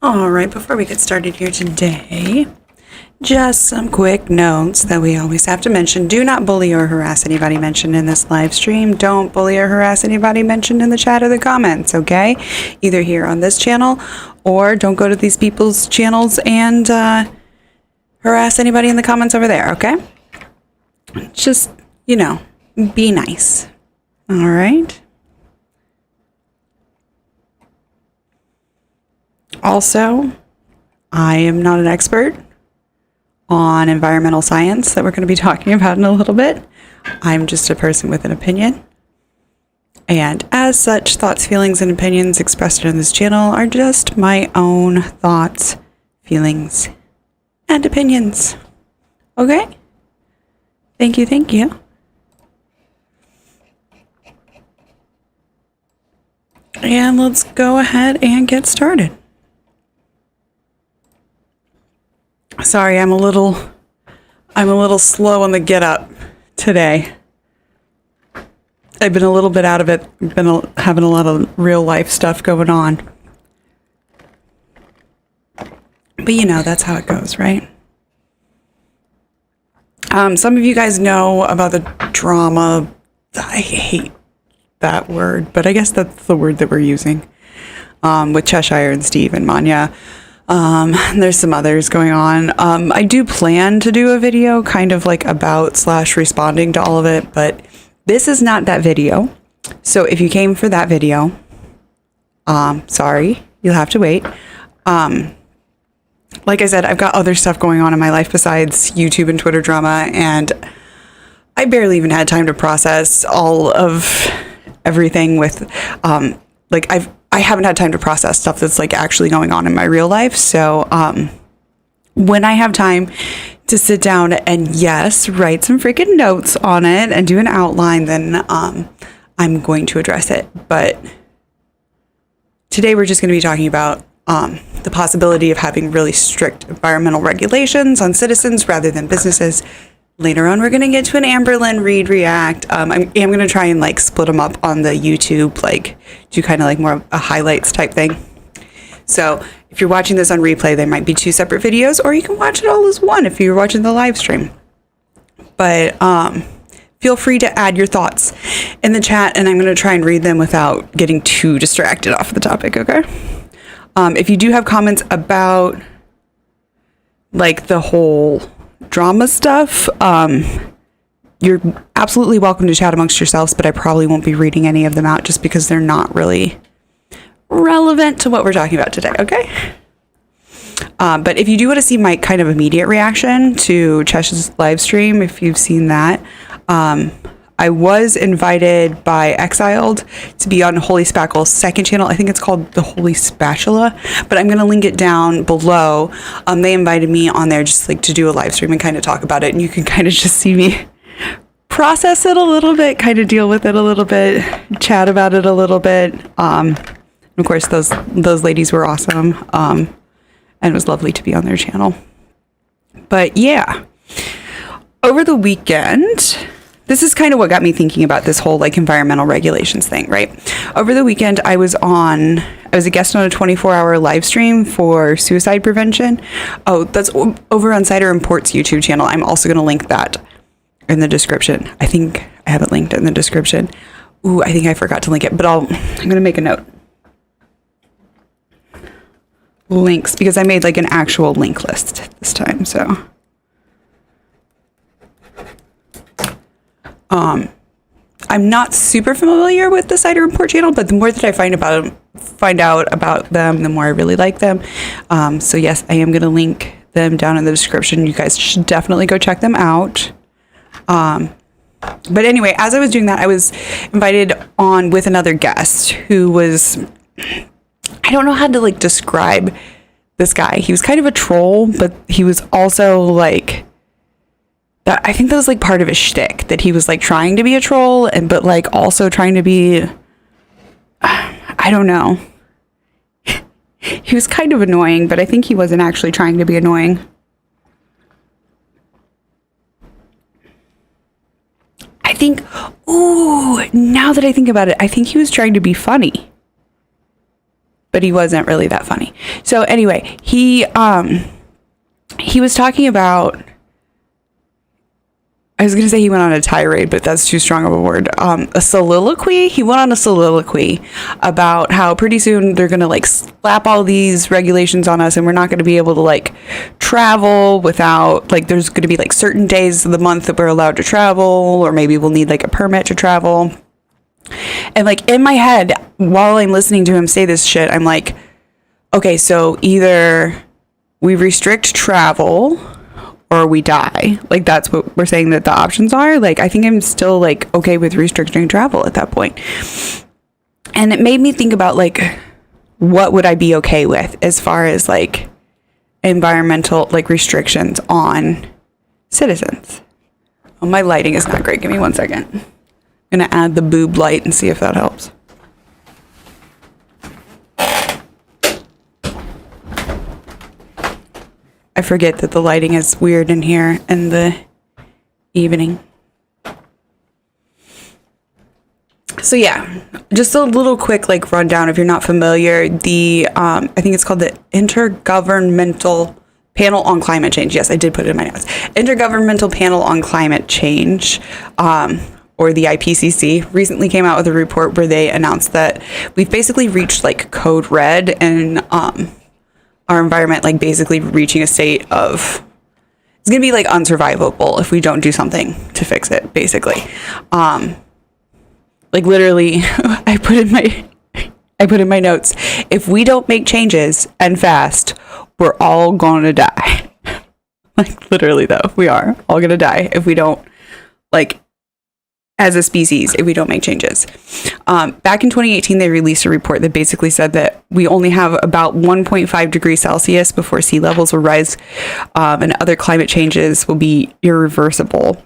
All right, before we get started here today, just some quick notes that we always have to mention. Do not bully or harass anybody mentioned in this live stream. Don't bully or harass anybody mentioned in the chat or the comments, okay? Either here on this channel or don't go to these people's channels and harass anybody in the comments over there, okay? Just, be nice. All right? Also, I am not an expert on environmental science that we're going to be talking about in a little bit. I'm just a person with an opinion. And as such, thoughts, feelings, and opinions expressed on this channel are just my own thoughts, feelings, and opinions. Okay? Thank you, thank you. And let's go ahead and get started. Sorry, I'm a little slow on the get up today. I've been a little bit out of it. Been having a lot of real life stuff going on. But that's how it goes, right? Some of you guys know about the drama. I hate that word, but I guess that's the word that we're using. With Cheshire and Steve and Manya. There's some others going on. I do plan to do a video kind of like about / responding to all of it, but this is not that video. So if you came for that video, sorry, you'll have to wait. Like I said, I've got other stuff going on in my life besides YouTube and Twitter drama, and I barely even had time to process all of everything with, I haven't had time to process stuff that's like actually going on in my real life. So when I have time to sit down and yes, write some freaking notes on it and do an outline, then I'm going to address it. But today we're just going to be talking about the possibility of having really strict environmental regulations on citizens rather than businesses. Later on, we're going to get to an Amberlynn read react. I am going to try and split them up on the YouTube, do kind of more of a highlights type thing. So if you're watching this on replay, there might be two separate videos, or you can watch it all as one if you're watching the live stream. But feel free to add your thoughts in the chat, and I'm going to try and read them without getting too distracted off the topic, okay? If you do have comments about the whole drama stuff, you're absolutely welcome to chat amongst yourselves, but I probably won't be reading any of them out just because they're not really relevant to what we're talking about today, okay? But if you do want to see my kind of immediate reaction to Chesh's live stream, if you've seen that, I was invited by Exiled to be on Holy Spackle's second channel. I think it's called the Holy Spatula, but I'm going to link it down below. They invited me on there just to do a live stream and kind of talk about it. And you can kind of just see me process it a little bit, kind of deal with it a little bit, chat about it a little bit. Of course, those ladies were awesome. And it was lovely to be on their channel. But yeah, over the weekend, this is kind of what got me thinking about this whole environmental regulations thing, right? Over the weekend, I was a guest on a 24-hour live stream for suicide prevention. Oh, that's over on Cider Import's YouTube channel. I'm also going to link that in the description. I think I have it linked in the description. Ooh, I think I forgot to link it, but I'm going to make a note. Links, because I made an actual link list this time, so. I'm not super familiar with the Cider Import channel, but the more that I find out about them, the more I really like them. So yes, I am going to link them down in the description. You guys should definitely go check them out. But anyway, as I was doing that, I was invited on with another guest who was, I don't know how to describe this guy. He was kind of a troll, but he was also that. I think that was part of his shtick, that he was trying to be a troll but also trying to be, I don't know. He was kind of annoying, but I think he wasn't actually trying to be annoying. I think, ooh, now that I think about it, I think he was trying to be funny. but he wasn't really that funny. So anyway, he was talking about, I was going to say he went on a tirade, but that's too strong of a word. A soliloquy. He went on a soliloquy about how pretty soon they're going to like slap all these regulations on us and we're not going to be able to like travel without, like, there's going to be like certain days of the month that we're allowed to travel, or maybe we'll need like a permit to travel. And like in my head, while I'm listening to him say this shit, I'm like, okay, so either we restrict travel or we die. Like, that's what we're saying that the options are. Like, I think I'm still like okay with restricting travel at that point. And it made me think about like, what would I be okay with as far as like environmental like restrictions on citizens. Oh, my lighting is not great. Give me 1 second. I'm gonna add the boob light and see if that helps. I forget that the lighting is weird in here in the evening. So yeah, just a little quick like rundown if you're not familiar. The I think it's called the Intergovernmental Panel on Climate Change. Yes, I did put it in my notes. Intergovernmental Panel on Climate Change, or the IPCC, recently came out with a report where they announced that we've basically reached like code red and our environment, like basically reaching a state of, it's gonna be like unsurvivable if we don't do something to fix it, basically. Like literally, I put in my notes, if we don't make changes and fast, we're all gonna die. Like literally though, we are all gonna die if we don't, like, as a species, if we don't make changes. Back in 2018, they released a report that basically said that we only have about 1.5 degrees Celsius before sea levels will rise, and other climate changes will be irreversible.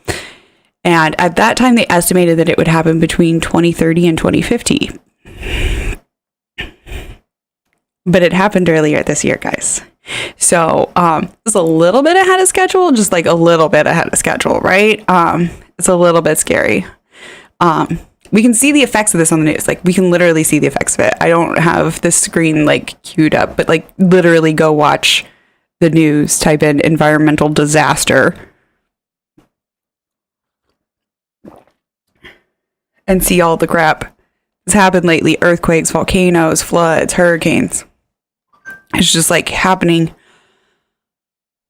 And at that time, they estimated that it would happen between 2030 and 2050. But it happened earlier this year, guys. So it's a little bit ahead of schedule, just like a little bit ahead of schedule, right? It's a little bit scary. We can see the effects of this on the news. Like, we can literally see the effects of it. I don't have the screen like queued up, but like literally go watch the news, type in environmental disaster and see all the crap that's happened lately. Earthquakes, volcanoes, floods, hurricanes. It's just like happening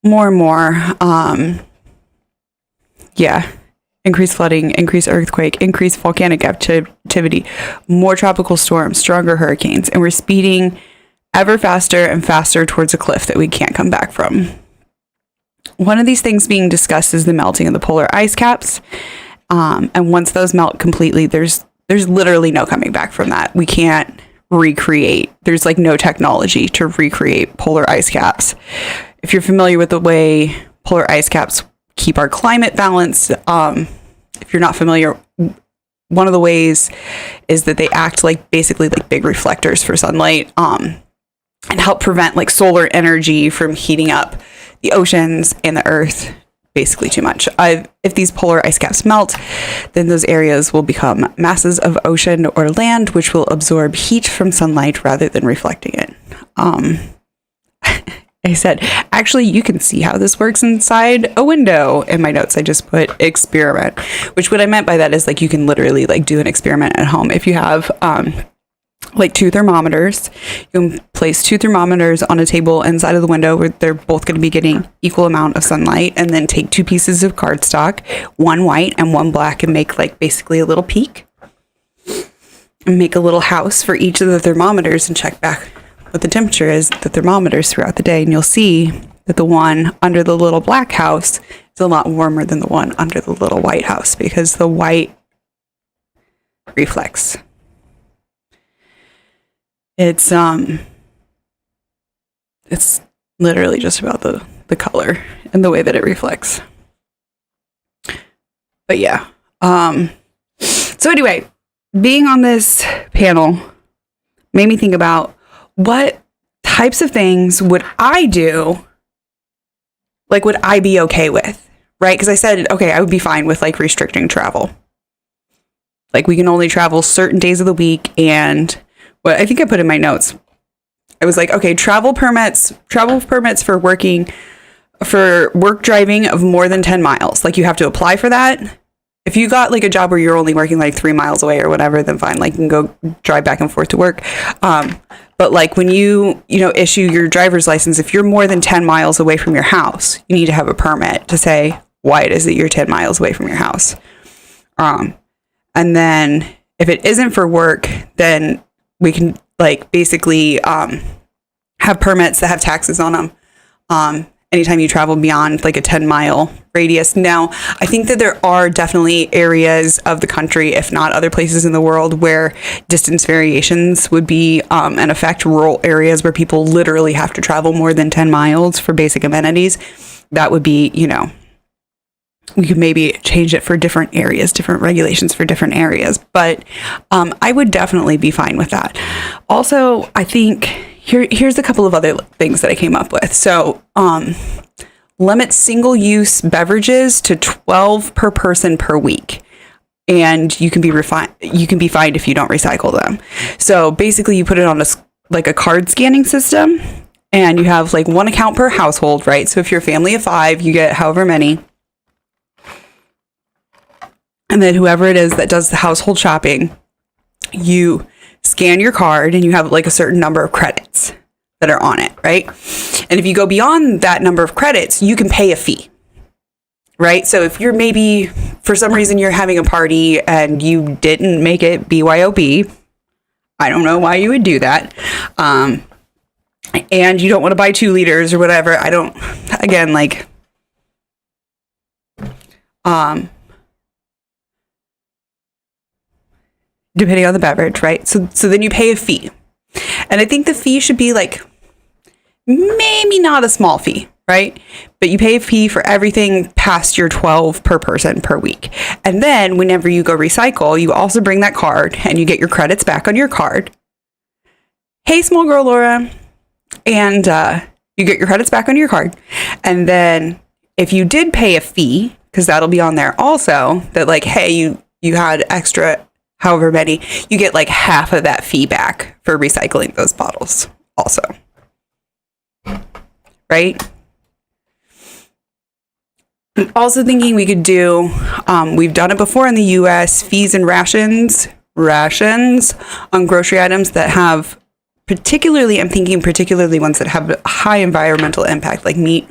more and more. Yeah. Increased flooding, increased earthquake, increased volcanic activity, more tropical storms, stronger hurricanes, and we're speeding ever faster and faster towards a cliff that we can't come back from. One of these things being discussed is the melting of the polar ice caps. And once those melt completely, there's literally no coming back from that. We can't recreate. There's like no technology to recreate polar ice caps. If you're familiar with the way polar ice caps keep our climate balanced, if you're not familiar, one of the ways is that they act like basically like big reflectors for sunlight, and help prevent like solar energy from heating up the oceans and the earth basically too much. If these polar ice caps melt, then those areas will become masses of ocean or land, which will absorb heat from sunlight rather than reflecting it. I said, actually, you can see how this works inside a window. In my notes, I just put experiment, which what I meant by that is like you can literally like do an experiment at home. If you have like two thermometers, you can place two thermometers on a table inside of the window where they're both going to be getting equal amount of sunlight, and then take two pieces of cardstock, one white and one black, and make like basically a little peak and make a little house for each of the thermometers and check back what the temperature is, the thermometers throughout the day, and you'll see that the one under the little black house is a lot warmer than the one under the little white house because the white reflects. It's literally just about the color and the way that it reflects. But yeah. So anyway, being on this panel made me think about what types of things would I do? Like, would I be okay with? Right? Because I said, okay, I would be fine with like restricting travel. Like, we can only travel certain days of the week, and what I think I put in my notes I was like, okay, travel permits for work driving of more than 10 miles. Like, you have to apply for that. If you got like a job where you're only working like 3 miles away or whatever, then fine. Like, you can go drive back and forth to work. But like when you issue your driver's license, if you're more than 10 miles away from your house, you need to have a permit to say why it is that you're 10 miles away from your house. And then if it isn't for work, then we can like basically have permits that have taxes on them. Anytime you travel beyond like a 10-mile radius. Now, I think that there are definitely areas of the country, if not other places in the world, where distance variations would be and affect rural areas where people literally have to travel more than 10 miles for basic amenities. That would be, we could maybe change it for different areas, different regulations for different areas. But I would definitely be fine with that. Also, I think here's a couple of other things that I came up with. So limit single-use beverages to 12 per person per week. And you can be fined if you don't recycle them. So basically you put it on a card scanning system, and you have like one account per household, right? So if you're a family of 5, you get however many. And then whoever it is that does the household shopping, you scan your card and you have like a certain number of credits that are on it, right? And if you go beyond that number of credits, you can pay a fee, right? So if you're maybe, for some reason, you're having a party and you didn't make it BYOB, I don't know why you would do that. And you don't want to buy 2 liters or whatever. Depending on the beverage, right? So then you pay a fee. And I think the fee should be like, maybe not a small fee, right? But you pay a fee for everything past your 12 per person per week. And then whenever you go recycle, you also bring that card and you get your credits back on your card. Hey, small girl Laura. And you get your credits back on your card. And then if you did pay a fee, because that'll be on there also, that like, hey, you had extra however many, you get like half of that fee back for recycling those bottles also. Right? I'm also thinking we could do, we've done it before in the US, fees and rations on grocery items that have I'm thinking particularly ones that have a high environmental impact, like meat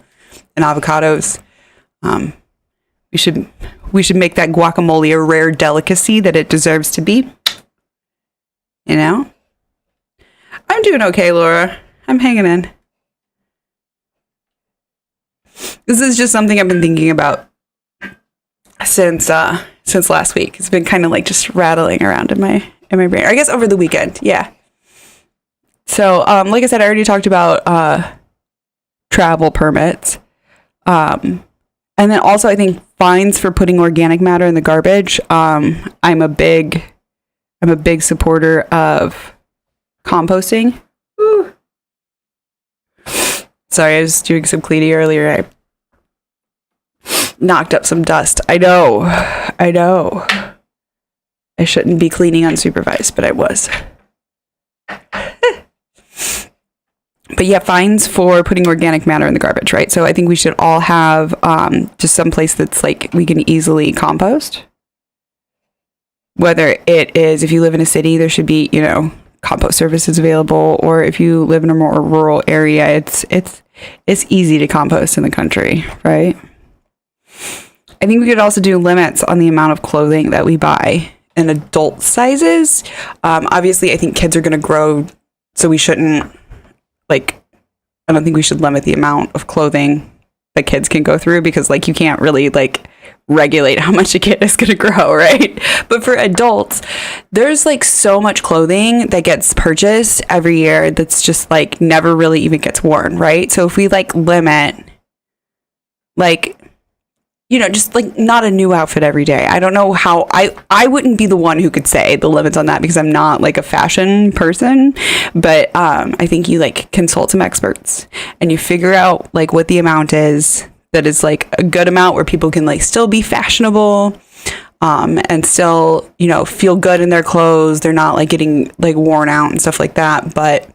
and avocados. We should make that guacamole a rare delicacy that it deserves to be. I'm doing okay, Laura. I'm hanging in. This is just something I've been thinking about since last week. It's been kind of like just rattling around in my brain. I guess over the weekend, yeah. So, like I said, I already talked about travel permits. And then also, I think fines for putting organic matter in the garbage. I'm a big supporter of composting. Woo. Sorry, I was doing some cleaning earlier. I knocked up some dust. I know. I shouldn't be cleaning unsupervised, but I was. But yeah, fines for putting organic matter in the garbage, right? So I think we should all have just some place that's like we can easily compost. Whether it is, if you live in a city, there should be, compost services available, or if you live in a more rural area, it's easy to compost in the country, right? I think we could also do limits on the amount of clothing that we buy in adult sizes. Obviously, I think kids are going to grow, so we shouldn't. I don't think we should limit the amount of clothing that kids can go through, because you can't really regulate how much a kid is going to grow, right? But for adults, there's so much clothing that gets purchased every year that's just never really even gets worn, right? So if we limit just not a new outfit every day. I don't know how I wouldn't be the one who could say the limits on that, because I'm not a fashion person, but I think you consult some experts and you figure out what the amount is that is a good amount where people can still be fashionable and still feel good in their clothes. They're not getting worn out and stuff like that, but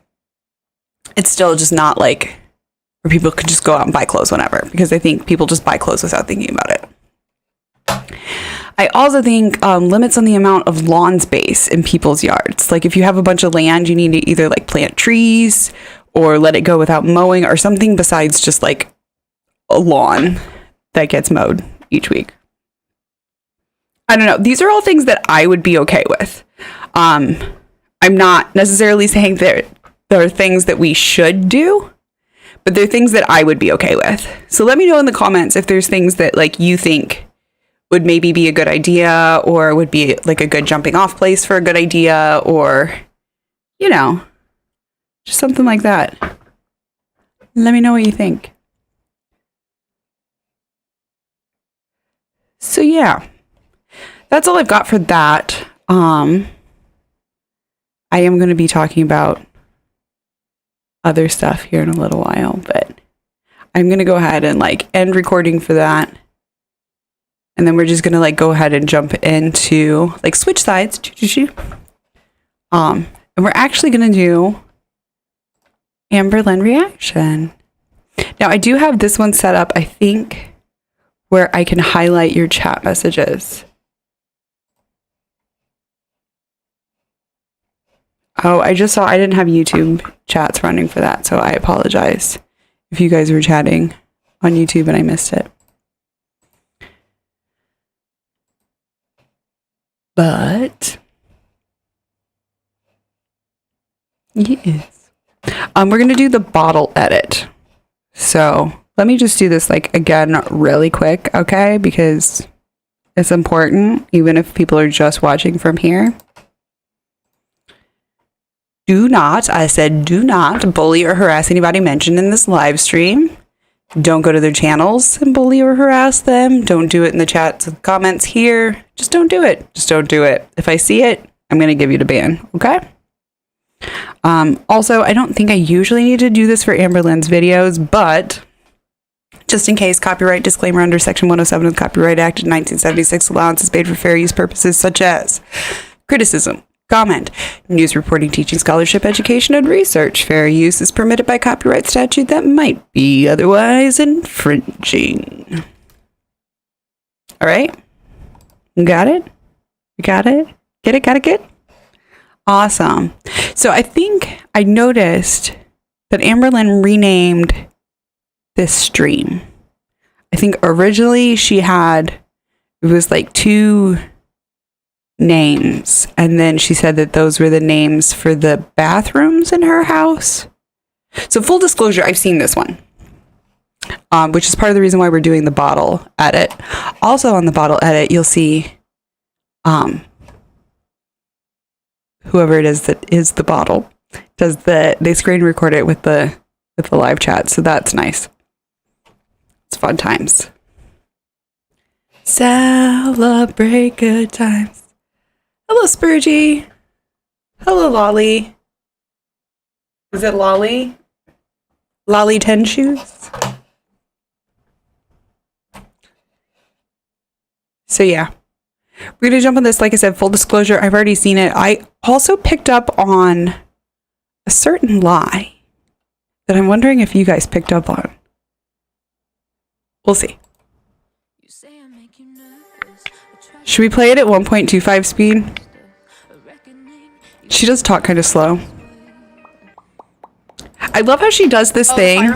it's still just not like where people could just go out and buy clothes whenever, because I think people just buy clothes without thinking about it. I also think limits on the amount of lawn space in people's yards. Like if you have a bunch of land, you need to either like plant trees or let it go without mowing or something besides just like a lawn that gets mowed each week. I don't know. These are all things that I would be okay with. I'm not necessarily saying that there are things that we should do, but they're things that I would be okay with. So let me know in the comments if there's things that like you think would maybe be a good idea or would be like a good jumping off place for a good idea, or, you know, just something like that. Let me know what you think. So yeah, that's all I've got for that. I am going to be talking about other stuff here in a little while, but I'm going to go ahead and like end recording for that. And then we're just going to like go ahead and jump into like switch sides. And we're actually going to do Amberlynn reaction. Now I do have this one set up, I think, where I can highlight your chat messages. Oh, I just saw I didn't have YouTube chats running for that, so I apologize if you guys were chatting on YouTube and I missed it. But yes, we're gonna do the bottle edit. So let me just do this like again really quick, okay? Because it's important, even if people are just watching from here. Do not, I said do not bully or harass anybody mentioned in this live stream. Don't go to their channels and bully or harass them. Don't do it in the chats and comments here. Just don't do it. Just don't do it. If I see it, I'm going to give you the ban. Okay? Also, I don't think I usually need to do this for Amberlynn's videos, but just in case, copyright disclaimer under Section 107 of the Copyright Act of 1976, allowance is paid for fair use purposes such as criticism, comment, news reporting, teaching, scholarship, education, and research. Fair use is permitted by copyright statute that might be otherwise infringing. All right? Got it? Got it? Get it? Got it? Get? Awesome. So I think I noticed that Amberlynn renamed this stream. I think originally she had, it was like 2 names, and then she said that those were the names for the bathrooms in her house. So full disclosure, I've seen this one, which is part of the reason why we're doing the bottle edit. Also on the bottle edit, you'll see whoever it is that is the bottle does they screen record it with the live chat, so that's nice. It's fun times. Celebrate good times. Hello, Spurgy. Hello, Lolly. Is it Lolly? Lolly 10 shoes? So yeah, we're gonna jump on this. Like I said, full disclosure, I've already seen it. I also picked up on a certain lie that I'm wondering if you guys picked up on. We'll see. Should we play it at 1.25 speed? She does talk kind of slow. I love how she does this thing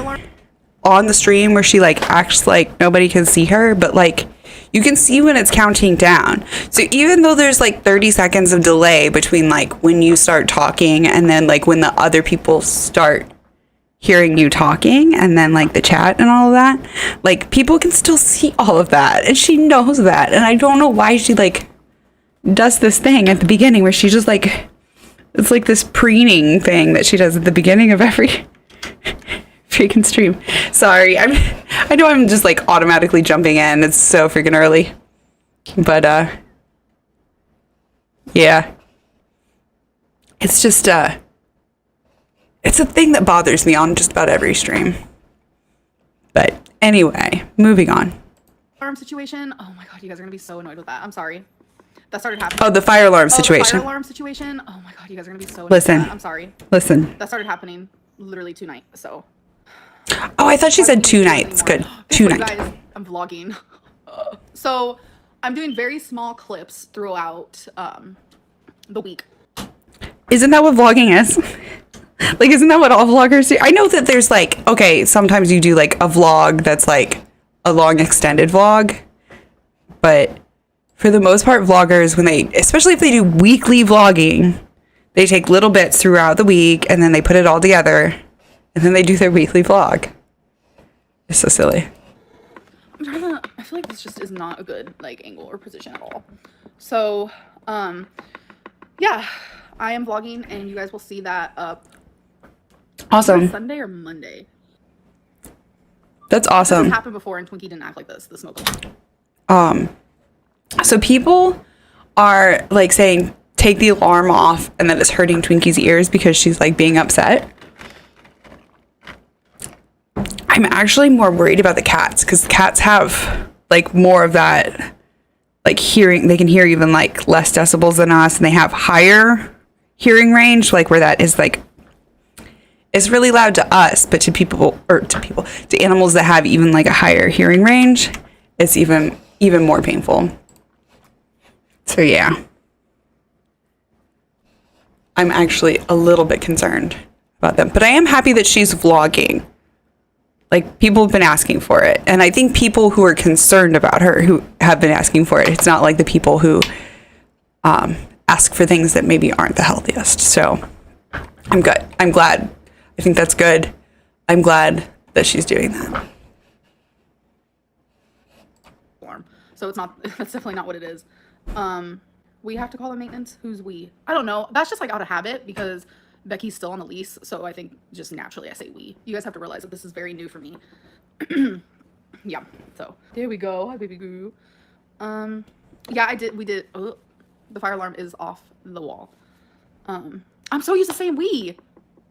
on the stream where she like acts like nobody can see her, but like you can see when it's counting down. So even though there's like 30 seconds of delay between like when you start talking and then like when the other people start hearing you talking and then like the chat and all of that, like people can still see all of that, and she knows that. And I don't know why she like does this thing at the beginning where she just like, it's like this preening thing that she does at the beginning of every freaking stream. Sorry, I know I'm just like automatically jumping in. It's so freaking early, but yeah, it's just it's a thing that bothers me on just about every stream. But anyway, moving on. Alarm situation. Oh my god, you guys are gonna be so annoyed with that. I'm sorry. That started happening. Oh, the fire alarm situation. The fire alarm situation. Oh my god, you guys are gonna be so annoyed Listen. with that. I'm sorry. Listen. That started happening. literally 2 nights. So. Oh, I thought she said 2 nights. Good. 2 nights. Guys, I'm vlogging. So I'm doing very small clips throughout the week. Isn't that what vlogging is? Like, isn't that what all vloggers do? I know that there's like, okay, sometimes you do like a vlog that's like a long extended vlog, but for the most part, vloggers, when they, especially if they do weekly vlogging, they take little bits throughout the week and then they put it all together and then they do their weekly vlog. It's so silly. I feel like this just is not a good like angle or position at all. So, yeah, I am vlogging and you guys will see that up. Awesome. Sunday or Monday. That's awesome. This has happened before and Twinkie didn't act like this. The smoke. So people are like saying, take the alarm off, and that it's hurting Twinkie's ears because she's like being upset. I'm actually more worried about the cats because cats have like more of that like hearing. They can hear even like less decibels than us, and they have higher hearing range, like where that is like, it's really loud to us, but to animals that have even like a higher hearing range, it's even more painful. So yeah, I'm actually a little bit concerned about them, but I am happy that she's vlogging. Like, people have been asking for it, and I think people who are concerned about her who have been asking for it. It's not like the people who ask for things that maybe aren't the healthiest. So I'm good. I'm glad. I think that's good. I'm glad that she's doing that. So it's not, that's definitely not what it is. We have to call the maintenance. Who's we? I don't know. That's just like out of habit because Becky's still on the lease. So I think just naturally I say we. You guys have to realize that this is very new for me. Yeah. So there we go. Hi, baby goo. Yeah, we did. Oh, the fire alarm is off the wall. I'm so used to saying we.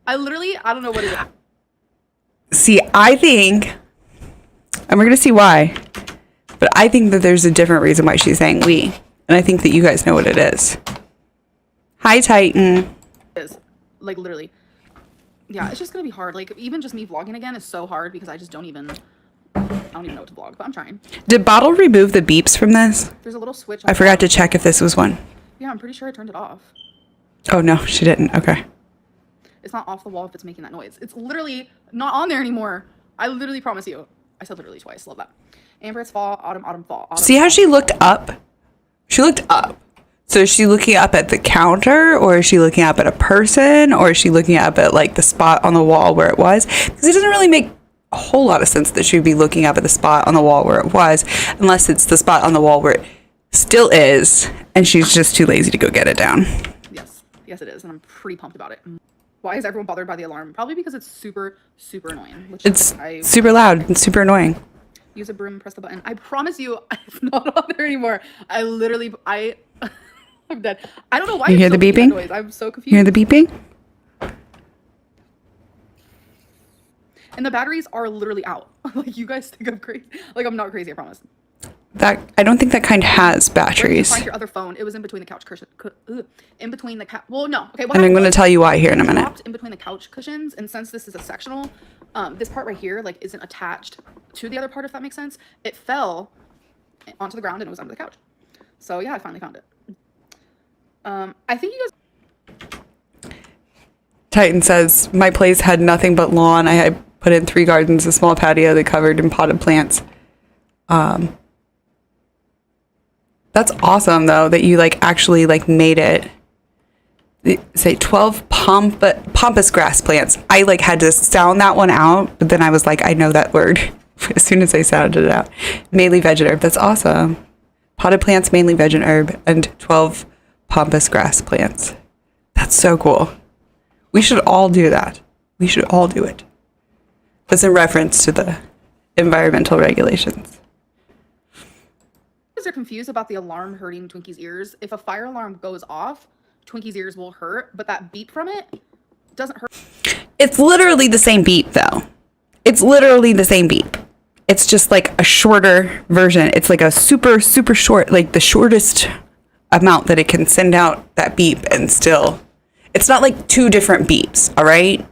I don't know what it is. See, I think, and we're going to see why, but I think that there's a different reason why she's saying we. And I think that you guys know what it is. Hi, Titan. It is. Like, literally. Yeah, it's just going to be hard. Like, even just me vlogging again is so hard because I don't even know what to vlog, but I'm trying. Did Bottle remove the beeps from this? There's a little switch. I forgot to check if this was one. Yeah, I'm pretty sure I turned it off. Oh, no, she didn't. Okay. It's not off the wall if it's making that noise. It's literally not on there anymore. I literally promise you. I said literally twice. Love that. Amber, it's fall, autumn, fall. Autumn, see how she looked up? She looked up. So is she looking up at the counter, or is she looking up at a person, or is she looking up at like the spot on the wall where it was? Because it doesn't really make a whole lot of sense that she'd be looking up at the spot on the wall where it was, unless it's the spot on the wall where it still is, and she's just too lazy to go get it down. Yes, it is, and I'm pretty pumped about it. Why is everyone bothered by the alarm? Probably because it's super, super annoying. It's super loud and super annoying. Use a broom, press the button. I promise you, it's not on there anymore. I'm dead. I don't know why. You hear the beeping? I'm so confused. You hear the beeping? And the batteries are literally out. Like, you guys think I'm crazy. Like, I'm not crazy, I promise. That I don't think that kind has batteries. Find your other phone. It was in between the couch cushion. In between the couch. Well, no. Okay. And I'm going to tell you why here in a minute. In between the couch cushions, and since this is a sectional, this part right here like isn't attached to the other part. If that makes sense, it fell onto the ground and it was under the couch. So yeah, I finally found it. I think you guys. Titan says my place had nothing but lawn. I had put in 3 gardens, a small patio they covered in potted plants. That's awesome though that you like actually like made it. Say 12 pampas grass plants. I like had to sound that one out, but then I was like, I know that word as soon as I sounded it out. Mainly veg and herb. That's awesome. Potted plants, mainly veg and herb, and 12 pampas grass plants. That's so cool. We should all do that. We should all do it. That's in reference to the environmental regulations. Are confused about the alarm hurting Twinkie's ears. If a fire alarm goes off, Twinkie's ears will hurt, but that beep from it doesn't hurt. It's literally the same beep though. It's literally the same beep. It's just like a shorter version. It's like a super, super short, like the shortest amount that it can send out that beep, and still, it's not like 2 different beeps, all right?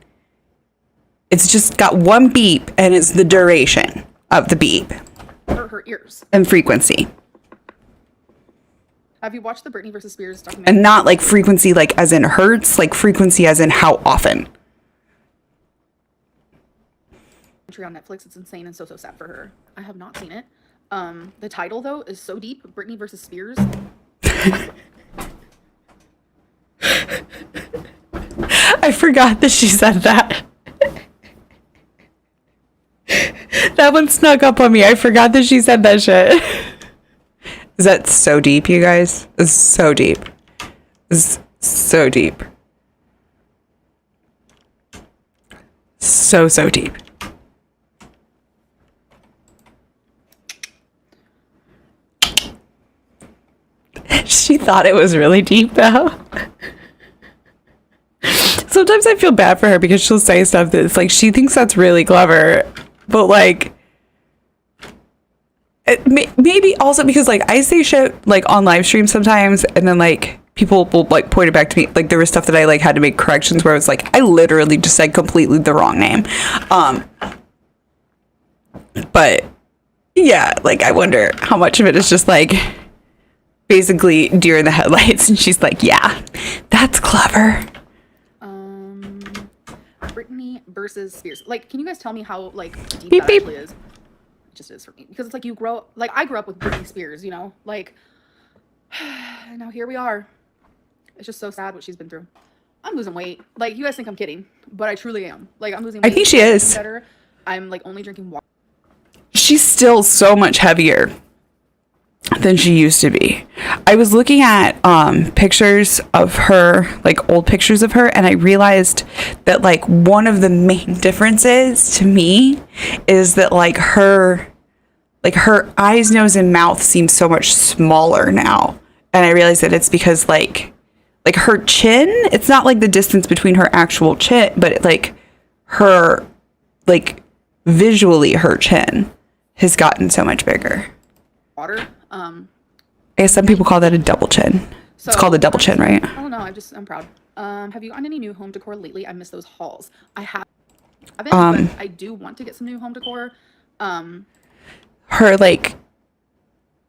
It's just got one beep, and it's the duration of the beep. Her ears. And frequency. Have you watched the Britney versus Spears documentary? And not like frequency like as in hertz, like frequency as in how often. On Netflix, it's insane and so sad for her. I have not seen it. The title though is so deep. Britney versus Spears. I forgot that she said that. That one snuck up on me. I forgot that she said that shit. Is that so deep, you guys? It's so deep. It's so deep. So deep. She thought it was really deep, though. Sometimes I feel bad for her because she'll say stuff that's like she thinks that's really clever, but like maybe also because like I say shit like on live stream sometimes, and then like people will like point it back to me. Like there was stuff that I like had to make corrections where it's like I literally just said completely the wrong name. But yeah, like I wonder how much of it is just like basically deer in the headlights, and she's like, yeah, that's clever. Britney versus Spears. Like, can you guys tell me how like deep Beep, that beep. actually is? It just is for me because it's like you grow like I grew up with Britney Spears, you know, like and now here we are. It's just so sad what she's been through. I'm losing weight. Like you guys think I'm kidding, but I truly am. Like I'm losing weight. I think she is. Better. I'm like only drinking water. She's still so much heavier than she used to be. I was looking at pictures of her, like old pictures of her, and I realized that like one of the main differences to me is that like her eyes, nose, and mouth seem so much smaller now. And I realized that it's because like her chin, it's not like the distance between her actual chin, but like her like visually her chin has gotten so much bigger. Water. I guess some people call that a double chin. It's called a double chin, right? I don't know. I'm proud. Have you gotten any new home decor lately? I miss those hauls. I haven't, but I do want to get some new home decor. Her like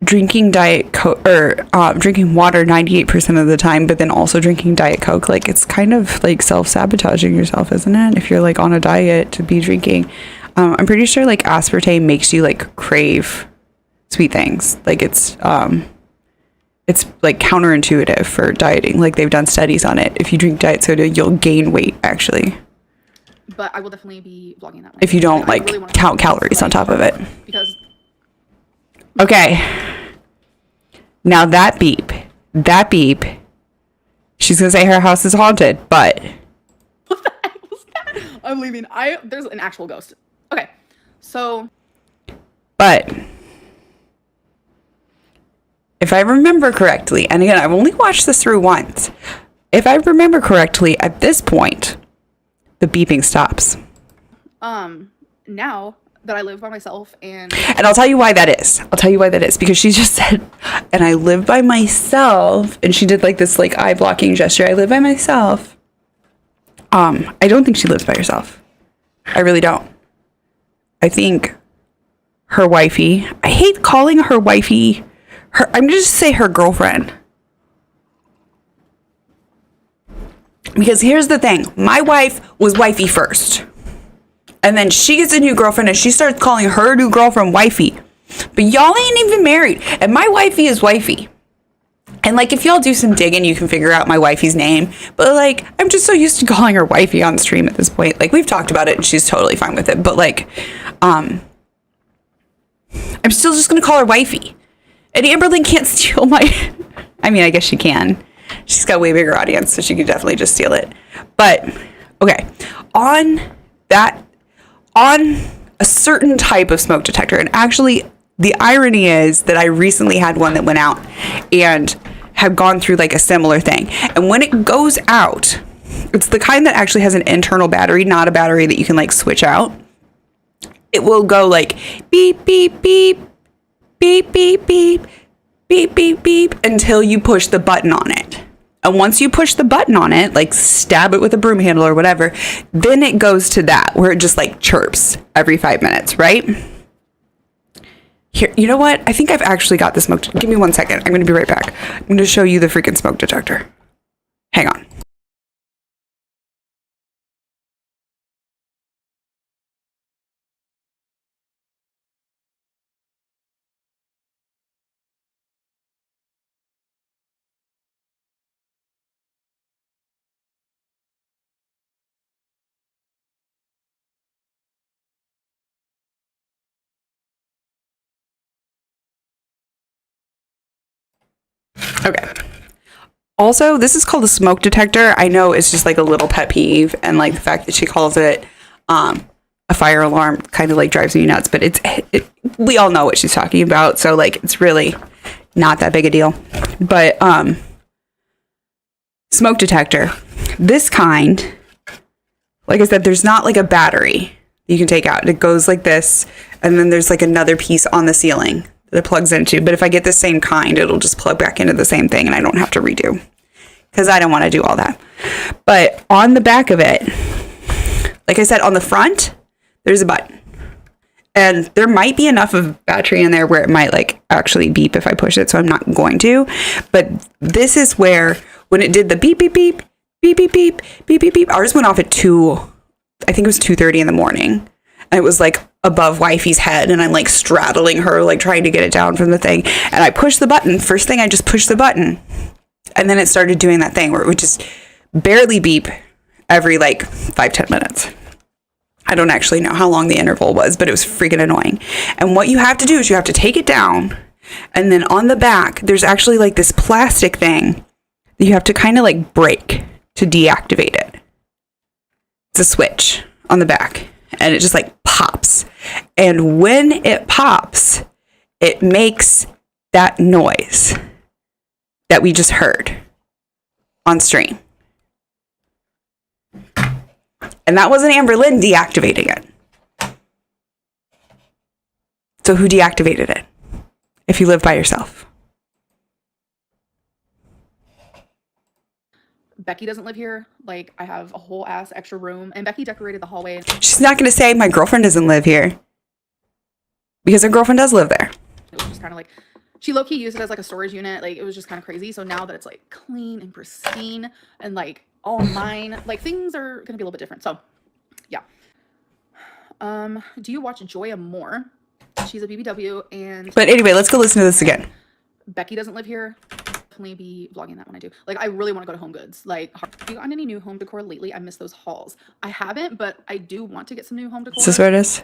drinking Diet Coke or drinking water 98% of the time, but then also drinking Diet Coke. Like it's kind of like self-sabotaging yourself, isn't it? If you're like on a diet to be drinking. I'm pretty sure like aspartame makes you like crave sweet things. Like it's like counterintuitive for dieting. Like they've done studies on it. If you drink diet soda, you'll gain weight actually. But I will definitely be vlogging that one. If you don't like really count calories on top of it. Because okay. Now that beep. She's gonna say her house is haunted, but what the heck was that? I'm leaving. There's an actual ghost. Okay. So but if I remember correctly, and again, I've only watched this through once. If I remember correctly, at this point, the beeping stops. Now that I live by myself and I'll tell you why that is. Because she just said, and I live by myself, and she did like this like eye blocking gesture. I live by myself. I don't think she lives by herself. I really don't. I think her wifey, I hate calling her wifey, I'm gonna just say her girlfriend. Because here's the thing, my wife was wifey first. And then she gets a new girlfriend and she starts calling her new girlfriend wifey. But y'all ain't even married. And my wifey is wifey. And like if y'all do some digging, you can figure out my wifey's name. But like I'm just so used to calling her wifey on stream at this point. Like we've talked about it and she's totally fine with it. But like I'm still just gonna call her wifey. And Amberlynn can't steal my I mean, I guess she can. She's got a way bigger audience, so she could definitely just steal it. But okay, on a certain type of smoke detector, and actually the irony is that I recently had one that went out and have gone through like a similar thing. And when it goes out, it's the kind that actually has an internal battery, not a battery that you can like switch out. It will go like beep, beep, beep, beep, beep, beep, beep, beep, beep, until you push the button on it. And once you push the button on it, like stab it with a broom handle or whatever, then it goes to that where it just like chirps every 5 minutes, right? Here, you know what? I think I've actually got the smoke. Give me 1 second. I'm going to be right back. I'm going to show you the freaking smoke detector. Hang on. Okay. Also, this is called a smoke detector. I know it's just like a little pet peeve, and like the fact that she calls it a fire alarm kind of like drives me nuts, but we all know what she's talking about, so like it's really not that big a deal. But smoke detector, this kind, like I said, there's not like a battery you can take out. It goes like this, and then there's like another piece on the ceiling that it plugs into. But if I get the same kind, it'll just plug back into the same thing, and I don't have to redo, because I don't want to do all that. But on the back of it, like I said, on the front, there's a button. And there might be enough of battery in there where it might like actually beep if I push it, so I'm not going to. But this is where, when it did the beep, beep, beep, beep, beep, beep, beep, beep, beep, ours went off at 2, I think it was 2:30 in the morning. And it was like above wifey's head, and I'm like straddling her, like trying to get it down from the thing. And I pushed the button. First thing, I just pushed the button. And then it started doing that thing where it would just barely beep every like 5-10 minutes. I don't actually know how long the interval was, but it was freaking annoying. And what you have to do is you have to take it down, and then on the back, there's actually like this plastic thing that you have to kind of like break to deactivate it. It's a switch on the back, and it just like pops. And when it pops, it makes that noise that we just heard on stream. And that wasn't Amberlynn deactivating it. So who deactivated it? If you live by yourself. Becky doesn't live here. Like, I have a whole ass extra room, and Becky decorated the hallway. She's not going to say my girlfriend doesn't live here, because her girlfriend does live there. It was just kind of like, she low-key used it as like a storage unit. Like, it was just kind of crazy. So now that it's like clean and pristine and like all mine, like things are going to be a little bit different. So yeah. Do you watch Joya Moore? She's a BBW, and But anyway, let's go listen to this again. Becky doesn't live here. Definitely be vlogging that when I do. Like, I really want to go to Home Goods. Like, have you gotten any new home decor lately? I miss those hauls. I haven't, but I do want to get some new home decor. Is this where it is?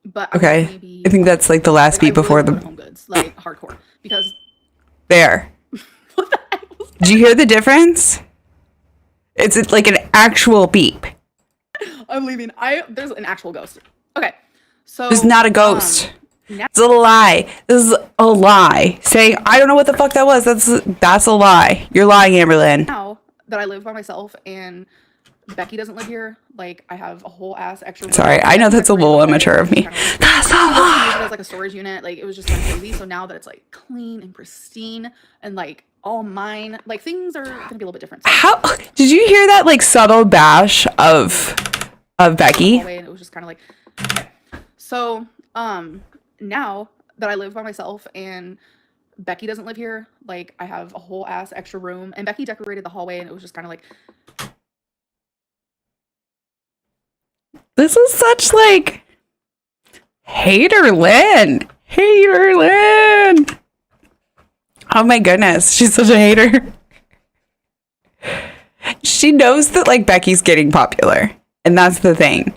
But okay, I think that's like the last beat before the Home Goods, like hardcore, because there. what the heck was that? Do you hear the difference? It's like an actual beep. I'm leaving. There's an actual ghost. Okay, so It's not a ghost. It's a lie. This is a lie. Saying I don't know what the fuck that was. That's a lie. You're lying, Amberlynn. Now that I live by myself and Becky doesn't live here, like, I have a whole ass extra room. Sorry, I know that's a little immature of me. That's a lie. It was like a storage unit. Like, it was just kind of crazy. So now that it's like clean and pristine and like all mine, like things are gonna be a little bit different. So, How did you hear that like subtle bash of Becky? and it was just kind of like, okay. So now that I live by myself and Becky doesn't live here, like, I have a whole ass extra room, and Becky decorated the hallway, and it was just kind of like, This is such like hater Lynn. Oh my goodness, she's such a hater. She knows that like Becky's getting popular, and that's the thing.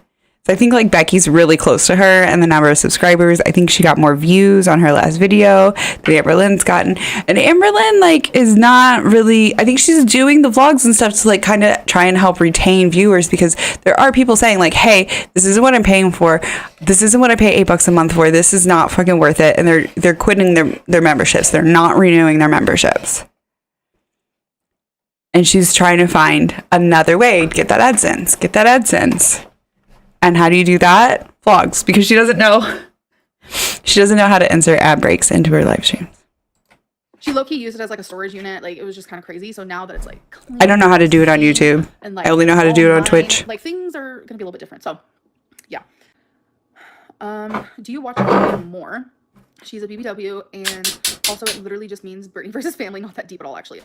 So I think like Becky's really close to her and the number of subscribers. I think she got more views on her last video than Amberlynn's gotten. And Amberlynn like is not really, I think she's doing the vlogs and stuff to like kind of try and help retain viewers, because there are people saying like, hey, this isn't what I'm paying for. This isn't what I pay $8 a month for. This is not fucking worth it. And they're quitting their memberships. They're not renewing their memberships. And she's trying to find another way to get that AdSense. And how do you do that? Vlogs, because she doesn't know how to insert ad breaks into her live streams. She low-key used it as like a storage unit. Like it was just kind of crazy. So now that it's like I don't know how to do it on YouTube. and like I only know how to do it on Twitch. Like things are gonna be a little bit different. So yeah. Do you watch Brittany more? She's a BBW, and also it literally just means Brittany versus family. Not that deep at all, actually.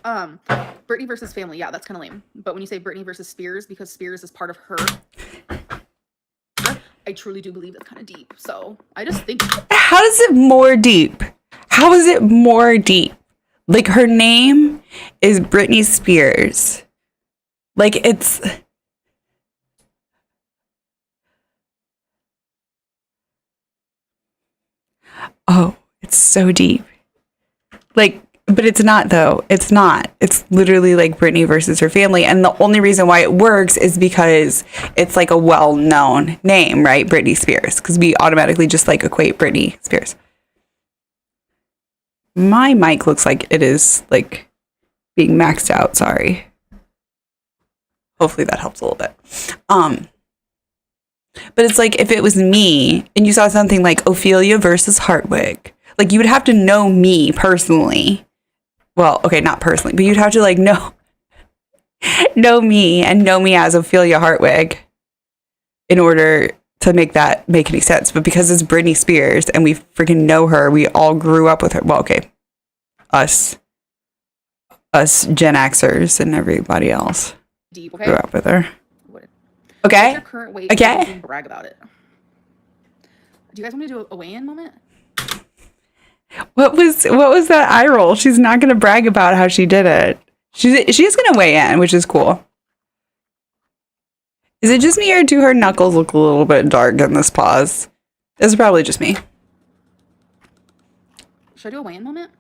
Brittany versus family. Yeah, that's kind of lame. But when you say Brittany versus Spears, because Spears is part of her, I truly do believe that's kind of deep. So I just think. How is it more deep? How is it more deep? Like, her name is Britney Spears. Like, it's... Oh, it's so deep. Like, but it's not, though. It's not. It's literally like Britney versus her family. And the only reason why it works is because it's like a well-known name, right? Britney Spears. Because we automatically just like equate Britney Spears. My mic looks like it is like being maxed out. Sorry. Hopefully that helps a little bit. But it's like if it was me and you saw something like Ophelia versus Hartwig, like you would have to know me personally. Well, okay, not personally, but you'd have to like know me and know me as Ophelia Hartwig in order to make that make any sense. But because it's Britney Spears and we freaking know her, we all grew up with her. Well, okay, us Gen Xers and everybody else Deep, okay? grew up with her. Okay. Okay. Your current weight? Okay. Brag about it. Do you guys want me to do a weigh-in moment? What was that eye roll? She's not going to brag about how she did it. She's going to weigh in, which is cool. Is it just me or do her knuckles look a little bit dark in this pause? It's probably just me. Should I do a weigh-in moment?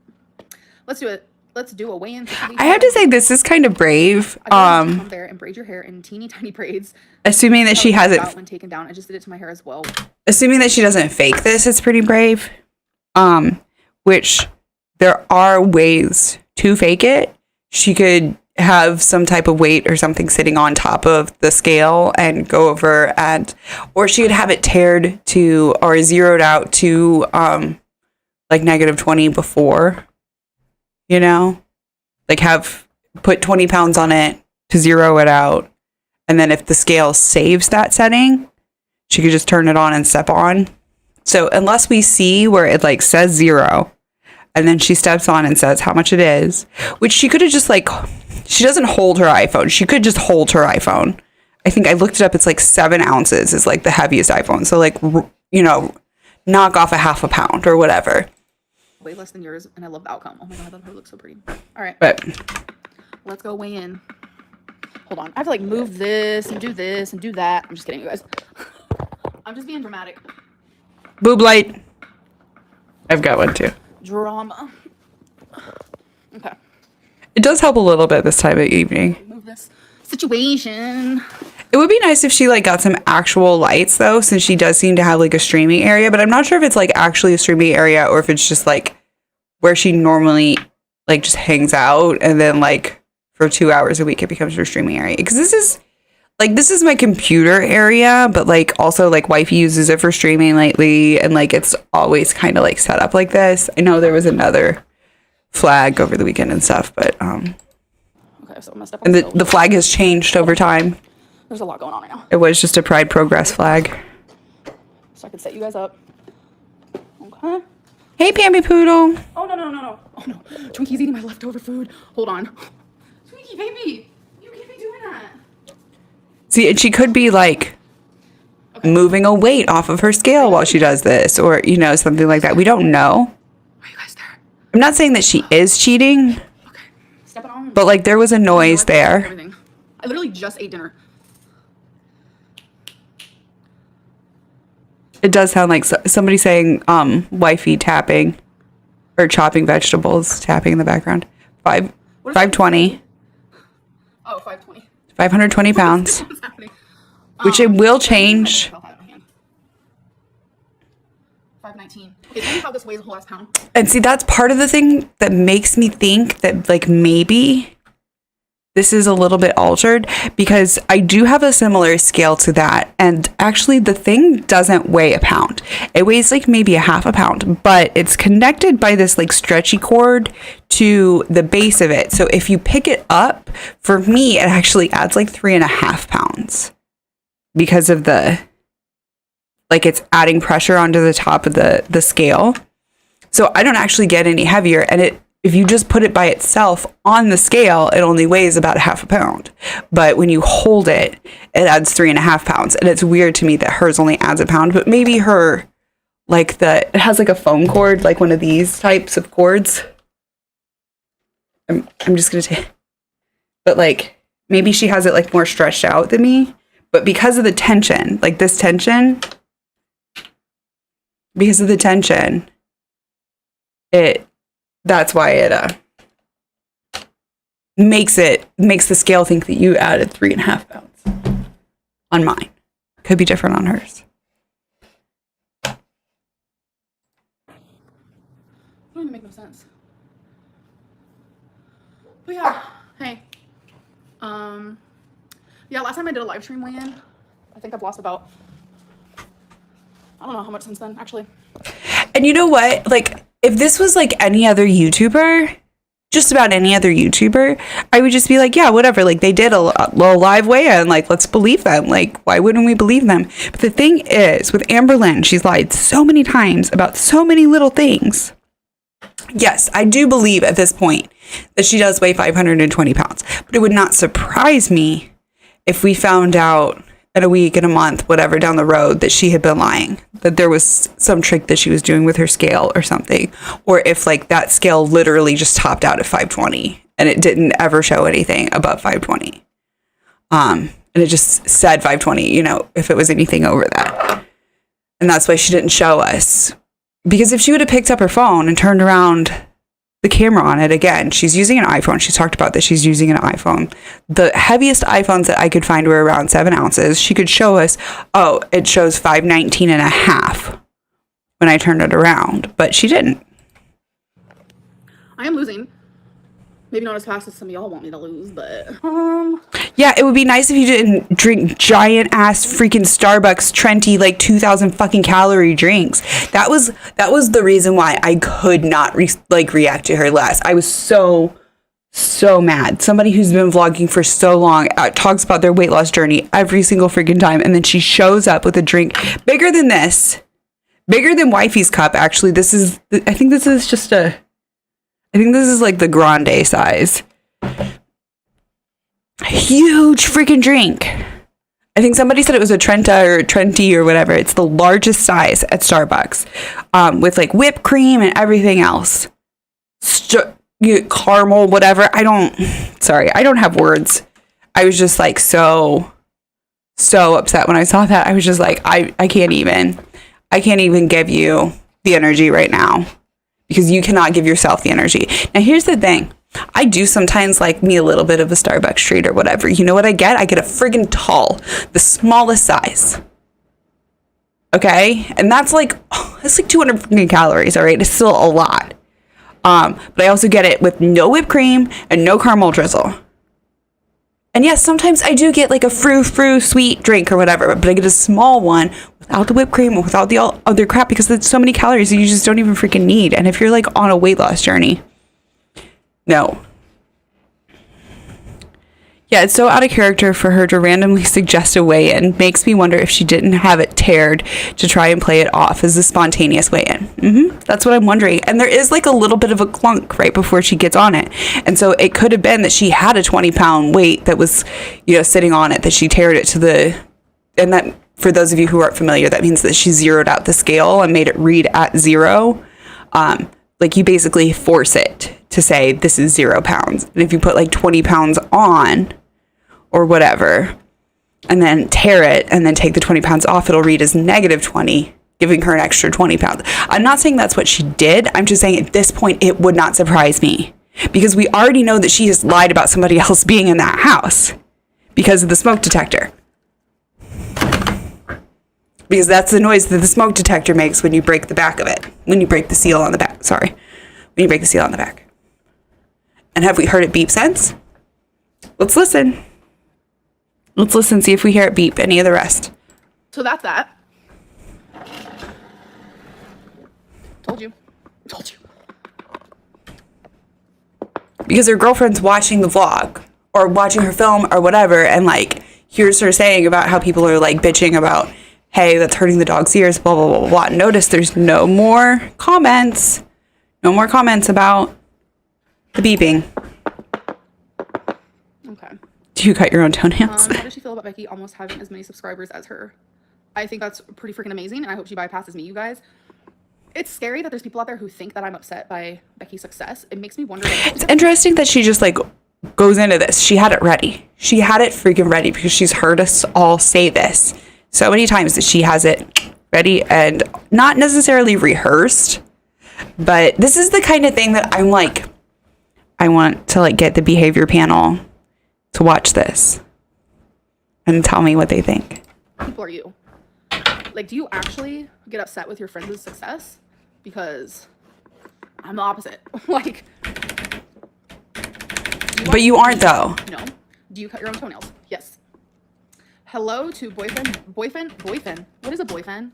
Let's do it. Let's do a weigh-in. I have to say this is kind of brave. Come there and braid your hair in teeny tiny braids. Assuming that she hasn't when taken down. I just did it to my hair as well. Assuming that she doesn't fake this, it's pretty brave. Which there are ways to fake it. She could have some type of weight or something sitting on top of the scale and go over or she could have it tared to or zeroed out to like -20 before, you know, like have put 20 pounds on it to zero it out. And then if the scale saves that setting, she could just turn it on and step on. So unless we see where it like says 0 and then she steps on and says how much it is, which she could have just like, she doesn't hold her iPhone. She could just hold her iPhone. I think I looked it up. It's like 7 ounces is like the heaviest iPhone. So like, you know, knock off a half a pound or whatever. Way less than yours. And I love the outcome. Oh my God, that looks so pretty. All right. But let's go weigh in. Hold on. I have to like move this and do that. I'm just kidding, you guys. I'm just being dramatic. Boob light. I've got one too. Drama. Okay. It does help a little bit this time of evening. Move this situation. It would be nice if she like got some actual lights though, since she does seem to have like a streaming area, but I'm not sure if it's like actually a streaming area or if it's just like where she normally like just hangs out and then like for 2 hours a week it becomes her streaming area. Because this is my computer area, but like also like wifey uses it for streaming lately and like it's always kind of like set up like this. I know there was another flag over the weekend and stuff, but okay, so I'm gonna step on and the flag has changed over time. There's a lot going on right now. It was just a Pride Progress flag. So I can set you guys up. Okay. Hey, Pammy Poodle. Oh no. Oh no. Twinkie's eating my leftover food. Hold on. Twinkie, baby. You can't be doing that. See, and she could be like moving a weight off of her scale while she does this, or, you know, something like that. We don't know. Are you guys there? I'm not saying that she is cheating, Okay. Step it on. but like there was a noise there. Everything. I literally just ate dinner. It does sound like somebody saying wifey tapping or chopping vegetables, tapping in the background. 520. Oh, 520. 520 pounds. What's happening? Which it will change. 519. Is this how this weighs a whole ass pound? And see, that's part of the thing that makes me think that like maybe this is a little bit altered because I do have a similar scale to that. And actually the thing doesn't weigh a pound. It weighs like maybe a half a pound, but it's connected by this like stretchy cord to the base of it. So if you pick it up, for me, it actually adds like 3.5 pounds because of like it's adding pressure onto the top of the scale. So I don't actually get any heavier. And if you just put it by itself on the scale, it only weighs about a half a pound. But when you hold it, it adds 3.5 pounds. And it's weird to me that hers only adds a pound, but maybe her, like it has like a phone cord, like one of these types of cords. I'm just going to take, but like maybe she has it like more stretched out than me. But because of the tension, like this tension, because of the tension, that's why it makes the scale think that you added 3.5 pounds on mine. Could be different on hers. That doesn't make no sense. But yeah, hey. Yeah, last time I did a live stream weigh-in, I think I've lost about, I don't know how much since then, actually. And you know what? Like, if this was like any other YouTuber, just about any other YouTuber, I would just be like, yeah, whatever. Like, they did a live weigh-in. Like, let's believe them. Like, why wouldn't we believe them? But the thing is, with Amberlynn, she's lied so many times about so many little things. Yes, I do believe at this point that she does weigh 520 pounds. But it would not surprise me if we found out in a week, in a month, whatever, down the road, that she had been lying, that there was some trick that she was doing with her scale or something, or if like that scale literally just topped out at 520 and it didn't ever show anything above 520. And it just said 520, if it was anything over that. And that's why she didn't show us. Because if she would have picked up her phone and turned around the camera on it, again, she's using an iPhone. She's talked about that she's using an iPhone. The heaviest iPhones that I could find were around 7 ounces. She could show us, oh, it shows 519.5 when I turned it around, but she didn't. I am losing. Maybe not as fast as some of y'all want me to lose, but yeah, it would be nice if you didn't drink giant ass freaking Starbucks Trenty like 2,000 fucking calorie drinks. That was the reason why I could not react to her less. I was so mad. Somebody who's been vlogging for so long talks about their weight loss journey every single freaking time, and then she shows up with a drink bigger than this, bigger than Wifey's cup. Actually, I think this is like the grande size. Huge freaking drink. I think somebody said it was a Trenta or Trenti or whatever. It's the largest size at Starbucks, with like whipped cream and everything else. Caramel, whatever. I don't have words. I was just like so upset when I saw that. I was just like, I can't even give you the energy right now. Because you cannot give yourself the energy. Now, here's the thing. I do sometimes like me a little bit of a Starbucks treat or whatever. You know what I get? I get a friggin' tall, the smallest size. Okay? And that's like 200 freaking calories, all right? It's still a lot. But I also get it with no whipped cream and no caramel drizzle. And yes, sometimes I do get like a frou sweet drink or whatever, but I get a small one without the whipped cream and without the other crap because there's so many calories that you just don't even freaking need. And if you're like on a weight loss journey, no. Yeah, it's so out of character for her to randomly suggest a weigh-in. Makes me wonder if she didn't have it teared to try and play it off as a spontaneous weigh-in. That's what I'm wondering. And there is like a little bit of a clunk right before she gets on it. And so it could have been that she had a 20-pound weight that was, sitting on it, that she teared it and that, for those of you who aren't familiar, that means that she zeroed out the scale and made it read at 0. Like you basically force it to say this is 0 pounds. And if you put like 20 pounds on or whatever, and then tear it and then take the 20 pounds off, it'll read as -20, giving her an extra 20 pounds. I'm not saying that's what she did. I'm just saying at this point, it would not surprise me because we already know that she has lied about somebody else being in that house because of the smoke detector. Because that's the noise that the smoke detector makes when you break the back of it. When you break the seal on the back. Sorry. When you break the seal on the back. And have we heard it beep since? let's listen. Let's listen, see if we hear it beep any of the rest. So that's that. Told you. Because her girlfriend's watching the vlog or watching her film or whatever, and like here's her saying about how people are like bitching about, hey, that's hurting the dog's ears, blah blah blah blah. Notice there's no more comments about the beeping. Okay. Do you cut your own toenails? How does she feel about Becky almost having as many subscribers as her? I think that's pretty freaking amazing, and I hope she bypasses me, you guys. It's scary that there's people out there who think that I'm upset by Becky's success. It makes me wonder. It's interesting that she just like goes into this. She had it ready. She had it freaking ready because she's heard us all say this so many times that she has it ready and not necessarily rehearsed. But this is the kind of thing that I'm like, I want to like get the behavior panel to watch this and tell me what they think. People are you. Like, do you actually get upset with your friends' success? Because I'm the opposite. Like, but you aren't though. No. Do you cut your own toenails? Yes. Hello to boyfriend. What is a boyfriend?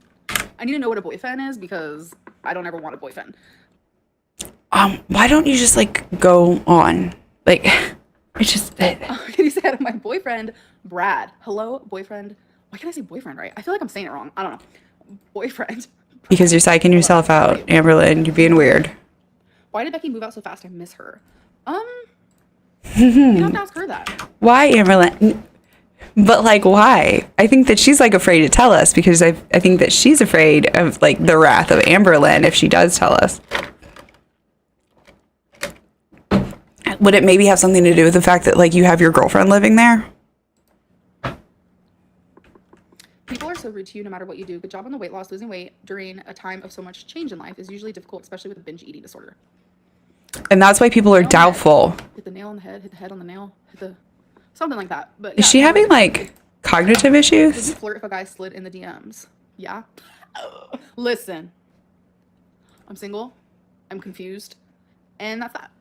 I need to know what a boyfriend is because I don't ever want a boyfriend. Why don't you just like go on? Like, it's just. Can you say that to my boyfriend, Brad? Hello, boyfriend. Why can't I say boyfriend right? I feel like I'm saying it wrong. I don't know. Boyfriend. Because you're psyching yourself out, Amberlynn. You're being weird. Why did Becky move out so fast? I miss her. You have to ask her that. Why, Amberlynn? But like, why? I think that she's like afraid to tell us because I think that she's afraid of like the wrath of Amberlynn if she does tell us. Would it maybe have something to do with the fact that like you have your girlfriend living there? People are so rude to you no matter what you do. Good job on the weight loss. Losing weight during a time of so much change in life is usually difficult, especially with a binge eating disorder. And that's why people are doubtful. Hit the nail on the head, hit the head on the nail, hit the... Something like that. But yeah, is she having like cognitive issues? Would you flirt if a guy slid in the DMs? Yeah. Listen. I'm single. I'm confused. And that's that.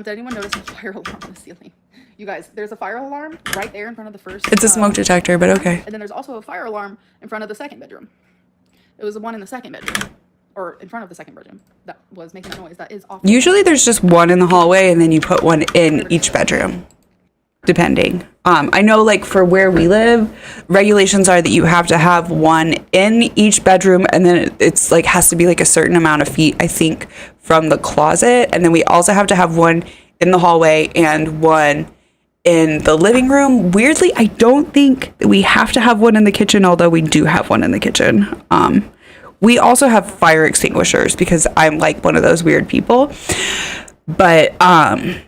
Did anyone notice the fire alarm on the ceiling? You guys, there's a fire alarm right there in front of the first... It's a smoke detector, but okay. And then there's also a fire alarm in front of the second bedroom. It was the one in the second bedroom. Or in front of the second bedroom that was making a noise. That is awful. Usually there's just one in the hallway and then you put one in each bedroom, depending. I know like for where we live, regulations are that you have to have one in each bedroom and then it's like has to be like a certain amount of feet, I think, from the closet. And then we also have to have one in the hallway and one in the living room. Weirdly, I don't think that we have to have one in the kitchen, although we do have one in the kitchen. We also have fire extinguishers because I'm like one of those weird people. But I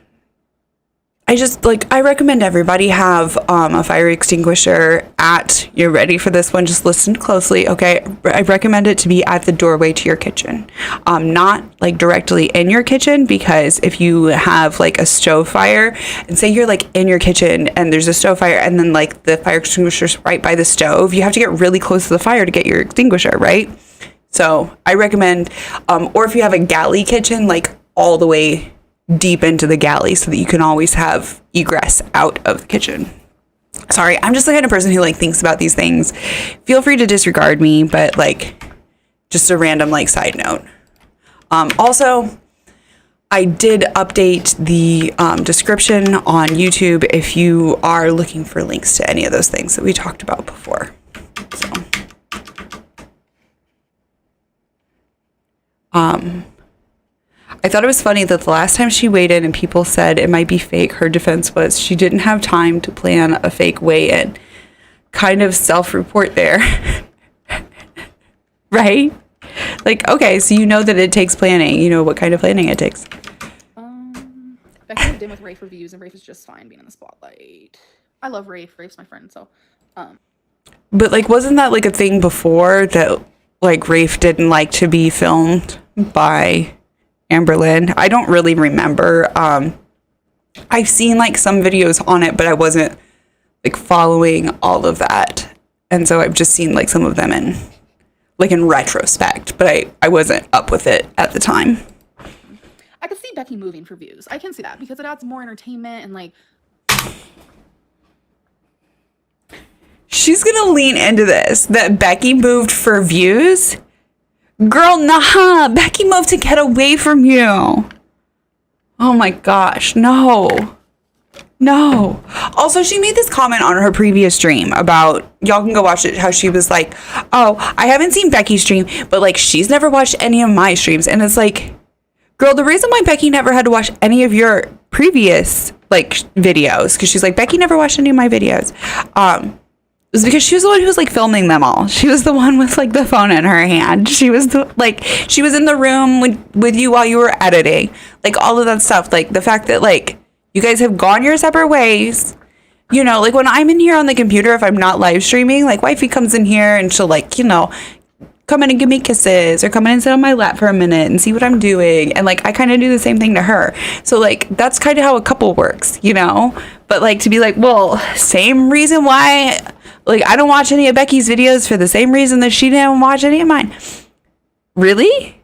recommend everybody have a fire extinguisher you're ready for this one, just listen closely, okay? I recommend it to be at the doorway to your kitchen. Not like directly in your kitchen, because if you have like a stove fire and say you're like in your kitchen and there's a stove fire and then like the fire extinguisher's right by the stove, you have to get really close to the fire to get your extinguisher, right? So I recommend, or if you have a galley kitchen, like all the way deep into the galley so that you can always have egress out of the kitchen. Sorry, I'm just the kind of person who like thinks about these things. Feel free to disregard me, but like just a random like side note. Also, I did update the description on YouTube if you are looking for links to any of those things that we talked about before. So, I thought it was funny that the last time she weighed in and people said it might be fake, her defense was she didn't have time to plan a fake weigh-in. Kind of self-report there. Right? Like, okay, so you know that it takes planning. You know what kind of planning it takes. Becky moved in with Rafe reviews, and Rafe is just fine being in the spotlight. I love Rafe. Rafe's my friend, so. But, like, wasn't that, like, a thing before that, like, Rafe didn't like to be filmed by Amberlynn? I don't really remember. I've seen, like, some videos on it, but I wasn't, like, following all of that. And so I've just seen, like, some of them in retrospect, but I wasn't up with it at the time. I could see Becky moving for views. I can see that because it adds more entertainment and like. She's gonna lean into this, that Becky moved for views. Girl, nah, Becky moved to get away from you. Oh my gosh, no. No. Also, she made this comment on her previous stream about, y'all can go watch it, how she was like, oh, I haven't seen Becky's stream, but like she's never watched any of my streams. And it's like, girl, the reason why Becky never had to watch any of your previous like videos, because she's like, Becky never watched any of my videos, was because she was the one who was like filming them all. She was the one with like the phone in her hand. She was she was in the room with you while you were editing, like all of that stuff. Like the fact that like you guys have gone your separate ways, you know, like when I'm in here on the computer, if I'm not live streaming, like wifey comes in here and she'll like, you know, come in and give me kisses or come in and sit on my lap for a minute and see what I'm doing. And like, I kind of do the same thing to her. So like, that's kind of how a couple works, you know, but like to be like, well, same reason why, like, I don't watch any of Becky's videos for the same reason that she didn't watch any of mine. Really?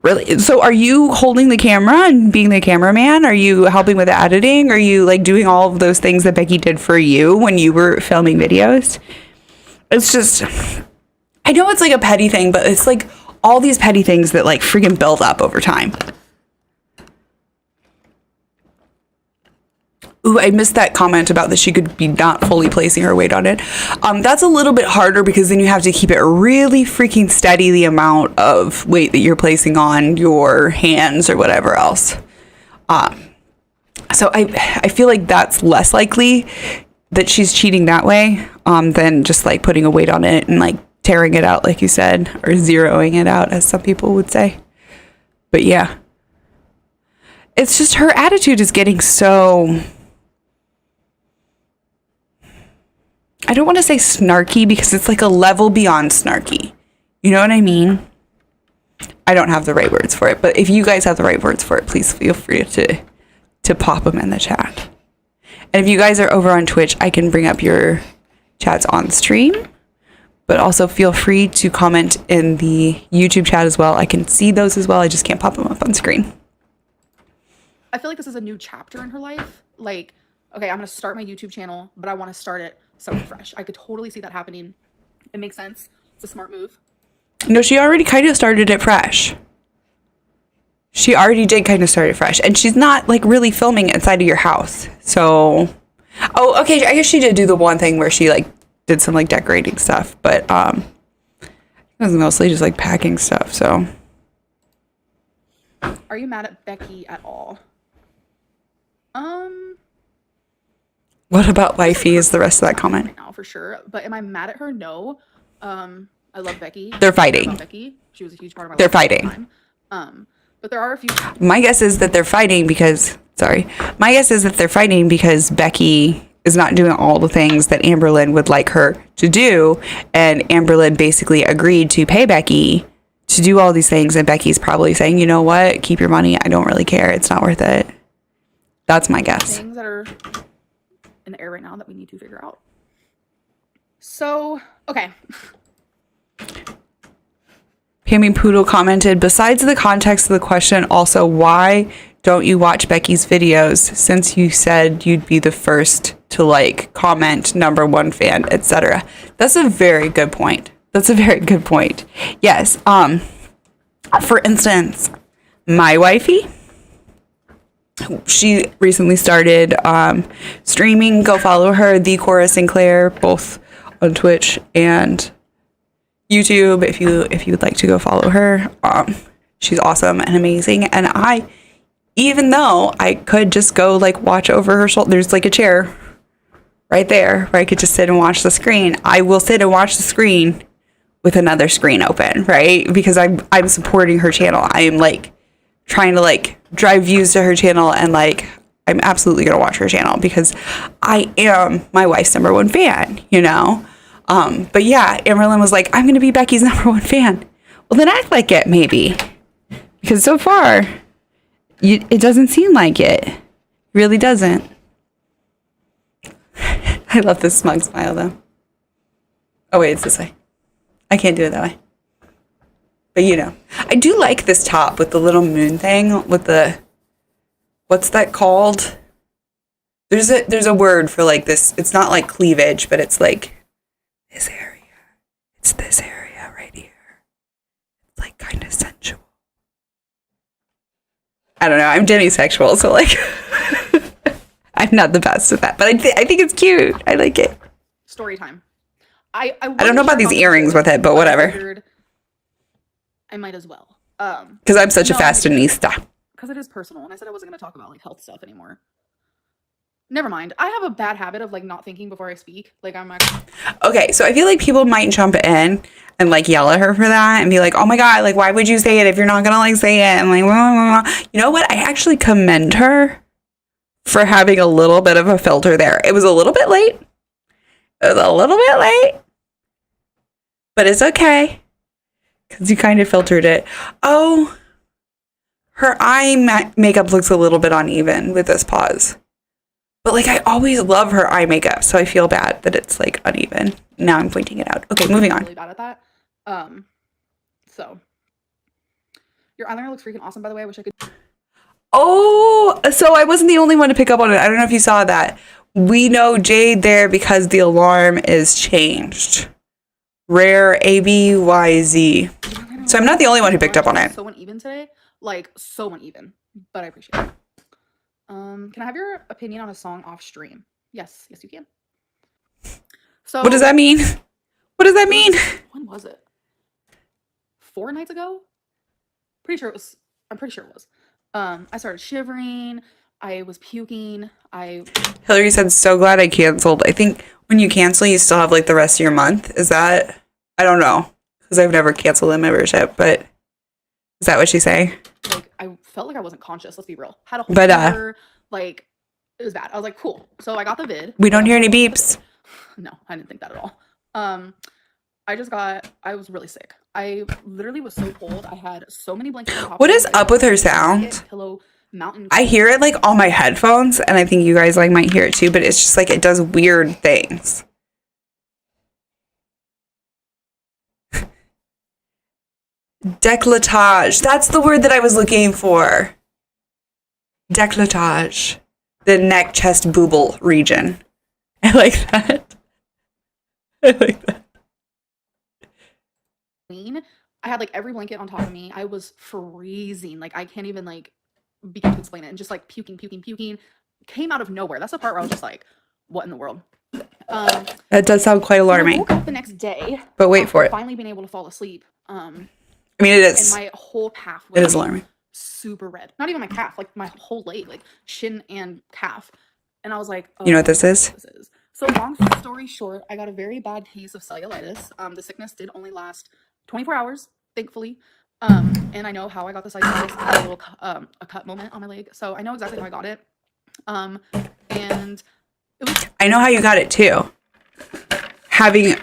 Really? So are you holding the camera and being the cameraman? Are you helping with the editing? Are you like doing all of those things that Becky did for you when you were filming videos? It's just, I know it's like a petty thing, but it's like all these petty things that like freaking build up over time. Ooh, I missed that comment about that she could be not fully placing her weight on it. That's a little bit harder because then you have to keep it really freaking steady, the amount of weight that you're placing on your hands or whatever else. So I feel like that's less likely that she's cheating that way than just like putting a weight on it and like tearing it out, like you said, or zeroing it out, as some people would say. But yeah, it's just her attitude is getting so... I don't want to say snarky because it's like a level beyond snarky. You know what I mean? I don't have the right words for it, but if you guys have the right words for it, please feel free to pop them in the chat. And if you guys are over on Twitch, I can bring up your chats on stream, but also feel free to comment in the YouTube chat as well. I can see those as well. I just can't pop them up on screen. I feel like this is a new chapter in her life. Like, okay, I'm going to start my YouTube channel, but I want to start it something fresh. I could totally see that happening. It makes sense. It's a smart move. No, she already kind of started it fresh. She already did kind of start it fresh. And she's not like really filming inside of your house. So, oh, okay. I guess she did do the one thing where she like did some like decorating stuff, but it was mostly just like packing stuff. So, are you mad at Becky at all? What about wifey is the rest of that comment? Right now, for sure. But am I mad at her? No. I love Becky. They're fighting. Becky. She was a huge part of my life. They're fighting. But there are a few. My guess is that they're fighting because, my guess is that they're fighting because Becky is not doing all the things that Amberlynn would like her to do. And Amberlynn basically agreed to pay Becky to do all these things. And Becky's probably saying, you know what? Keep your money. I don't really care. It's not worth it. That's my guess. Things that are in the air right now that we need to figure out. So, okay. Pammy Poodle commented, besides the context of the question, also, why don't you watch Becky's videos since you said you'd be the first to like, comment, #1 fan, etc.? That's a very good point. That's a very good point. Yes. For instance, my wifey, she recently started streaming. Go follow her, The Cora Sinclair, both on Twitch and YouTube if you would like to go follow her. She's awesome and amazing. And even though I could just go like watch over her shoulder, there's like a chair right there where I could just sit and watch the screen. I will sit and watch the screen with another screen open, right? Because I'm supporting her channel. I am like trying to like drive views to her channel, and like I'm absolutely gonna watch her channel because I am my wife's #1 fan, you know. But yeah, Amberlynn was like, I'm gonna be Becky's #1 fan. Well, then act like it, maybe, because so far it doesn't seem like it. It really doesn't. I love this smug smile though. Oh wait, it's this way. I can't do it that way. But I do like this top with the little moon thing with the, what's that called? There's a word for like this. It's not like cleavage, but it's like this area. It's this area right here. It's like kind of sensual. I don't know. I'm demisexual, so like I'm not the best at that, but I think it's cute. I like it. Story time. I don't know about these earrings with it, but whatever. I might as well. Because I'm such a fashionista. Because it is personal, and I said I wasn't going to talk about like health stuff anymore. Never mind. I have a bad habit of like not thinking before I speak. Like I'm like, okay, so I feel like people might jump in and like yell at her for that and be like, "Oh my god, like why would you say it if you're not gonna like say it?" And like, blah, blah, blah. You know what? I actually commend her for having a little bit of a filter there. It was a little bit late. But it's okay because you kind of filtered it. Oh, her eye makeup looks a little bit uneven with this pause. But like I always love her eye makeup, so I feel bad that it's like uneven. Now I'm pointing it out. Okay, moving on. Really bad at that. So your eyeliner looks freaking awesome, by the way. I wish I could. Oh, so I wasn't the only one to pick up on it. I don't know if you saw that. We know Jade there because the alarm is changed. Rare ABYZ. So I'm not the only one who picked up on it. So uneven today, like so uneven, but I appreciate it. Can I have your opinion on a song off stream? Yes, you can. So what does that mean? What does that mean? When was it? 4 nights ago? I'm pretty sure it was. I started shivering. I was puking. Hillary said, "So glad I canceled." I think when you cancel, you still have like the rest of your month. Is that? I don't know because I've never canceled a membership, but is that what she's saying? Like I felt like I wasn't conscious. Let's be real. Had a whole fever, like it was bad. I was like, cool. So I got the vid. We don't hear any beeps. No, I didn't think that at all. I was really sick. I literally was so cold. I had so many blankets on top. What is up with her sound? Pillow mountain. I hear it like on my headphones, and I think you guys like might hear it too, but it's just like it does weird things. Décolletage. That's the word that I was looking for. Décolletage. The neck, chest, booble region. I like that. I like that. I had like every blanket on top of me. I was freezing. Like I can't even like begin to explain it. And just like puking. Came out of nowhere. That's the part where I was just like, what in the world? That does sound quite alarming. I woke up the next day. But wait for it. Finally being able to fall asleep. I mean, it is. And my whole calf was alarming. Super red. Not even my calf, like my whole leg, like shin and calf. And I was like, oh, you know what this is? So long story short, I got a very bad case of cellulitis. The sickness did only last 24 hours, thankfully. And I know how I got the cellulitis. I had a little a cut moment on my leg. So I know exactly how I got it. And it was... I know how you got it too. Having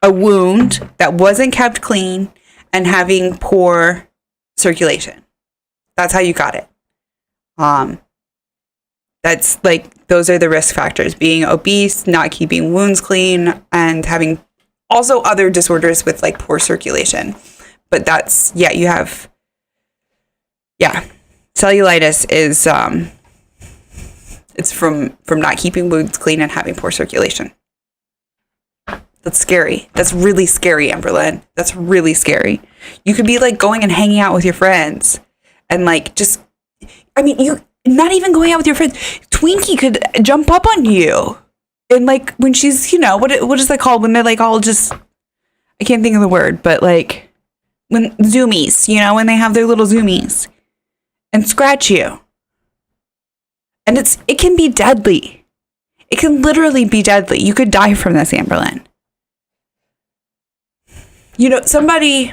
a wound that wasn't kept clean and having poor circulation. That's how you got it. That's like, those are the risk factors: being obese, not keeping wounds clean, and having also other disorders with like poor circulation. But that's, you have, cellulitis is, it's from not keeping wounds clean and having poor circulation. That's scary. That's really scary, Amberlynn. That's really scary. You could be like going and hanging out with your friends and like just, I mean, you not even going out with your friends. Twinkie could jump up on you. And like when she's, what is that called? When they're like all just, I can't think of the word, but like when zoomies, when they have their little zoomies and scratch you. And it can be deadly. It can literally be deadly. You could die from this, Amberlynn. Somebody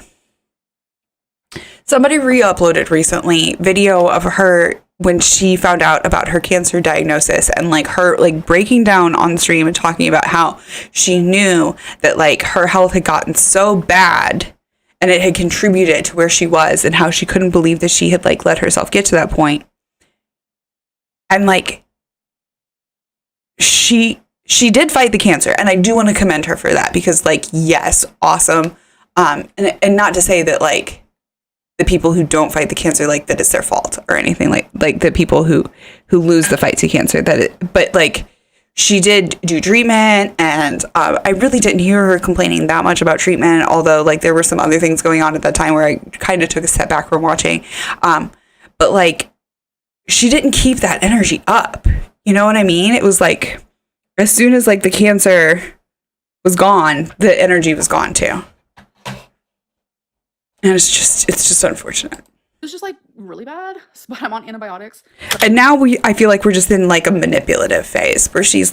re-uploaded recently video of her when she found out about her cancer diagnosis and like her like breaking down on stream and talking about how she knew that like her health had gotten so bad and it had contributed to where she was and how she couldn't believe that she had like let herself get to that point. And like she did fight the cancer, and I do want to commend her for that because like, yes, awesome. And not to say that like the people who don't fight the cancer, like that it's their fault or anything, like the people who lose the fight to cancer, but like she did do treatment, and I really didn't hear her complaining that much about treatment, although like there were some other things going on at that time where I kind of took a step back from watching. But like she didn't keep that energy up. You know what I mean? It was like as soon as like the cancer was gone, the energy was gone too. And it's just unfortunate. It's just like really bad, but I'm on antibiotics. And now I feel like we're just in like a manipulative phase where she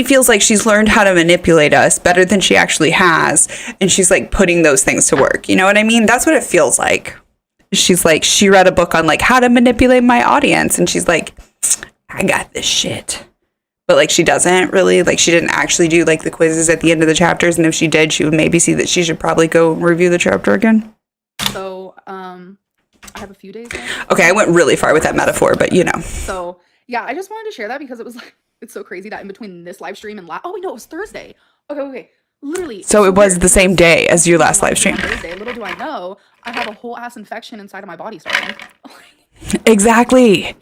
feels like she's learned how to manipulate us better than she actually has. And she's like putting those things to work. You know what I mean? That's what it feels like. She's like, she read a book on like how to manipulate my audience. And she's like, I got this shit. But like she doesn't really, like she didn't actually do like the quizzes at the end of the chapters. And if she did, she would maybe see that she should probably go review the chapter again. So I have a few days left. Okay, I went really far with that metaphor, but you know. So yeah, I just wanted to share that because it was like, it's so crazy that in between this live stream and oh wait, no, it was Thursday. Okay. Literally. So it was the same day as your last live stream. Thursday. Little do I know, I have a whole ass infection inside of my body starting. Exactly.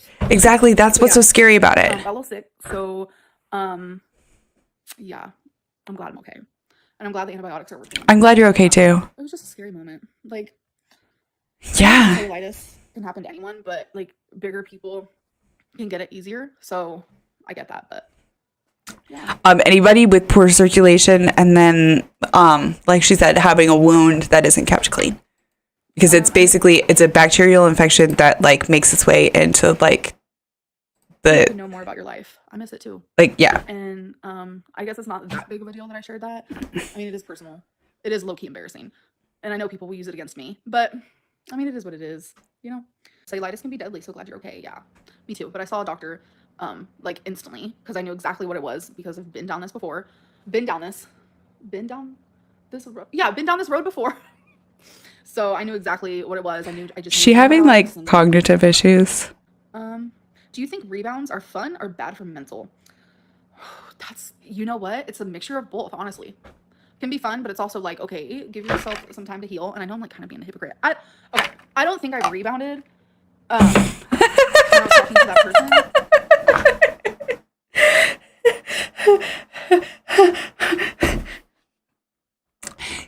That's what's so scary about it. I got a little sick. So, yeah, I'm glad I'm okay. And I'm glad the antibiotics are working. I'm glad you're okay too. It was just a scary moment. Like, yeah. Cellulitis can happen to anyone, but like bigger people can get it easier. So I get that, but yeah. Anybody with poor circulation and then, like she said, having a wound that isn't kept clean. Because it's a bacterial infection that like makes its way into like the know more about your life. I miss it too. Like, yeah. And I guess it's not that big of a deal that I shared that. I mean, it is personal. It is low-key embarrassing. And I know people will use it against me, but I mean, it is what it is, you know? Cellulitis can be deadly, so glad you're okay. Yeah, me too. But I saw a doctor like instantly because I knew exactly what it was because I've been down this before. Been down this road. Yeah, been down this road before. So I knew exactly what it was. She having like cognitive issues. Do you think rebounds are fun or bad for mental? That's, you know what? It's a mixture of both, honestly. It can be fun, but it's also like, okay, give yourself some time to heal. And I know I'm like kind of being a hypocrite. I don't think I rebounded when I was talking to that person.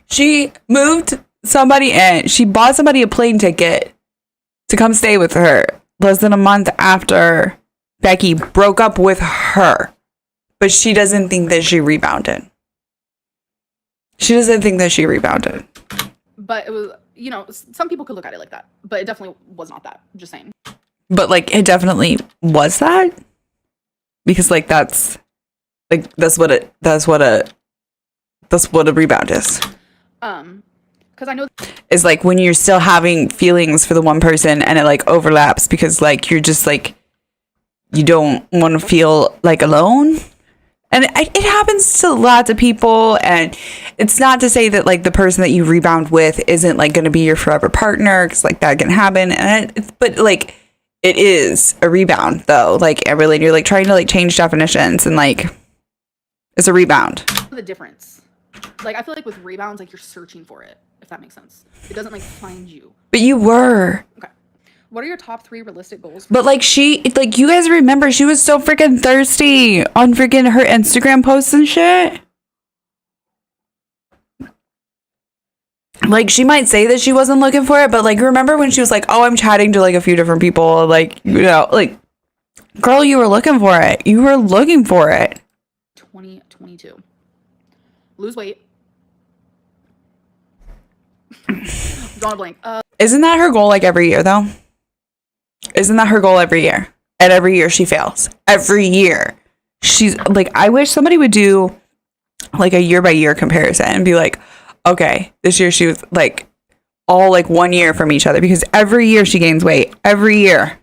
She moved somebody in. She bought somebody a plane ticket to come stay with her less than a month after Becky broke up with her. But she doesn't think that she rebounded. But it was, you know, some people could look at it like that. But it definitely was not that. I'm just saying. But like it definitely was that. Because like that's what a rebound is. Because I know is like when you're still having feelings for the one person and it like overlaps because like you're just like you don't want to feel like alone, and it happens to lots of people. And it's not to say that like the person that you rebound with isn't like going to be your forever partner, because like that can happen, but like it is a rebound though. Like Amberlynn, you're like trying to like change definitions, and like it's a rebound. The difference, like I feel like with rebounds, like you're searching for it, if that makes sense. It doesn't like find you. But you were. Okay. What are your top 3 realistic goals? But like you guys remember she was so freaking thirsty on freaking her Instagram posts and shit. Like she might say that she wasn't looking for it, but like remember when she was like, "Oh, I'm chatting to like a few different people," like, you know, like girl, you were looking for it. 2022. Lose weight. Drawing a blank. Isn't that her goal like every year though? Isn't that her goal every year? And every year she fails. Every year. She's like, I wish somebody would do like a year by year comparison and be like, okay, this year she was like all like 1 year from each other, because every year she gains weight. Every year.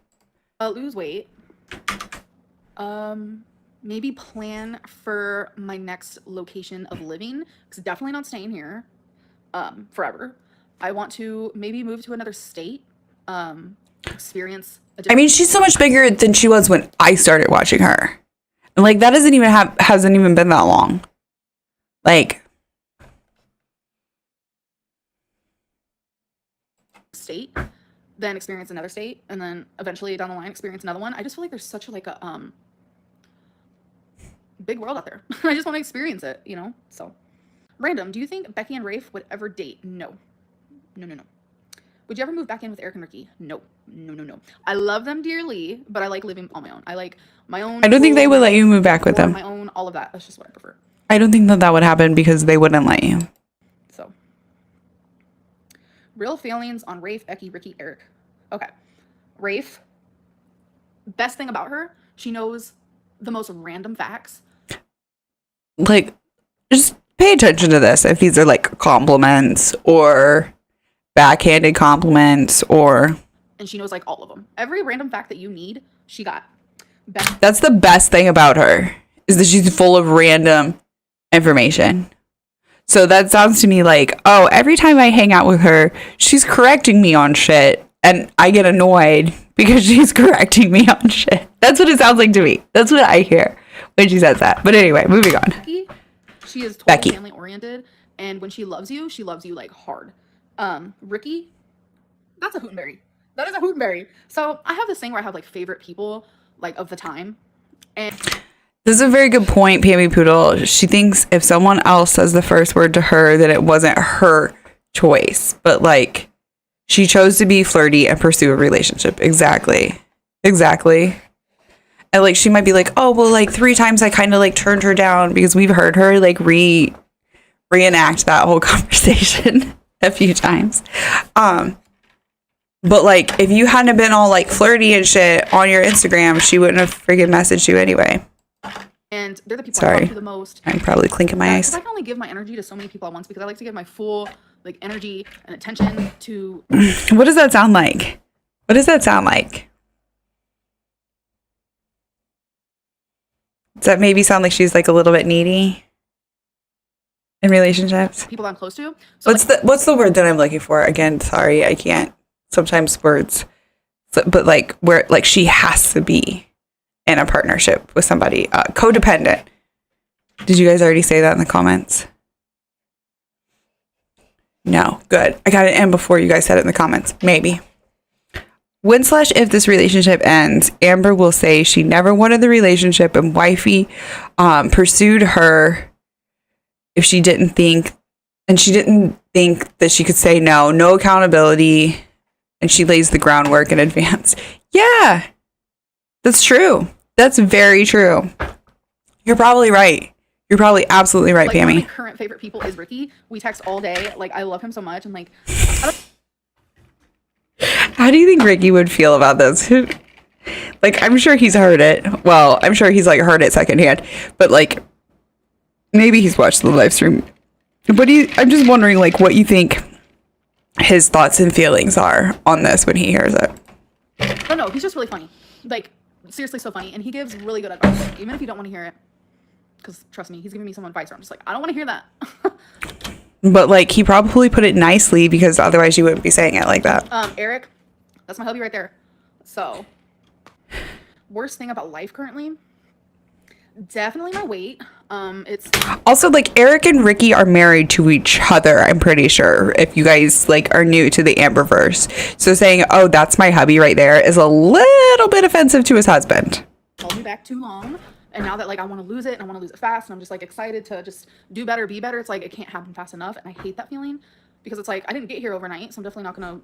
Lose weight. Maybe plan for my next location of living, because definitely not staying here forever. I want to maybe move to another state, experience I mean, she's so much bigger than she was when I started watching her. And like that hasn't even been that long. Like state, then experience another state, and then eventually down the line experience another one. I just feel like there's such like a big world out there. I just want to experience it, you know? So, random, do you think Becky and Rafe would ever date? No. No, no, no. Would you ever move back in with Eric and Ricky? No. No, no, no. I love them dearly, but I like living on my own. I like my own. I don't think they would let you move back with them. My own, all of that. That's just what I prefer. I don't think that would happen because they wouldn't let you. So, real feelings on Rafe, Becky, Ricky, Eric. Okay. Rafe, best thing about her, she knows the most random facts. Like, just pay attention to this. If these are like compliments or backhanded compliments or... And she knows like all of them. Every random fact that you need, she got. That's the best thing about her, is that she's full of random information. So that sounds to me like, oh, every time I hang out with her, she's correcting me on shit. And I get annoyed because she's correcting me on shit. That's what it sounds like to me. That's what I hear when she says that. But anyway, moving on. Becky, she is totally family oriented. And when she loves you like hard. Ricky, that's a hootenberry. That is a hootenberry. So I have this thing where I have like favorite people like of the time. And this is a very good point, Pammy Poodle. She thinks if someone else says the first word to her, that it wasn't her choice. But like, she chose to be flirty and pursue a relationship. Exactly. And like, she might be like, oh, well, like 3 times I kind of like turned her down because we've heard her like reenact that whole conversation a few times. But like, if you hadn't been all like flirty and shit on your Instagram, she wouldn't have friggin' messaged you anyway. And they're the people I talk to the most. I'm probably clinking my eyes. I can only give my energy to so many people at once because I like to give my full like energy and attention to. What does that sound like? What does that sound like? Does that maybe sound like she's like a little bit needy in relationships? People I'm close to. So what's the word that I'm looking for? Again, sorry, I can't. Sometimes words, but like where like she has to be in a partnership with somebody. Codependent. Did you guys already say that in the comments? No, good. I got it in before you guys said it in the comments. Maybe. When/if this relationship ends, Amber will say she never wanted the relationship and wifey pursued her if she didn't think, and she didn't think that she could say no. No accountability. And she lays the groundwork in advance. Yeah, that's true. That's very true. You're probably right. You're probably absolutely right, like, Pammy. One of my current favorite people is Ricky. We text all day. Like, I love him so much. And like, how do you think Ricky would feel about this? Like, I'm sure he's heard it. Well, I'm sure he's like heard it secondhand. But like, maybe he's watched the live stream. But I'm just wondering, like, what you think his thoughts and feelings are on this when he hears it. I don't know. He's just really funny. Like, seriously, so funny. And he gives really good advice, even if you don't want to hear it. Because trust me, he's giving me some advice where I'm just like, I don't want to hear that. But like, he probably put it nicely because otherwise you wouldn't be saying it like that. Eric, that's my hubby right there. So, worst thing about life currently, definitely my weight. It's also like Eric and Ricky are married to each other, I'm pretty sure, if you guys like are new to the Amberverse. So saying, oh, that's my hubby right there is a little bit offensive to his husband. Held me back too long. And now that like I want to lose it and I want to lose it fast and I'm just like excited to just do better, be better, it's like it can't happen fast enough. And I hate that feeling because it's like I didn't get here overnight, so I'm definitely not gonna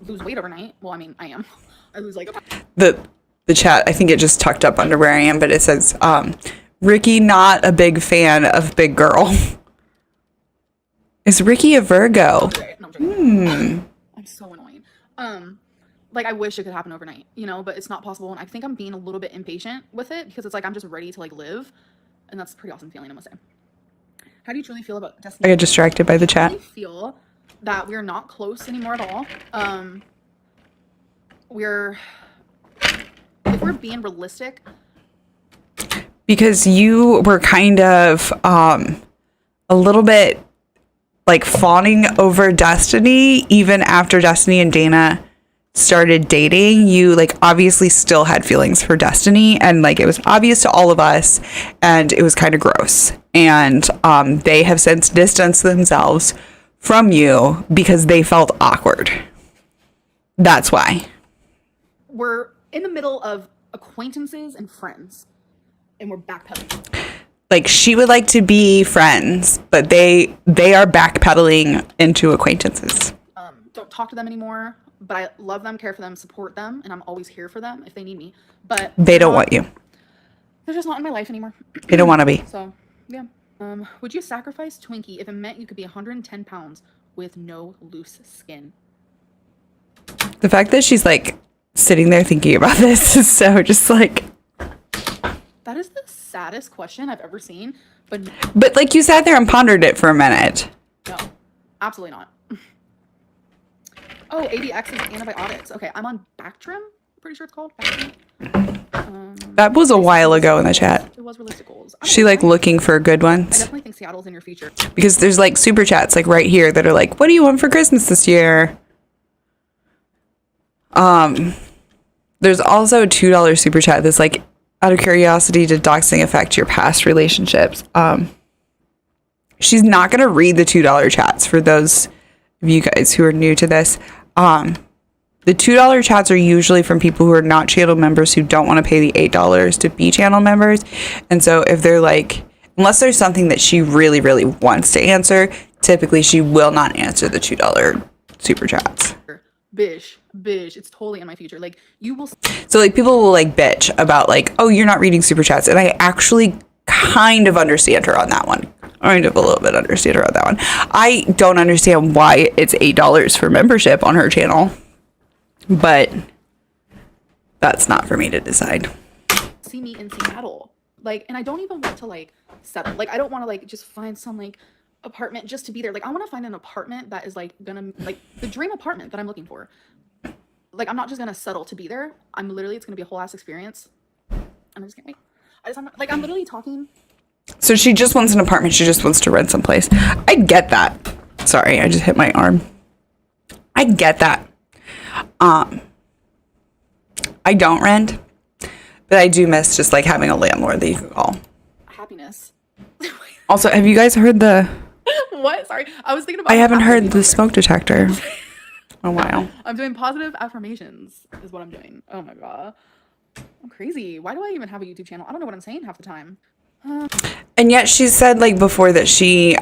lose weight overnight. Well, I mean, I am. I lose like the chat, I think it just tucked up under where I am, but it says Ricky not a big fan of big girl. Is Ricky a Virgo? I'm so annoying. Like I wish it could happen overnight, you know, but it's not possible. And I think I'm being a little bit impatient with it because it's like I'm just ready to like live, and that's a pretty awesome feeling, I must say. How do you truly feel about Destiny? I get distracted by the chat. I feel that we're not close anymore at all. If we're being realistic. Because you were kind of a little bit like fawning over Destiny even after Destiny and Dana started dating. You like obviously still had feelings for Destiny, and like it was obvious to all of us, and it was kind of gross. And they have since distanced themselves from you because they felt awkward. That's why. We're in the middle of acquaintances and friends, and we're backpedaling. Like, she would like to be friends, but they are backpedaling into acquaintances. Don't talk to them anymore, but I love them, care for them, support them, and I'm always here for them if they need me. But They don't want you. They're just not in my life anymore. They don't want to be. So, yeah. Would you sacrifice Twinkie if it meant you could be 110 pounds with no loose skin? The fact that she's like sitting there thinking about this is so just like. That is the saddest question I've ever seen. But like you sat there and pondered it for a minute. No, absolutely not. Oh, ADX is antibiotics. Okay, I'm on Bactrim. Pretty sure it's called Bactrim. That was a while ago in the chat. It was realistic goals. She like looking for good I ones definitely think Seattle's in your future. because there's like super chats like right here that are like, what do you want for Christmas this year? There's also a $2 super chat that's like, out of curiosity, did doxing affect your past relationships? She's not gonna read the $2 chats for those of you guys who are new to this. The $2 chats are usually from people who are not channel members who don't want to pay the $8 to be channel members. And so if they're like, unless there's something that she really, really wants to answer, typically she will not answer the $2 super chats. Bish, it's totally in my future. Like, you will. So like people will like bitch about like, oh, you're not reading super chats. And I actually kind of understand her on that one. I kind of a little bit understand her on that one. I don't understand why it's $8 for membership on her channel. But that's not for me to decide. See me in Seattle. Like, and I don't even want to like settle. Like, I don't want to like just find some like apartment just to be there. Like, I want to find an apartment that is like gonna like the dream apartment that I'm looking for. Like, I'm not just gonna settle to be there. It's gonna be a whole ass experience. And I just can't wait. I'm literally talking. So she just wants an apartment. She just wants to rent someplace. I get that. Sorry, I just hit my arm. I get that. I don't rent, but I do miss just like having a landlord that you can call. Happiness. Also, have you guys heard the... What? Sorry. I was thinking about... I haven't heard the smoke detector in a while. I'm doing positive affirmations is what I'm doing. Oh my God. I'm crazy. Why do I even have a YouTube channel? I don't know what I'm saying half the time. And yet she said like before that she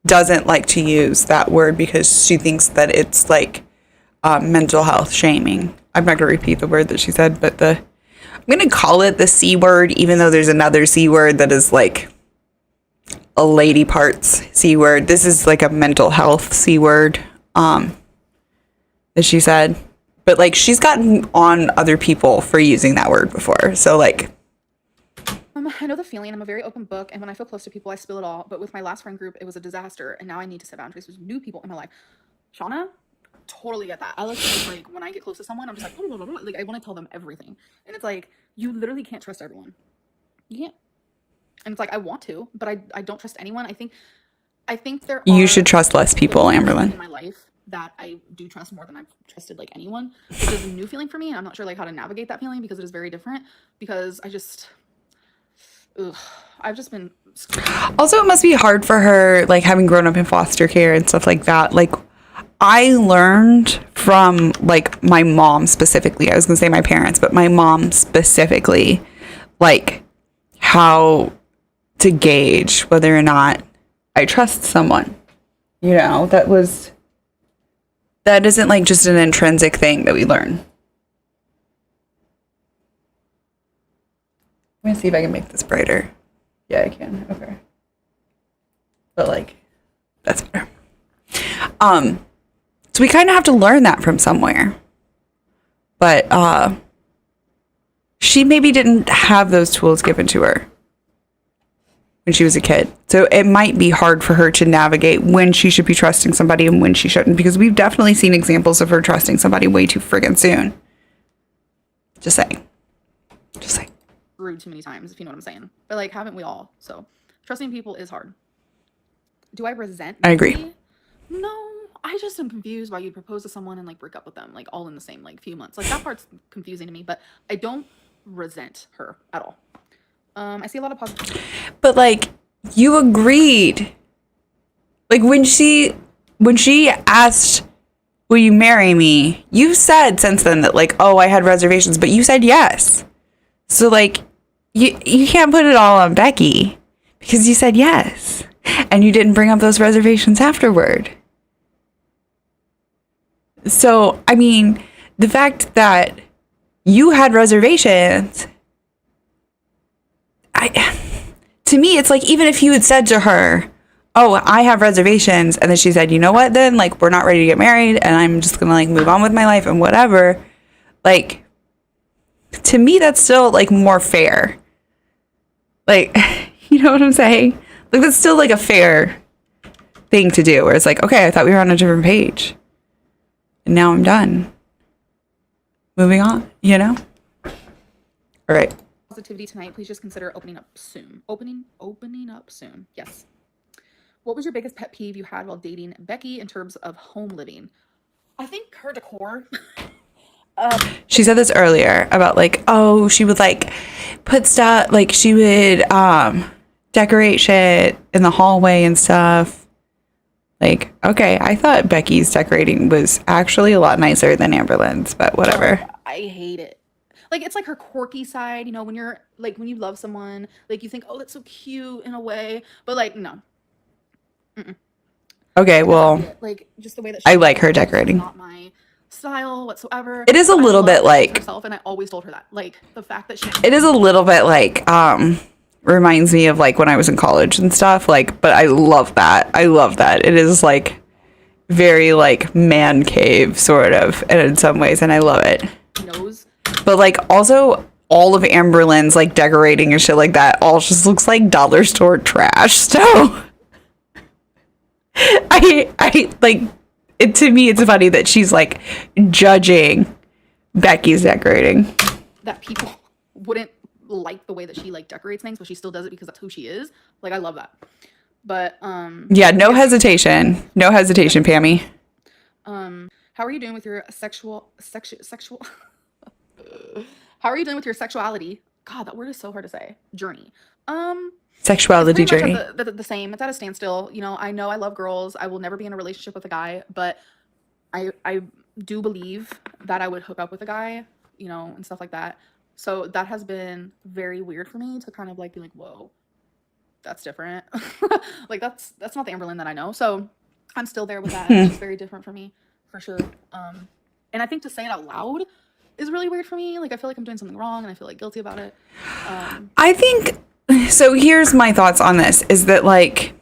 doesn't like to use that word because she thinks that it's like mental health shaming. I'm not going to repeat the word that she said, but I'm going to call it the C word, even though there's another C word that is like a lady parts C word. This is like a mental health C word, that she said. But like she's gotten on other people for using that word before. So like, I know the feeling. I'm a very open book, and when I feel close to people, I spill it all. But with my last friend group, it was a disaster, and now I need to set boundaries with new people in my life. Shauna, totally get that. I like when I get close to someone, I'm just like, blah, blah, blah, like I want to tell them everything, and it's like you literally can't trust everyone. You can't. And it's like I want to, but I don't trust anyone. I think there are you should trust less people, Amberlynn. In my life that I do trust more than I've trusted like anyone, which is a new feeling for me, and I'm not sure like how to navigate that feeling because it is very different. Because I've just been... Also, it must be hard for her, like, having grown up in foster care and stuff like that. Like, I learned from, like, my mom specifically. I was going to say my parents, but my mom specifically, like, how to gauge whether or not I trust someone. You know, that isn't, like, just an intrinsic thing that we learn. Let me see if I can make this brighter. Yeah, I can. Okay. But like, that's better. So we kind of have to learn that from somewhere. But she maybe didn't have those tools given to her when she was a kid. So it might be hard for her to navigate when she should be trusting somebody and when she shouldn't, because we've definitely seen examples of her trusting somebody way too friggin' soon. Just saying. Rude too many times, if you know what I'm saying. But like, haven't we all? So trusting people is hard. Do I resent? I agree. No, I just am confused why you propose to someone and like break up with them like all in the same like few months. Like that part's confusing to me, but I don't resent her at all. I see a lot of positive. But like, you agreed. Like when she asked will you marry me? You've said since then that like, oh, I had reservations, but you said yes. So like, you can't put it all on Becky because you said yes. And you didn't bring up those reservations afterward. So, I mean, the fact that you had reservations, to me, it's like, even if you had said to her, oh, I have reservations, and then she said, you know what, then, like, we're not ready to get married, and I'm just gonna, like, move on with my life and whatever, like, to me, that's still, like, more fair. Like, you know what I'm saying? Like, that's still, like, a fair thing to do, where it's like, okay, I thought we were on a different page, and now I'm done. Moving on, you know? All right. Positivity tonight. Please just consider opening up soon. Opening up soon. Yes. What was your biggest pet peeve you had while dating Becky in terms of home living? I think her decor. She said this earlier about like, oh, she would like put stuff, like she would decorate shit in the hallway and stuff. Like, okay, I thought Becky's decorating was actually a lot nicer than Amberlynn's, but whatever. I hate it. Like, it's like her quirky side, you know, when you're like, when you love someone, like you think, oh, that's so cute in a way, but like, no. Okay, well, like just the way that I like her decorating. Not my style whatsoever. It is a little bit like herself, and I always told her that. Like the fact that she. It is a little bit like reminds me of like when I was in college and stuff. Like, but I love that. I love that. It is like very like man cave sort of, and in some ways, and I love it. Nose. But like also all of Amberlynn's like decorating and shit like that all just looks like dollar store trash. So I like it. To me, it's funny that she's like judging Becky's decorating. That people wouldn't like the way that she like decorates things, but she still does it because that's who she is. Like, I love that. But yeah, no hesitation, Pammy. How are you doing with your sexual how are you doing with your sexuality? God, that word is so hard to say. Journey. Sexuality journey. The same. It's at a standstill. You know I love girls. I will never be in a relationship with a guy, but I do believe that I would hook up with a guy, you know, and stuff like that. So that has been very weird for me to kind of like be like, whoa, that's different. Like that's not the Amberlynn that I know. So I'm still there with that. It's just very different for me, for sure. And I think to say it out loud is really weird for me. Like, I feel like I'm doing something wrong and I feel like guilty about it. I think, so here's my thoughts on this, is that like,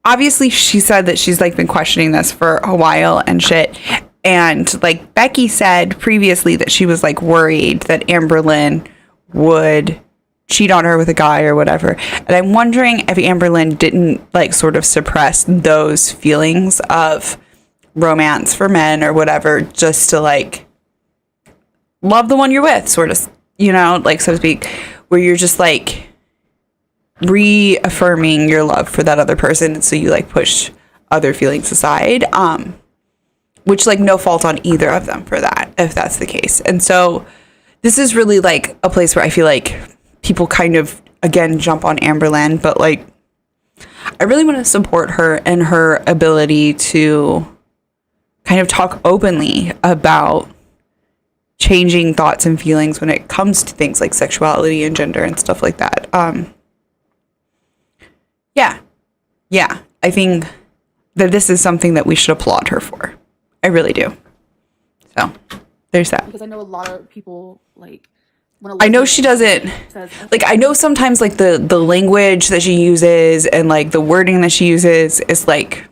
obviously she said that she's like been questioning this for a while and shit. And like Becky said previously that she was like worried that Amberlynn would cheat on her with a guy or whatever. And I'm wondering if Amberlynn didn't like sort of suppress those feelings of romance for men or whatever, just to like love the one you're with, sort of, you know, like, so to speak, where you're just like reaffirming your love for that other person. And so you like push other feelings aside, which like no fault on either of them for that, if that's the case. And so this is really like a place where I feel like people kind of, again, jump on Amberlynn, but like, I really want to support her and her ability to kind of talk openly about changing thoughts and feelings when it comes to things like sexuality and gender and stuff like that. Yeah, I think that this is something that we should applaud her for. I really do. So there's that. Because I know a lot of people like, I know she doesn't, like, I know sometimes like the language that she uses and like the wording that she uses is like,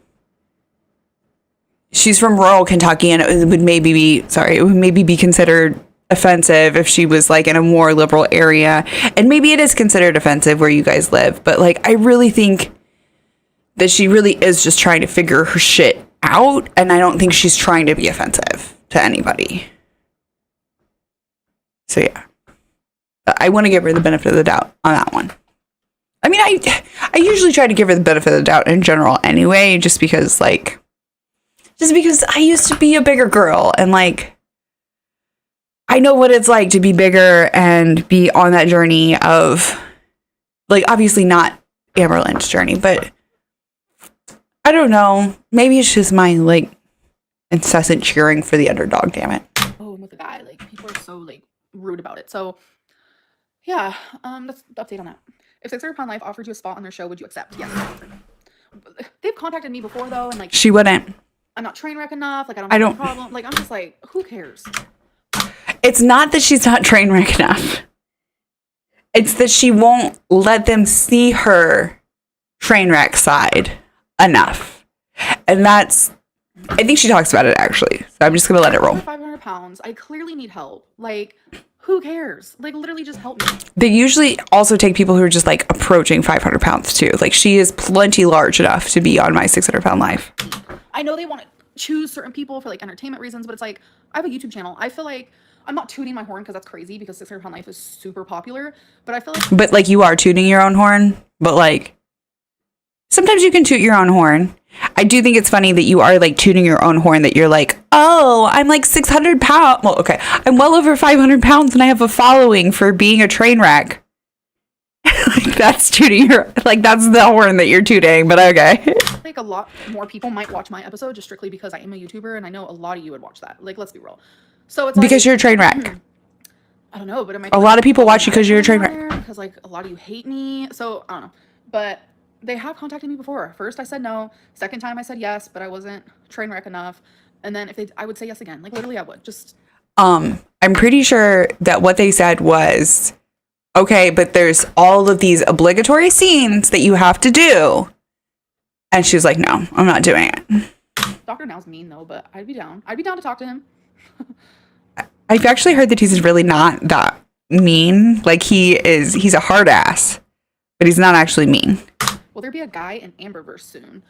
she's from rural Kentucky, and it would maybe be considered offensive if she was like in a more liberal area. And maybe it is considered offensive where you guys live, but like, I really think that she really is just trying to figure her shit out. And I don't think she's trying to be offensive to anybody. So yeah, I want to give her the benefit of the doubt on that one. I mean, I usually try to give her the benefit of the doubt in general anyway, just because I used to be a bigger girl, and like, I know what it's like to be bigger and be on that journey of, like, obviously not Amberlynn's journey, but I don't know. Maybe it's just my like incessant cheering for the underdog, damn it. Oh, and with the guy, like, people are so, like, rude about it. So, yeah, that's the update on that. If 600 Pound Life offered you a spot on their show, would you accept? Yes. They've contacted me before, though, and, like, She wouldn't. I'm not train wreck enough. Like, I don't have a problem. Like, I'm just like, who cares? It's not that she's not train wreck enough. It's that she won't let them see her train wreck side enough. And that's, I think she talks about it, actually. So I'm just going to let it roll. 500 pounds. I clearly need help. Like, who cares? Like, literally just help me. They usually also take people who are just, like, approaching 500 pounds, too. Like, she is plenty large enough to be on my 600 Pound Life. I know they want to choose certain people for, like, entertainment reasons, but it's like, I have a YouTube channel. I feel like, I'm not tooting my horn because that's crazy because 600 Pound Life is super popular, but I feel like... But, like, you are tooting your own horn, but, like, sometimes you can toot your own horn. I do think it's funny that you are, like, tooting your own horn, that you're like, oh, I'm, like, 600 pounds. Well, okay, I'm well over 500 pounds and I have a following for being a train wreck. Like, that's tooting your... Like, that's the horn that you're tooting, but okay. Like, a lot more people might watch my episode just strictly because I am a YouTuber, and I know a lot of you would watch that. Like, let's be real. So it's because like, you're a train wreck. I don't know, but it might a lot of people watch you because you're a train wreck. Because, like, a lot of you hate me. So, I don't know. But they have contacted me before. First, I said no. Second time, I said yes, but I wasn't train wreck enough. And then if they, I would say yes again. Like, literally, I would. Just... I'm pretty sure that what they said was, okay, but there's all of these obligatory scenes that you have to do. And she was like, no, I'm not doing it. Dr. Now's mean, though, but I'd be down. I'd be down to talk to him. I've actually heard that he's really not that mean. Like, he's a hard ass, but he's not actually mean. Will there be a guy in Amberverse soon?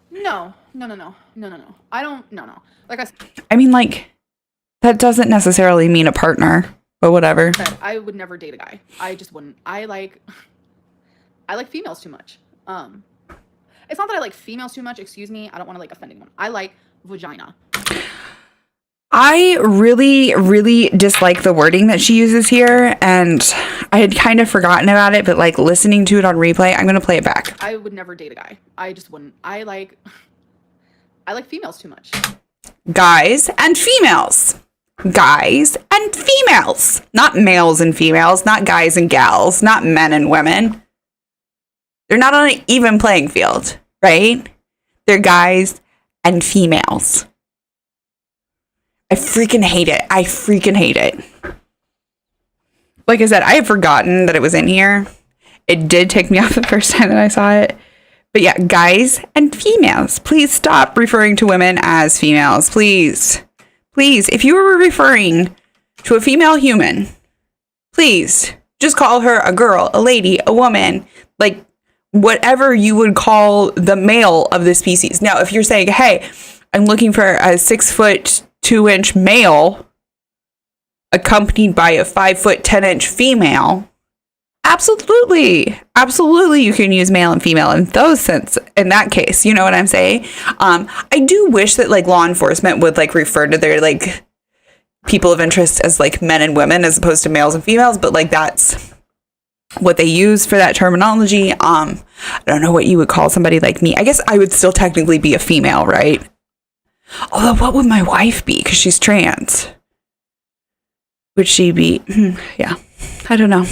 No. I don't, no. Like I mean, like, that doesn't necessarily mean a partner, but whatever. I would never date a guy. I just wouldn't. I like females too much. It's not that I like females too much, excuse me. I don't want to, like, offend anyone. I like vagina. I really, really dislike the wording that she uses here, and I had kind of forgotten about it, but, like, listening to it on replay, I'm going to play it back. I would never date a guy. I just wouldn't. I like females too much. Guys and females. Guys and females. Not males and females, not guys and gals, not men and women. They're not on an even playing field, right? They're guys and females. I freaking hate it. Like I said, I had forgotten that it was in here. It did take me off the first time that I saw it. But yeah, guys and females. Please stop referring to women as females. Please. Please, if you were referring to a female human, please just call her a girl, a lady, a woman, like whatever you would call the male of the species. Now, if you're saying, hey, I'm looking for a 6'2" male accompanied by a 5'10" female, absolutely you can use male and female in that case, you know what I'm saying? I do wish that, like, law enforcement would, like, refer to their, like, people of interest as, like, men and women as opposed to males and females, but, like, that's what they use for that terminology. I don't know what you would call somebody like me. I guess I would still technically be a female, right? Although, what would my wife be? Because she's trans. Would she be? Yeah, I don't know.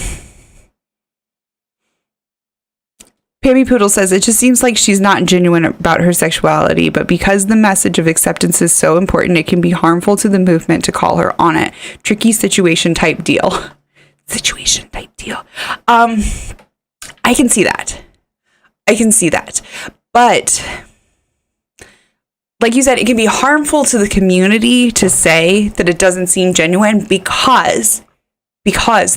Pammy Poodle says, it just seems like she's not genuine about her sexuality, but because the message of acceptance is so important, it can be harmful to the movement to call her on it. Tricky situation type deal. I can see that. But like you said, it can be harmful to the community to say that it doesn't seem genuine because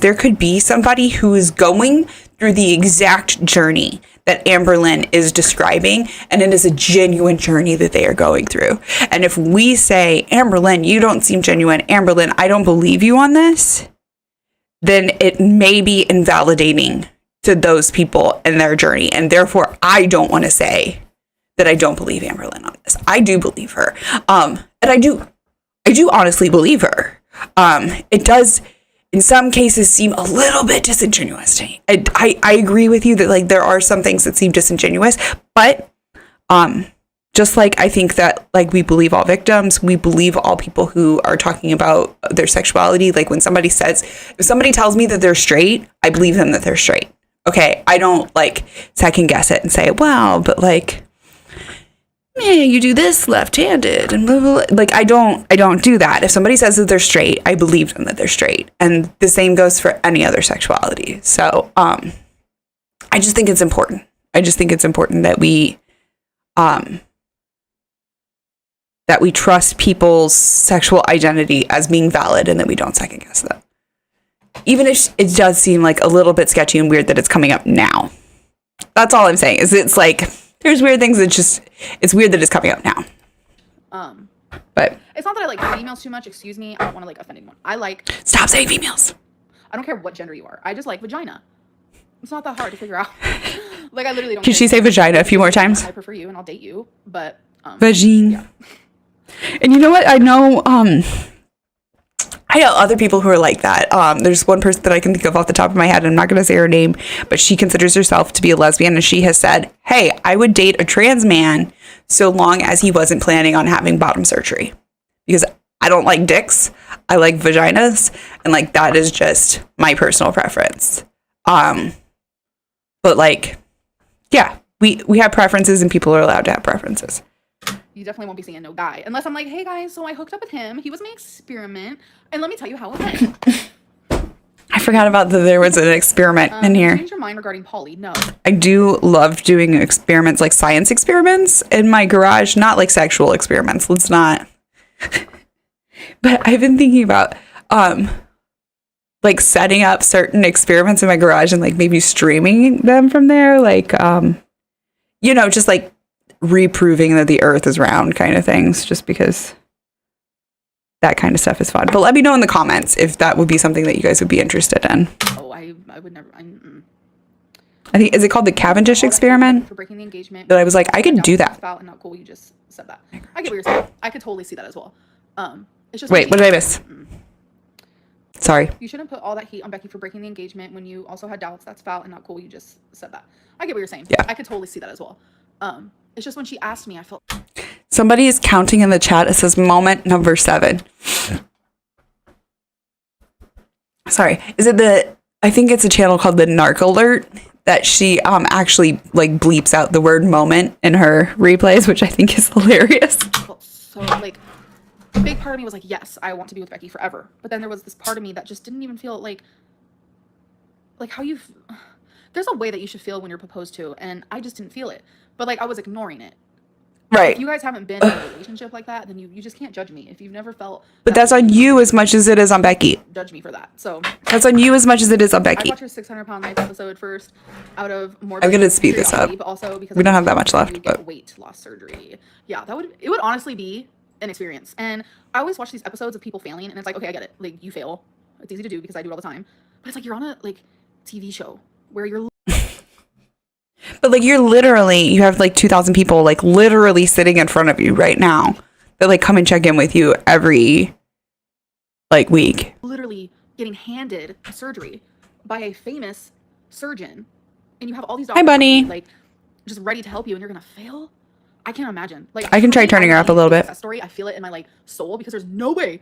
there could be somebody who is going through the exact journey that Amberlynn is describing, and it is a genuine journey that they are going through. And if we say, Amberlynn, you don't seem genuine, Amberlynn, I don't believe you on this, then it may be invalidating to those people and their journey. And therefore, I don't want to say that I don't believe Amberlynn on this. I do believe her. And I do honestly believe her. It does, in some cases, seem a little bit disingenuous to me. I agree with you that, like, there are some things that seem disingenuous, but just like I think that like we believe all victims, we believe all people who are talking about their sexuality. Like when somebody says, if somebody tells me that they're straight, I believe them that they're straight. Okay, I don't like second guess it and say, wow, but like, yeah, you do this left-handed and blah, blah, blah. Like I don't do that. If somebody says that they're straight, I believe them that they're straight, and the same goes for any other sexuality. So I just think it's important. I just think it's important that we trust people's sexual identity as being valid and that we don't second guess them. Even if it does seem like a little bit sketchy and weird that it's coming up now. That's all I'm saying is it's like, there's weird things that it's weird that it's coming up now. But it's not that I like females too much. Excuse me. I don't want to like offend anyone. Stop saying females. I don't care what gender you are. I just like vagina. It's not that hard to figure out. Like I literally don't. Can she say vagina a few more times? I prefer you and I'll date you, but vagine. Yeah. And you know what? I know other people who are like that. There's one person that I can think of off the top of my head. I'm not going to say her name, but she considers herself to be a lesbian. And she has said, hey, I would date a trans man so long as he wasn't planning on having bottom surgery. Because I don't like dicks. I like vaginas. And like, that is just my personal preference. But like, yeah, we have preferences and people are allowed to have preferences. You definitely won't be seeing no guy. Unless I'm like, hey guys, so I hooked up with him. He was my experiment. And let me tell you how it went. I forgot about that there was an experiment in here. Change your mind regarding poly. No. I do love doing experiments, like science experiments in my garage. Not like sexual experiments. Let's not. But I've been thinking about like setting up certain experiments in my garage and like maybe streaming them from there. Like, just like reproving that the earth is round kind of things, just because that kind of stuff is fun. But let me know in the comments if that would be something that you guys would be interested in. Oh, I would never. I think, is it called the Cavendish experiment? For breaking the engagement. That I was like, I could do that. And not cool. You just said that. I get what you're saying. I could totally see that as well. It's just. Wait, what did I miss? Sorry. You shouldn't put all that heat on Becky for breaking the engagement when you also had doubts. That's foul and not cool. You just said that. I get what you're saying. Yeah. I could totally see that as well. It's just when she asked me, I felt. Somebody is counting in the chat. It says moment number 7. Sorry. Is it I think it's a channel called the Narc Alert that she actually like bleeps out the word moment in her replays, which I think is hilarious. So like, a big part of me was like, yes, I want to be with Becky forever. But then there was this part of me that just didn't even feel like how there's a way that you should feel when you're proposed to, and I just didn't feel it. But like I was ignoring it. Right. If you guys haven't been in a relationship like that, then you just can't judge me. If you've never felt. But that's on you as much as it is on Becky. Judge me for that. So. That's on you as much as it is on Becky. I watched her 600-pound life episode first, out of more. I'm gonna speed this up. But also because we don't have that much left. But weight loss surgery. Yeah, it would honestly be an experience. And I always watch these episodes of people failing, and it's like, okay, I get it. Like you fail. It's easy to do because I do it all the time. But it's like you're on a TV show where you're. But like you have like 2,000 people like literally sitting in front of you right now that like come and check in with you every like week. Literally getting handed surgery by a famous surgeon, and you have all these doctors, hi bunny, like just ready to help you, and you're gonna fail. I can't imagine. Like I can try turning her up a little bit. Story, I feel it in my like soul because there's no way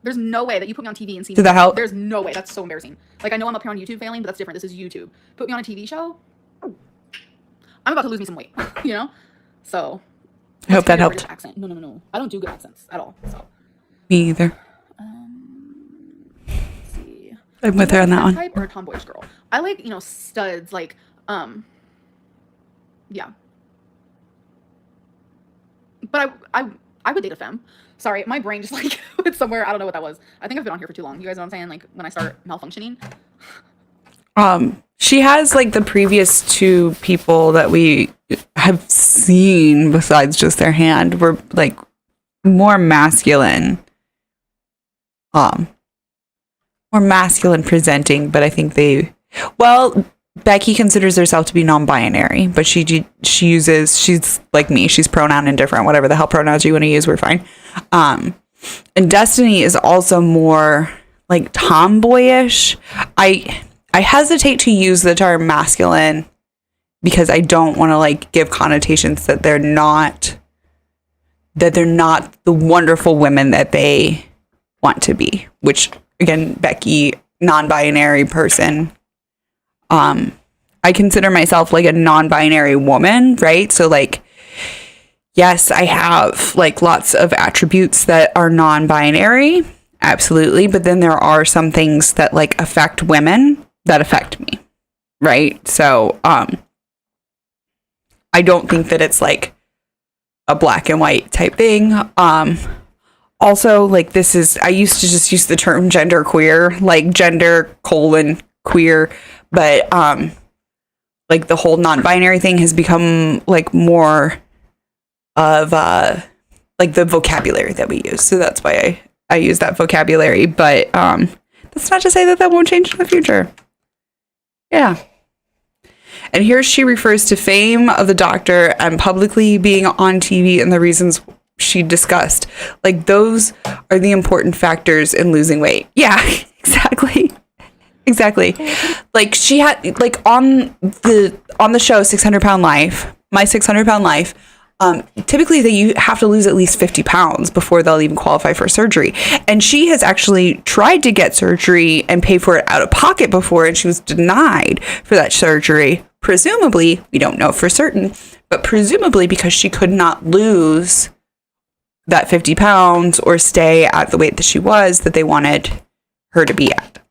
that you put me on TV and see. Did that help? There's no way. That's so embarrassing. Like I know I'm up here on YouTube failing, but that's different. This is YouTube. Put me on a TV show. I'm about to lose me some weight, So. I hope that helped. Accent. No. I don't do good accents at all. So. Me either. Let's see. I'm with her on that one. Type or a tomboyish girl. I like studs like yeah. But I would date a femme. Sorry, my brain just like went somewhere. I don't know what that was. I think I've been on here for too long. You guys know what I'm saying? Like when I start malfunctioning. She has like the previous 2 people that we have seen besides just their hand were like more masculine. More masculine presenting, but I think Becky considers herself to be non-binary, but she's like me. She's pronoun indifferent, whatever the hell pronouns you want to use, we're fine. And Destiny is also more like tomboyish. I hesitate to use the term masculine because I don't want to like give connotations that they're not that they're not the wonderful women that they want to be, which again, Becky, non-binary person. I consider myself like a non-binary woman, right? So like, yes, I have like lots of attributes that are non-binary, absolutely. But then there are some things that like affect women that affect me, right? So I don't think that it's like a black and white type thing. Also, like I used to just use the term gender queer, like gender : queer, but like the whole non-binary thing has become like more of like the vocabulary that we use. So that's why I use that vocabulary. But that's not to say that won't change in the future. Yeah. And here she refers to fame of the doctor and publicly being on TV and the reasons she discussed. Like, those are the important factors in losing weight. Yeah, exactly. Exactly. Like, she had, like, on the show 600 Pound Life, My 600 Pound Life, typically you have to lose at least 50 pounds before they'll even qualify for surgery. And she has actually tried to get surgery and pay for it out of pocket before, and she was denied for that surgery. Presumably, we don't know for certain, but presumably because she could not lose that 50 pounds or stay at the weight that she was, that they wanted her to be at.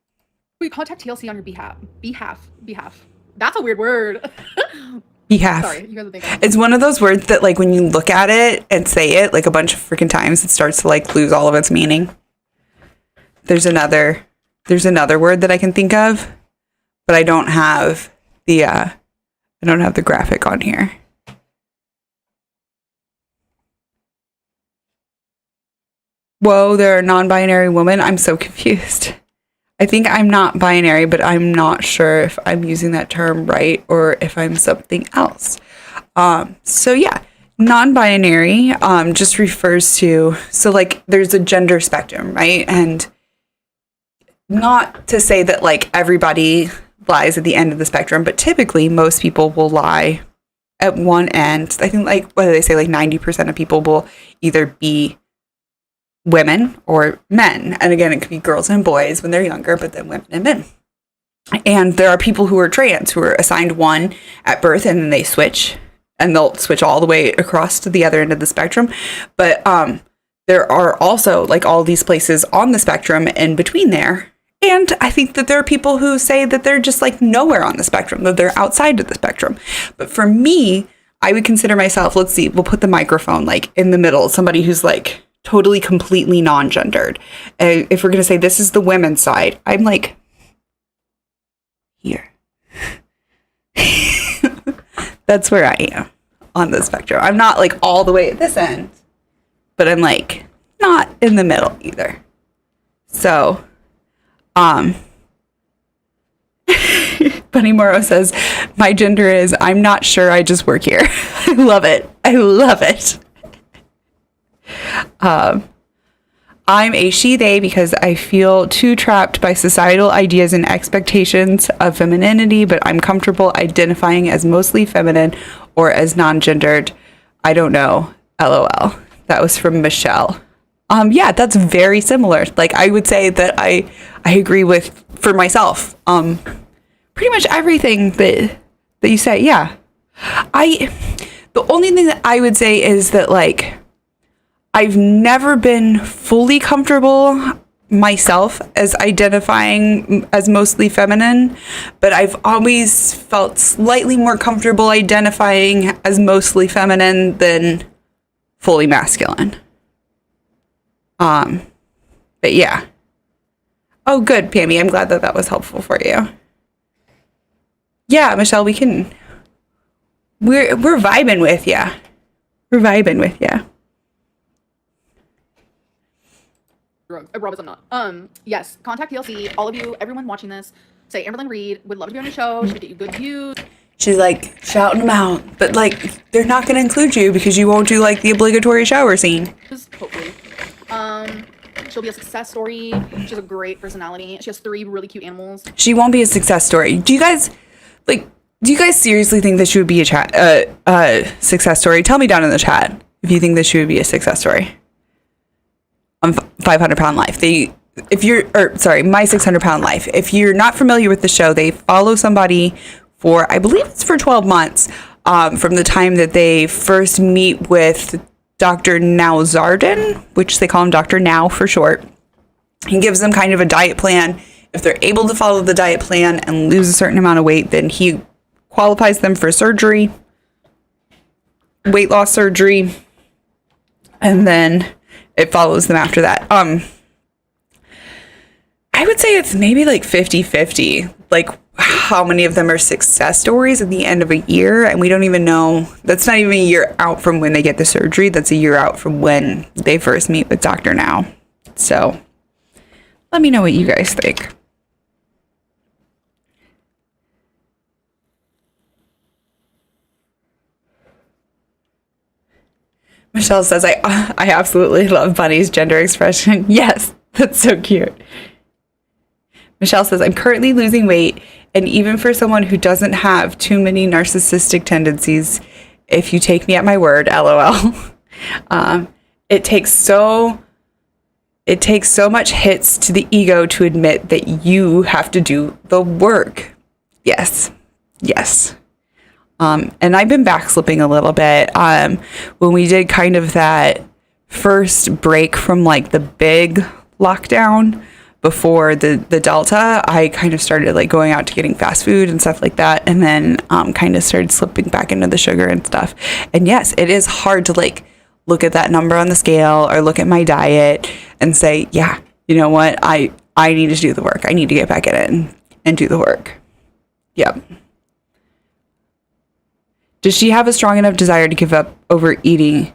We contact TLC on your behalf. That's a weird word. Behalf. Sorry, you guys are thinking. It's one of those words that, like, when you look at it and say it like a bunch of freaking times, it starts to like lose all of its meaning. There's another word that I can think of, but I don't have the graphic on here. Whoa, they're a non-binary woman. I'm so confused. I think I'm not binary, but I'm not sure if I'm using that term right or if I'm something else. So yeah, non-binary just refers to, so like there's a gender spectrum, right? And not to say that like everybody lies at the end of the spectrum, but typically most people will lie at one end. I think like, what do they say? Like 90% of people will either be women or men. And again, it could be girls and boys when they're younger, but then women and men. And there are people who are trans who are assigned one at birth and then they switch, and they'll switch all the way across to the other end of the spectrum. But there are also like all these places on the spectrum in between there. And I think that there are people who say that they're just like nowhere on the spectrum, that they're outside of the spectrum. But for me, I would consider myself, let's see, we'll put the microphone like in the middle, somebody who's like totally, completely non-gendered. If we're going to say this is the women's side, I'm like here. That's where I am on the spectrum. I'm not like all the way at this end, but I'm like not in the middle either. So, Bunny Morrow says, my gender is, I'm not sure, I just work here. I love it. I love it. I'm a she, they, because I feel too trapped by societal ideas and expectations of femininity, but I'm comfortable identifying as mostly feminine or as non-gendered. I don't know. LOL. That was from Michelle. Yeah, that's very similar. Like, I would say that I agree with, for myself, pretty much everything that you say. Yeah. The only thing that I would say is that, like, I've never been fully comfortable myself as identifying as mostly feminine, but I've always felt slightly more comfortable identifying as mostly feminine than fully masculine. But yeah. Oh, good, Pammy. I'm glad that was helpful for you. Yeah, Michelle, we're vibing with ya. We're vibing with ya. I promise I'm not. Yes, contact TLC. All of you, everyone watching this, say Amberlynn Reed would love to be on the show. She would get you good views. She's like shouting them out, but like they're not going to include you because you won't do like the obligatory shower scene. Hopefully. She'll be a success story. She has a great personality. She has 3 really cute animals. She won't be a success story. Do you guys seriously think that she would be a success story? Tell me down in the chat. if you think that she would be a success story on 500 Pound Life. My 600 Pound Life. If you're not familiar with the show, they follow somebody for, I believe it's for 12 months, from the time that they first meet with Dr. Nowzaradan, which they call him Dr. Now for short. He gives them kind of a diet plan. If they're able to follow the diet plan and lose a certain amount of weight, then he qualifies them for surgery, weight loss surgery, and then it follows them after that. I would say it's maybe like 50-50, like how many of them are success stories at the end of a year, and we don't even know. That's not even a year out from when they get the surgery. That's a year out from when they first meet with Dr. Now. So let me know what you guys think. Michelle says, I absolutely love Bunny's gender expression. Yes, that's so cute. Michelle says, I'm currently losing weight, and even for someone who doesn't have too many narcissistic tendencies, if you take me at my word, LOL. It takes so much hits to the ego to admit that you have to do the work. Yes. And I've been backslipping a little bit. When we did kind of that first break from like the big lockdown before the Delta, I kind of started like going out to getting fast food and stuff like that. And then kind of started slipping back into the sugar and stuff. And yes, it is hard to like look at that number on the scale or look at my diet and say, yeah, you know what? I need to do the work. I need to get back in it and do the work. Yep. Does she have a strong enough desire to give up overeating?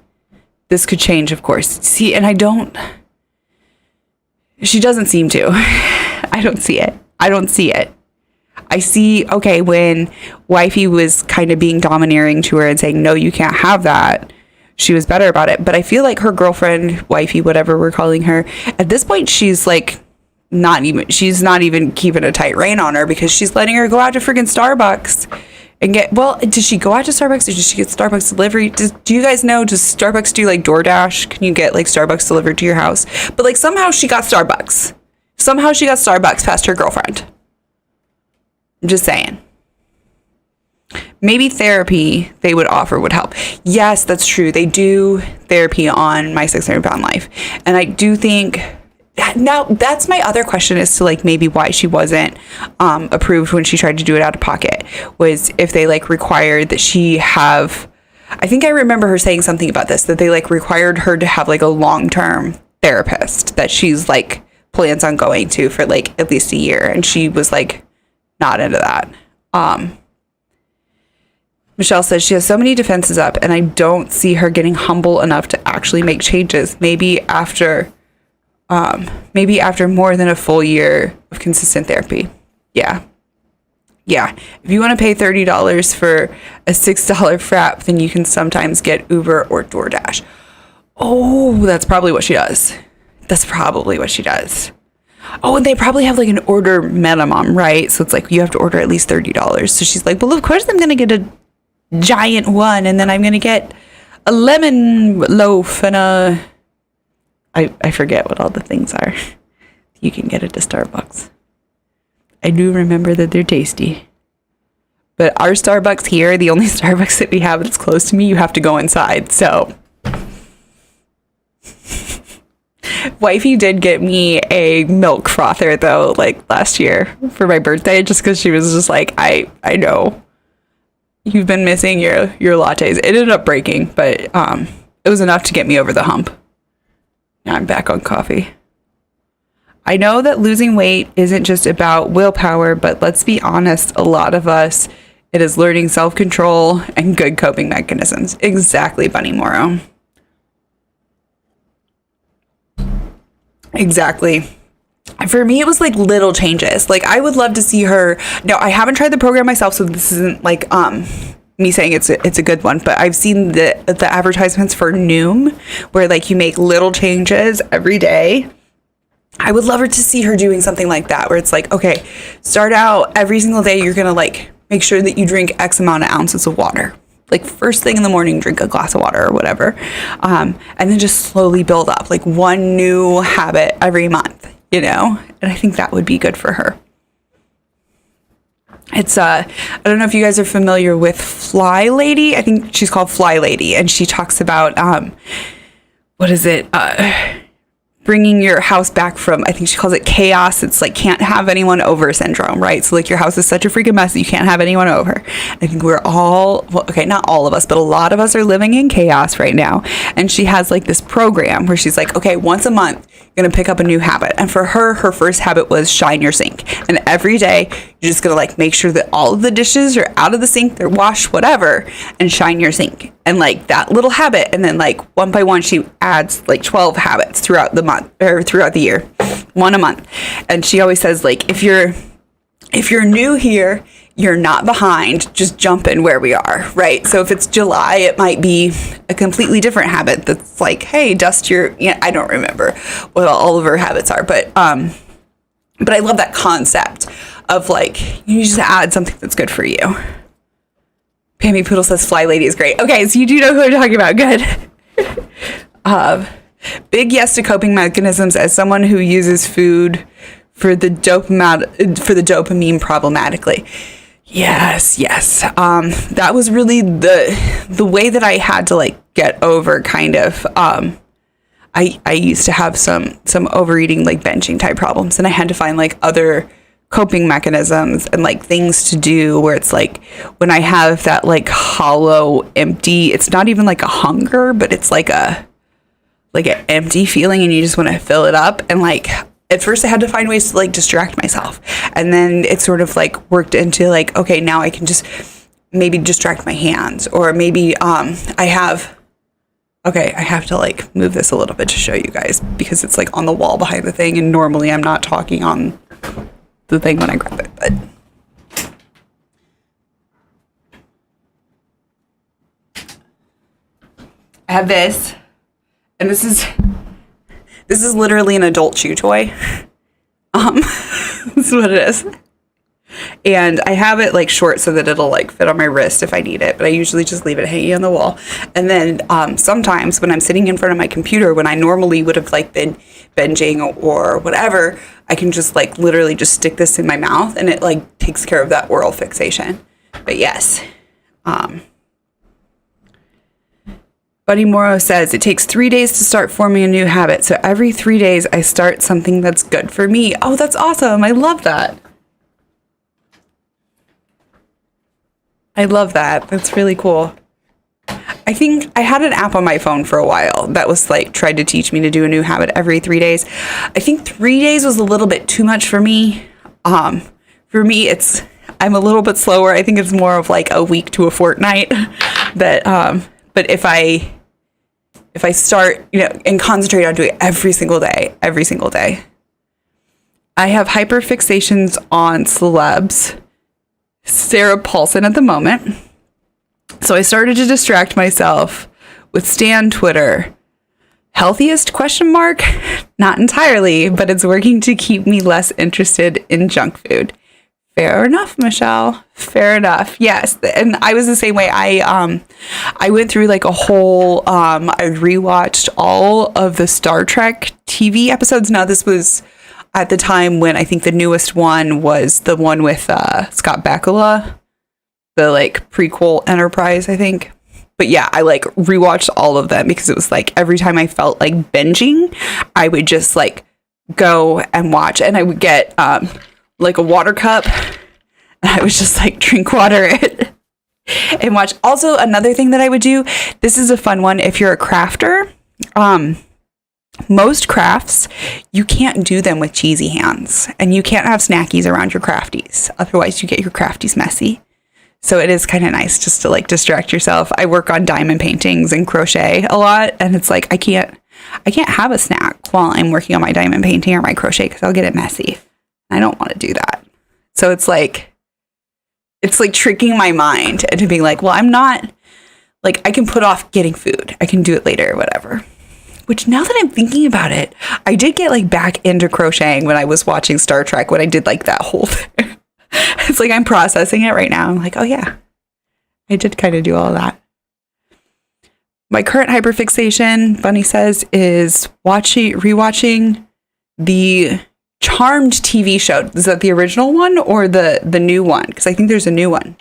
This could change, of course. See, and she doesn't seem to. I don't see it. I see, okay, when wifey was kind of being domineering to her and saying, no, you can't have that, she was better about it. But I feel like her girlfriend, wifey, whatever we're calling her, at this point, she's like, she's not even keeping a tight rein on her, because she's letting her go out to friggin' Starbucks and did she go out to Starbucks, or did she get Starbucks delivery? Do you guys know, does Starbucks do like DoorDash? Can you get like Starbucks delivered to your house? But like somehow she got Starbucks past her girlfriend. I'm just saying. Maybe therapy they would offer would help. Yes, that's true. They do therapy on My 600 Pound Life. And I do think, now that's my other question as to like maybe why she wasn't approved when she tried to do it out of pocket, was if they like required that she have, I think I remember her saying something about this, that they like required her to have like a long-term therapist that she's like plans on going to for like at least a year, and she was like not into that. Michelle says she has so many defenses up, and I don't see her getting humble enough to actually make changes. Maybe after more than a full year of consistent therapy. Yeah. If you want to pay $30 for a $6 frap, then you can sometimes get Uber or DoorDash. Oh, that's probably what she does. Oh, and they probably have like an order minimum, right? So it's like you have to order at least $30. So she's like, well, of course I'm going to get a giant one, and then I'm going to get a lemon loaf and I forget what all the things are you can get at the Starbucks. I do remember that they're tasty. But our Starbucks here, the only Starbucks that we have that's close to me, you have to go inside. So wifey did get me a milk frother though, like last year for my birthday, just because she was just like, I know you've been missing your lattes. It ended up breaking, but it was enough to get me over the hump. Now I'm back on coffee. I know that losing weight isn't just about willpower, but let's be honest, a lot of us, it is learning self-control and good coping mechanisms. Exactly, Bunny Morrow. Exactly. For me, it was like little changes. Like I would love to see her. Now, I haven't tried the program myself, so this isn't like me saying it's a good one, but I've seen the advertisements for Noom, where like you make little changes every day. I would love her to see her doing something like that, where it's like, okay, start out every single day, you're gonna like make sure that you drink X amount of ounces of water. like first thing in the morning, drink a glass of water or whatever. And then just slowly build up like one new habit every month, you know? And I think that would be good for her. It's I don't know if you guys are familiar with Fly Lady. I think she's called Fly Lady, and she talks about what is it? Bringing your house back from, I think she calls it chaos. It's like can't have anyone over syndrome, right? So like your house is such a freaking mess that you can't have anyone over. I think we're all, well, okay, not all of us, but a lot of us are living in chaos right now. And she has like this program where she's like, okay, once a month, you're gonna pick up a new habit. And for her, her first habit was shine your sink. And every day, you're just gonna like make sure that all of the dishes are out of the sink, they're washed, whatever, and shine your sink. And like that little habit, and then like one by one, she adds like 12 habits throughout the month or throughout the year, one a month. And she always says like, if you're new here, you're not behind, just jump in where we are, right? So if it's July, it might be a completely different habit that's like, hey, dust your, I don't remember what all of her habits are, but I love that concept of like, you just add something that's good for you. Pammy Poodle says Fly Lady is great. Okay, so you do know who I'm talking about. Good. Big yes to coping mechanisms as someone who uses food for the dopamine problematically. Yes. That was really the way that I had to like get over kind of I used to have some overeating, like binging type problems, and I had to find like other coping mechanisms and like things to do where it's like when I have that like hollow empty, it's not even like a hunger, but it's like an empty feeling and you just want to fill it up. And like at first I had to find ways to like distract myself, and then it sort of like worked into like, okay, now I can just maybe distract my hands, or maybe I have to like move this a little bit to show you guys because it's like on the wall behind the thing, and normally I'm not talking on the thing when I grab it, but I have this, and this is literally an adult chew toy. This is what it is. And I have it like short so that it'll like fit on my wrist if I need it, but I usually just leave it hanging on the wall. And then sometimes when I'm sitting in front of my computer, when I normally would have like been binging or whatever, I can just like literally just stick this in my mouth and it like takes care of that oral fixation. But yes. Buddy Morrow says, it takes 3 days to start forming a new habit. So every 3 days I start something that's good for me. Oh, that's awesome. I love that. I love that. That's really cool. I think I had an app on my phone for a while that was like tried to teach me to do a new habit every 3 days. I think 3 days was a little bit too much for me. For me, I'm a little bit slower. I think it's more of like a week to a fortnight. But if I start, and concentrate on doing it every single day. I have hyperfixations on celebs. Sarah Paulson at the moment. So I started to distract myself with Stan Twitter. Healthiest ? Not entirely, but it's working to keep me less interested in junk food. Fair enough, Michelle. Fair enough. Yes. And I was the same way. I went through like a whole, I rewatched all of the Star Trek TV episodes. Now this was at the time when I think the newest one was the one with Scott Bakula, the like prequel Enterprise, I think. But yeah, I like rewatched all of them because it was like every time I felt like binging, I would just like go and watch, and I would get like a water cup, and I would just like drink water and watch. Also, another thing that I would do, this is a fun one if you're a crafter. Most crafts, you can't do them with cheesy hands, and you can't have snackies around your crafties. Otherwise, you get your crafties messy. So it is kind of nice just to like distract yourself. I work on diamond paintings and crochet a lot, and it's like I can't have a snack while I'm working on my diamond painting or my crochet because I'll get it messy. I don't want to do that. So it's like tricking my into being like, well, I'm not like, I can put off getting food. I can do it later or whatever. Which now that I'm thinking about it, I did get like back into crocheting when I was watching Star Trek, when I did like that whole thing. It's like I'm processing it right now. I'm like, oh yeah, I did kind of do all of that. My current hyperfixation, Bunny says, is rewatching the Charmed TV show. Is that the original one or the new one? Because I think there's a new one.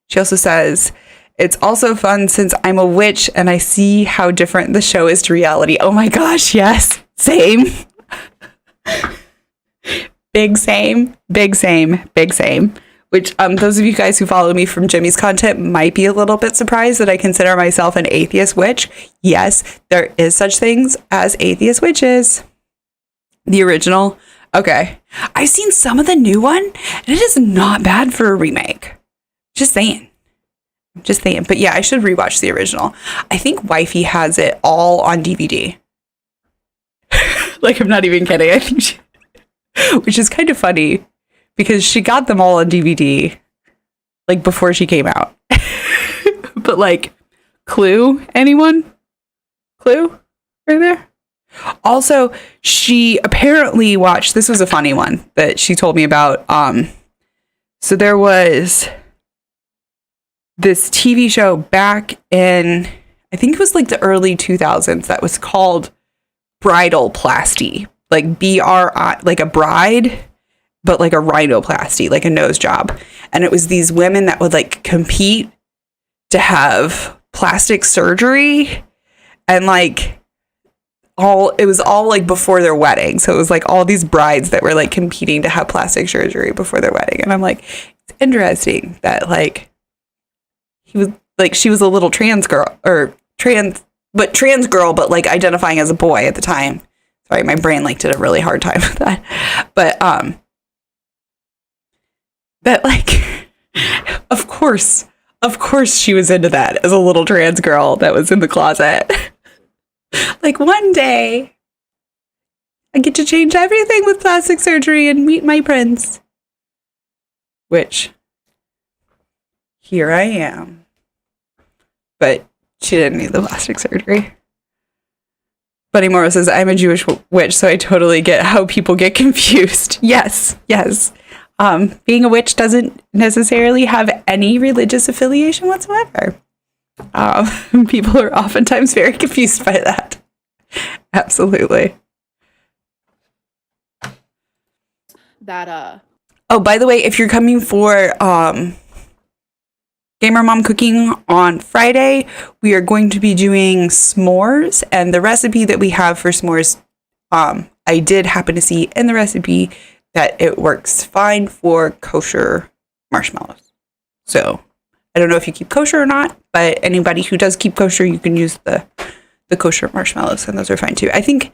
She also says, it's also fun since I'm a witch and I see how different the show is to reality. Oh my gosh, yes. Same. Big same. Which those of you guys who follow me from Jimmy's content might be a little bit surprised that I consider myself an atheist witch. Yes, there is such things as atheist witches. The original. Okay. I've seen some of the new one, and it is not bad for a remake. Just saying. But yeah, I should rewatch the original. I think Wifey has it all on DVD. Like, I'm not even kidding. I think which is kind of funny because she got them all on DVD like before she came out. But like, Clue, anyone? Clue? Right there? Also, she apparently watched, this was a funny one that she told me about. So there was this TV show back in, I think it was like the early 2000s that was called Bridalplasty, like BRI, like a bride, but like a rhinoplasty, like a nose job. And it was these women that would like compete to have plastic surgery, and like it was all like before their wedding. So it was like all these brides that were like competing to have plastic surgery before their wedding. And I'm like, it's interesting that like she was a little trans girl, but like identifying as a boy at the time. Sorry, my brain like did a really hard time with that. But that like of course she was into that as a little trans girl that was in the closet. Like, one day I get to change everything with plastic surgery and meet my prince. Which, here I am. But she didn't need the plastic surgery. Bunny Morrow says, I'm a Jewish witch, so I totally get how people get confused. Yes. Being a witch doesn't necessarily have any religious affiliation whatsoever. People are oftentimes very confused by that. Absolutely. Oh, by the way, if you're coming for Gamer Mom Cooking on Friday, we are going to be doing s'mores, and the recipe that we have for s'mores, I did happen to see in the recipe that it works fine for kosher marshmallows. So I don't know if you keep kosher or not, but anybody who does keep kosher, you can use the kosher marshmallows, and those are fine too. I think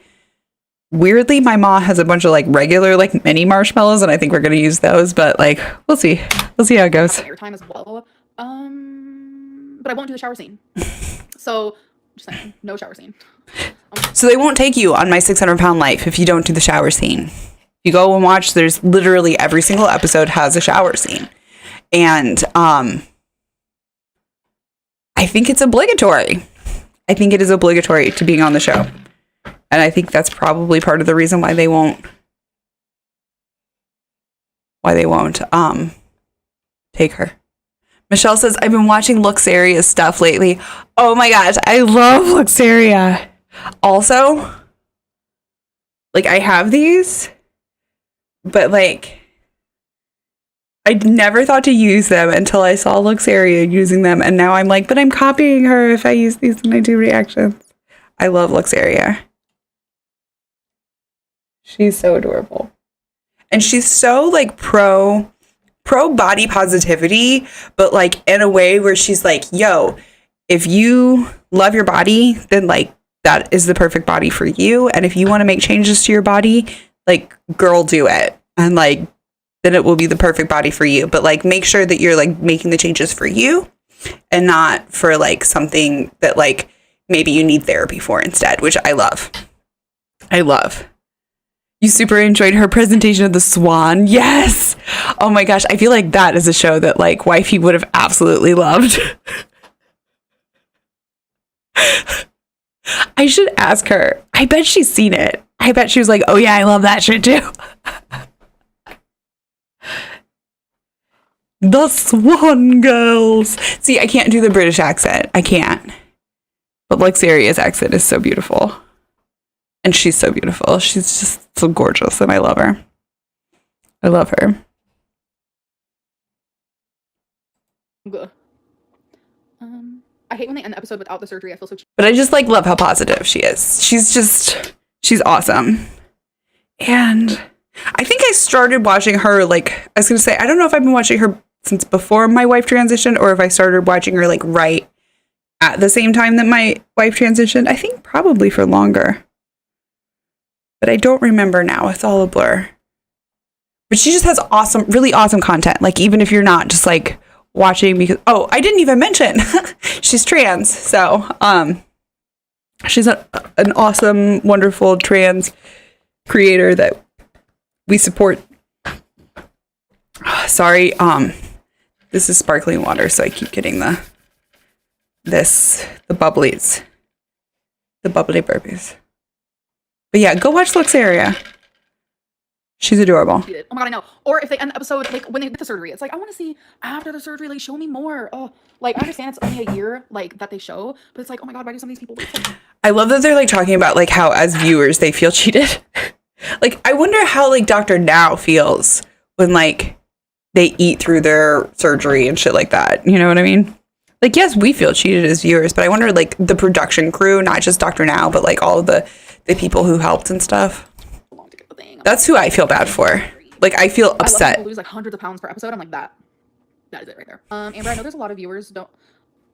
weirdly my mom has a bunch of like regular like mini marshmallows, and I think we're gonna use those, but like we'll see how it goes. Airtime as well, but I won't do the shower scene. So just saying, no shower scene. So they won't take you on my 600-pound life if you don't do the shower scene. If you go and watch, there's literally every single episode has a shower scene, and I think it's obligatory. I think it is obligatory to being on the show. And I think that's probably part of the reason why they won't take her. Michelle says, I've been watching Luxaria's stuff lately. Oh my gosh, I love Luxaria. Also, like, I have these, but like I never thought to use them until I saw Luxaria using them, and now I'm like, but I'm copying her if I use these when I do reactions. I love Luxaria. She's so adorable. And she's so like pro body positivity, but like in a way where she's like, yo, if you love your body, then like that is the perfect body for you. And if you want to make changes to your body, like, girl, do it. And like, then it will be the perfect body for you. But like, make sure that you're like making the changes for you and not for like something that like maybe you need therapy for instead, which I love. You super enjoyed her presentation of the Swan. Yes. Oh my gosh. I feel like that is a show that like Wifey would have absolutely loved. I should ask her. I bet she's seen it. I bet she was like, oh yeah, I love that shit too. The Swan Girls. See, I can't do the British accent. I can't. But Luxuria's accent is so beautiful. And she's so beautiful. She's just so gorgeous, and I love her. I love her. Good. I hate when they end the episode without the surgery. I feel so cheap. But I just like love how positive she is. She's awesome. And I think I started watching her, like, I was going to say, I don't know if I've been watching her since before my wife transitioned, or if I started watching her like right at the same time that my wife transitioned. I think probably for longer. But I don't remember now. It's all a blur. But she just has awesome, really awesome content. Like, even if you're not just like watching because, oh, I didn't even mention she's trans. So, she's an awesome, wonderful trans creator that we support. Sorry, this is sparkling water, so I keep getting the bubblies, the bubbly burpees. But yeah, go watch Luxaria. She's adorable. Oh my god, I know. Or if they end the episode, like, when they get the surgery, it's like, I want to see after the surgery, like, show me more. Oh, like, I understand it's only a year, like, that they show, but it's like, oh my god, why do some of these people wait? I love that they're, like, talking about, like, how, as viewers, they feel cheated. Like, I wonder how, like, Dr. Now feels when, like, they eat through their surgery and shit like that. You know what I mean? Like, yes, we feel cheated as viewers, but I wonder, like, the production crew, not just Dr. Now, but, like, all of the people who helped and stuff. That's who I feel bad for. Like, I feel upset. I love people lose like hundreds of pounds per episode. I'm like, that is it right there. Amber, I know there's a lot of viewers don't.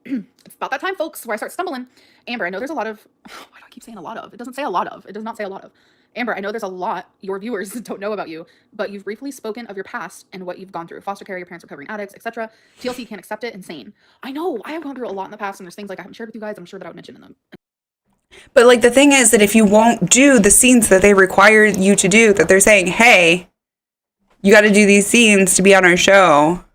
It's about that time, folks, where I start stumbling. Amber, I know there's a lot of. Why do I keep saying a lot of? It doesn't say a lot of. It does not say a lot of. Amber, I know there's a lot your viewers don't know about you, but you've briefly spoken of your past and what you've gone through. Foster care, your parents recovering addicts, etc. TLC can't accept it. Insane. I know. I have gone through a lot in the past, and there's things like I haven't shared with you guys. I'm sure that I would mention in them. But, like, the thing is that if you won't do the scenes that they require you to do, that they're saying, hey, you got to do these scenes to be on our show,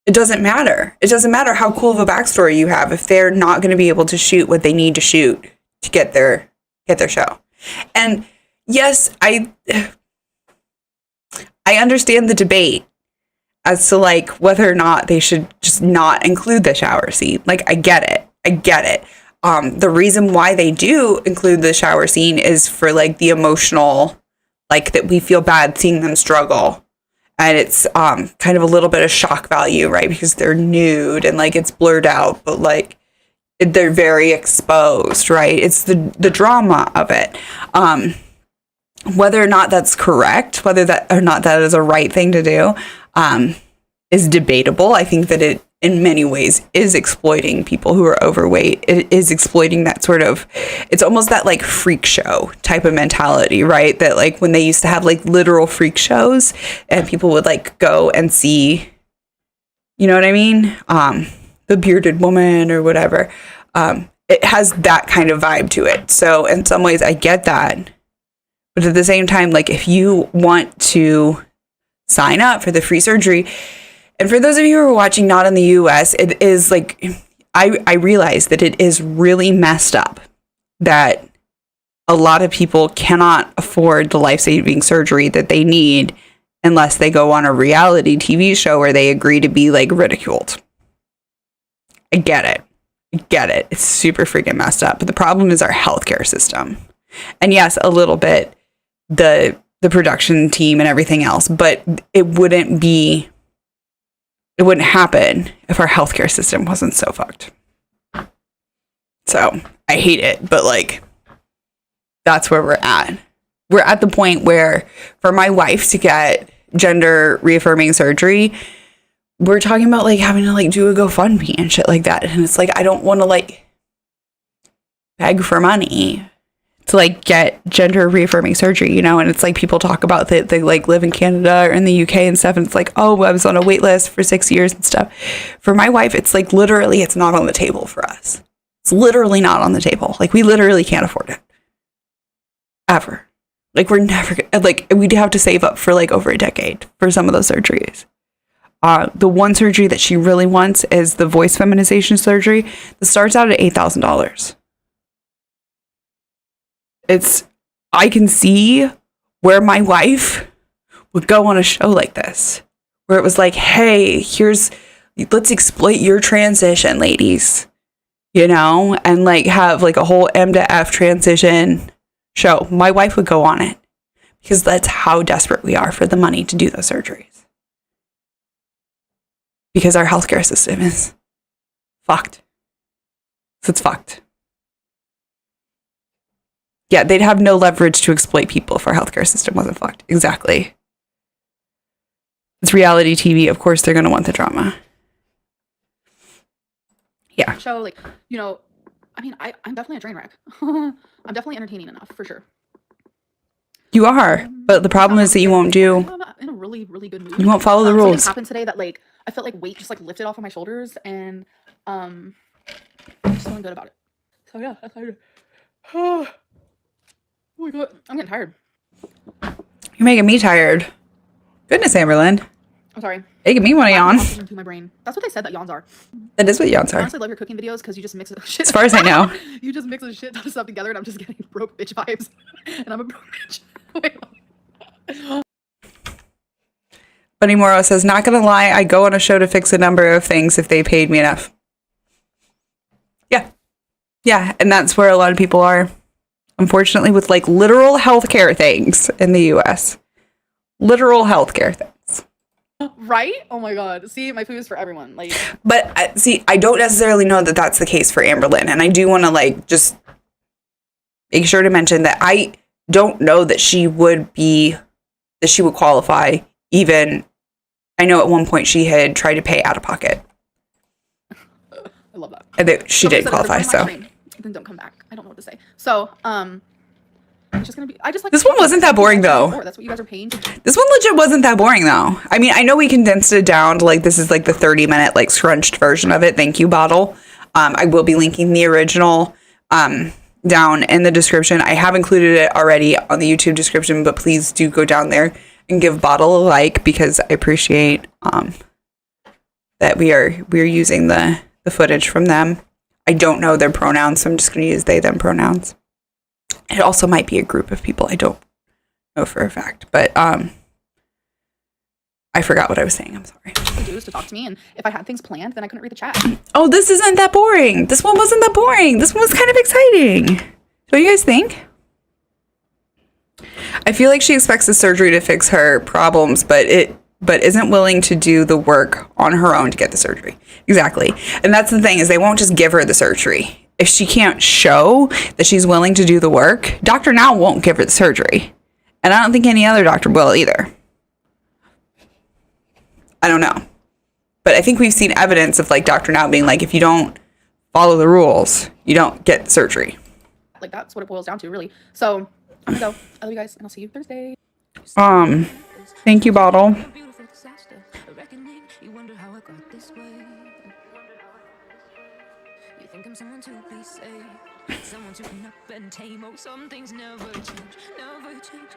it doesn't matter. It doesn't matter how cool of a backstory you have if they're not going to be able to shoot what they need to shoot to get their show. And yes, I understand the debate as to, like, whether or not they should just not include the shower scene. Like, I get it. The reason why they do include the shower scene is for, like, the emotional, like, that we feel bad seeing them struggle. And it's kind of a little bit of shock value, right? Because they're nude and, like, it's blurred out, but, like, they're very exposed, right? It's the drama of it. Whether or not that's correct, whether that or not that is a right thing to do, is debatable. I think that it, in many ways, is exploiting people who are overweight. It is exploiting that sort of, it's almost that, like, freak show type of mentality, right? That, like, when they used to have, like, literal freak shows and people would, like, go and see, you know what I mean? The bearded woman or whatever. It has that kind of vibe to it. So in some ways I get that. But at the same time, like, if you want to sign up for the free surgery, and for those of you who are watching not in the US, it is, like, I realize that it is really messed up that a lot of people cannot afford the life-saving surgery that they need unless they go on a reality TV show where they agree to be, like, ridiculed. I get it. It's super freaking messed up. But the problem is our healthcare system. And yes, a little bit the production team and everything else, but it wouldn't happen if our healthcare system wasn't so fucked. So I hate it, but, like, that's where we're at. We're at the point where for my wife to get gender reaffirming surgery, we're talking about, like, having to, like, do a GoFundMe and shit like that. And it's like, I don't want to, like, beg for money to, like, get gender reaffirming surgery, you know? And it's like, people talk about that they, like, live in Canada or in the UK and stuff, and it's like, oh, I was on a wait list for 6 years and stuff. For my wife, it's like, literally, it's not on the table for us. It's literally not on the table. Like, we literally can't afford it. Ever. Like, we're never, like, we'd have to save up for, like, over a decade for some of those surgeries. The one surgery that she really wants is the voice feminization surgery that starts out at $8,000. I can see where my wife would go on a show like this, where it was like, hey, let's exploit your transition, ladies, and like have like a whole M to F transition show. My wife would go on it because that's how desperate we are for the money to do those surgeries. Because our healthcare system is fucked. So it's fucked. Yeah, they'd have no leverage to exploit people if our healthcare system wasn't fucked. Exactly. It's reality TV. Of course, they're going to want the drama. Yeah. Show, like, I mean, I'm definitely a train wreck. I'm definitely entertaining enough, for sure. You are, but the problem is that you won't do. I'm in a really, really good mood. You won't follow the rules. Something happened today that, like, I felt like weight just like lifted off of my shoulders, and I'm just feeling good about it. So yeah, that's how oh my god, I'm getting tired. You're making me tired. Goodness, Amberlynn. I'm sorry. Making me want to yawn. To my brain. That's what they said that yawns are. That is what yawns I are. honestly love your cooking videos because you just mix shit. As far as I know. You just mix a shit ton of stuff together, and I'm just getting broke bitch vibes, and I'm a broke bitch. Bunny Moro says, not gonna lie, I go on a show to fix a number of things if they paid me enough. Yeah, and that's where a lot of people are, unfortunately, with like literal healthcare things in the US. Literal healthcare things. Right? Oh my god. See, my food is for everyone. Like, but see, I don't necessarily know that that's the case for Amberlynn, and I do want to like just make sure to mention that I don't know that she would qualify. Even I know at one point she had tried to pay out of pocket. I love that. And that she did qualify, so. Then don't come back. I don't know what to say. So, it's just gonna be. I just like this one wasn't that boring though. That's what you guys are paying. This one legit wasn't that boring though. I mean, I know we condensed it down to like this is like the 30-minute like scrunched version of it. Thank you, Bottle. I will be linking the original down in the description. I have included it already on the YouTube description, but please do go down there and give Bottle a like because I appreciate that we are using the footage from them. I don't know their pronouns, so I'm just going to use they, them pronouns. It also might be a group of people. I don't know for a fact, but I forgot what I was saying. I'm sorry. Do is to talk to me, and if I had things planned, then I couldn't read the chat. Oh, this isn't that boring. This one wasn't that boring. This one was kind of exciting. What do you guys think? I feel like she expects the surgery to fix her problems, but isn't willing to do the work on her own to get the surgery. Exactly. And that's the thing is they won't just give her the surgery. If she can't show that she's willing to do the work, Dr. Now won't give her the surgery. And I don't think any other doctor will either. I don't know. But I think we've seen evidence of like Dr. Now being like, if you don't follow the rules, you don't get the surgery. Like that's what it boils down to, really. So I'm gonna go. I love you guys, and I'll see you Thursday. Thank you, Bottle. I'm someone to be saved, someone to clean up and tame. Oh, some things never change, never change.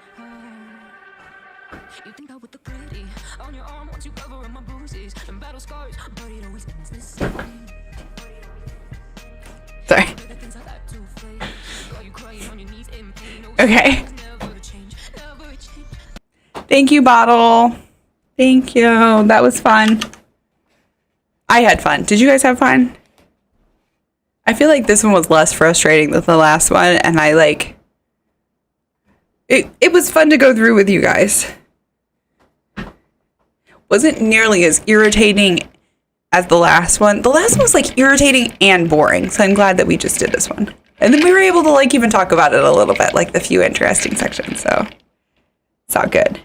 You think I would look pretty on your arm once you cover up my bruises and battle scars, but it always ends the same. Sorry. Okay. Thank you, Bottle. Thank you. That was fun. I had fun. Did you guys have fun? I feel like this one was less frustrating than the last one, and I like it was fun to go through with you guys. Wasn't nearly as irritating as the last one. The last one was like irritating and boring, so I'm glad that we just did this one. And then we were able to like even talk about it a little bit, like the few interesting sections, so it's all good.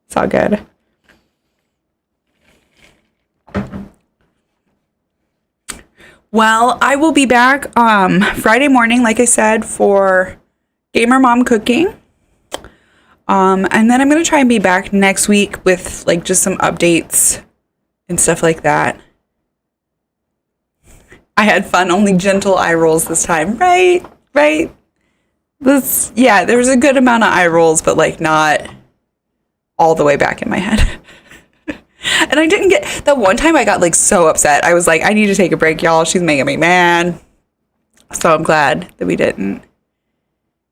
It's all good. Well, I will be back Friday morning, like I said, for Gamer Mom Cooking. And then I'm going to try and be back next week with like just some updates and stuff like that. I had fun, only gentle eye rolls this time. Right. There was a good amount of eye rolls, but like not all the way back in my head. And I didn't get that one time I got like so upset. I was like, I need to take a break, y'all. She's making me mad. So I'm glad that we didn't.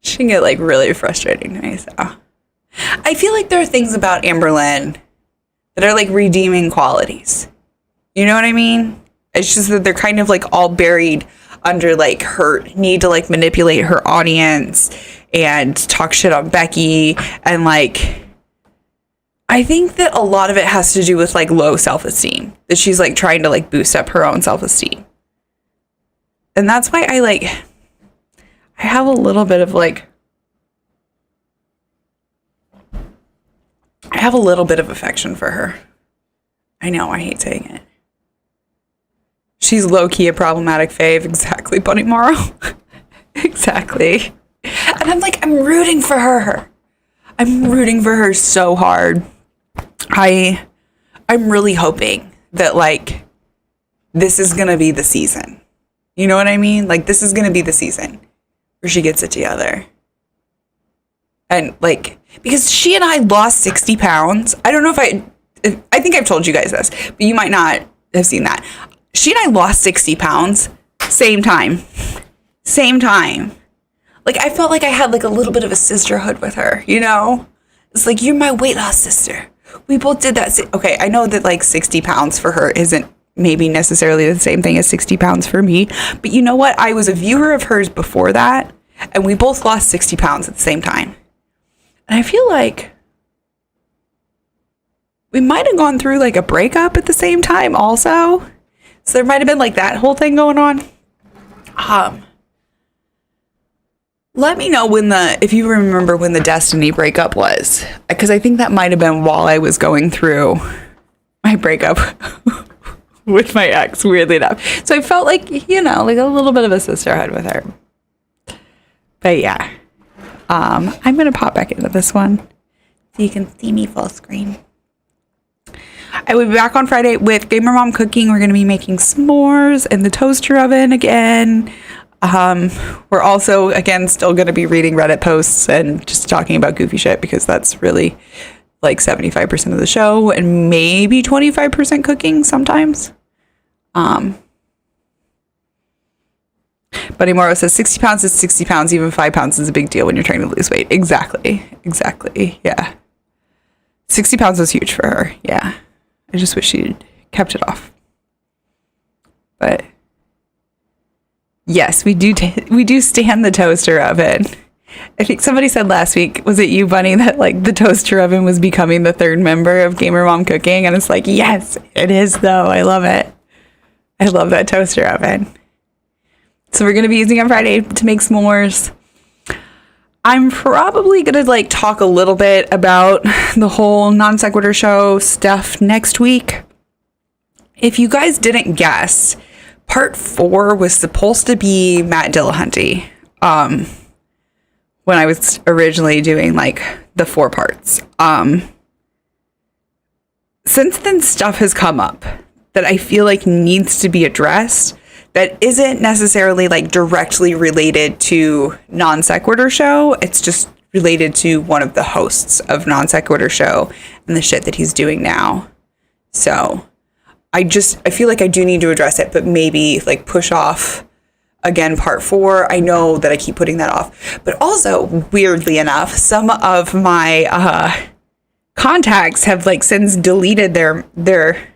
She can get like really frustrating to me. So I feel like there are things about Amberlynn that are like redeeming qualities. You know what I mean? It's just that they're kind of like all buried under like her need to like manipulate her audience and talk shit on Becky. And like, I think that a lot of it has to do with like low self-esteem, that she's like trying to like boost up her own self-esteem. And that's why I have a little bit of like, I have a little bit of affection for her. I know, I hate saying it. She's low-key a problematic fave. Exactly, Bunny Morrow. Exactly. And I'm like, I'm rooting for her. I'm rooting for her so hard. I'm really hoping that, like, this is going to be the season. You know what I mean? Like, this is going to be the season where she gets it together. And, like, because she and I lost 60 pounds. I don't know if I think I've told you guys this, but you might not have seen that. She and I lost 60 pounds, same time. Like, I felt like I had like a little bit of a sisterhood with her, you know? It's like, you're my weight loss sister. We both did that. Okay, I know that like 60 pounds for her isn't maybe necessarily the same thing as 60 pounds for me. But you know what? I was a viewer of hers before that, and we both lost 60 pounds at the same time. And I feel like we might have gone through like a breakup at the same time also. So there might have been like that whole thing going on. Let me know if you remember when the Destiny breakup was, because I think that might have been while I was going through my breakup with my ex, weirdly enough. So I felt like, you know, like a little bit of a sisterhood with her. But yeah, I'm going to pop back into this one so you can see me full screen. I will be back on Friday with Gamer Mom Cooking. We're going to be making s'mores in the toaster oven again. We're also, again, still going to be reading Reddit posts and just talking about goofy shit, because that's really like 75% of the show and maybe 25% cooking sometimes. Buddy Morrow says 60 pounds is 60 pounds. Even 5 pounds is a big deal when you're trying to lose weight. Exactly. Yeah. 60 pounds was huge for her. Yeah. I just wish she'd kept it off. But yes, we do stand the toaster oven. I think somebody said last week, was it you, Bunny, that like the toaster oven was becoming the third member of Gamer Mom Cooking? And it's like, yes, it is though. I love it. I love that toaster oven. So we're going to be using it on Friday to make s'mores. I'm probably going to like talk a little bit about the whole non sequitur show stuff next week. If you guys didn't guess, part 4 was supposed to be Matt Dillahunty. When I was originally doing like the 4 parts. Since then, stuff has come up that I feel like needs to be addressed that isn't necessarily like directly related to non sequitur show. It's just related to one of the hosts of non sequitur show and the shit that he's doing now. So I feel like I do need to address it, but maybe like push off again part 4. I know that I keep putting that off, but also weirdly enough, some of my contacts have like since deleted their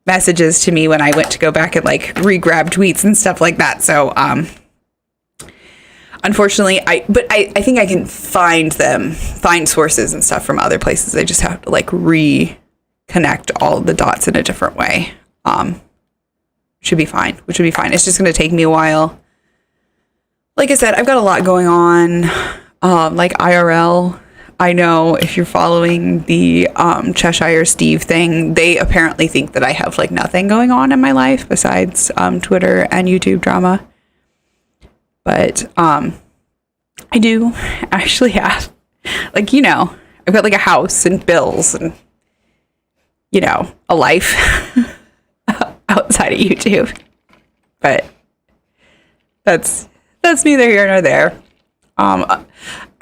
messages to me when I went to go back and like re-grab tweets and stuff like that. So unfortunately, I think I can find sources and stuff from other places. I just have to like reconnect all the dots in a different way. Which would be fine. It's just going to take me a while. Like I said, I've got a lot going on, like IRL. I know if you're following the Cheshire Steve thing, they apparently think that I have like nothing going on in my life besides Twitter and YouTube drama. But I do actually have, like, you know, I've got like a house and bills and, you know, a life outside of YouTube. But that's neither here nor there. I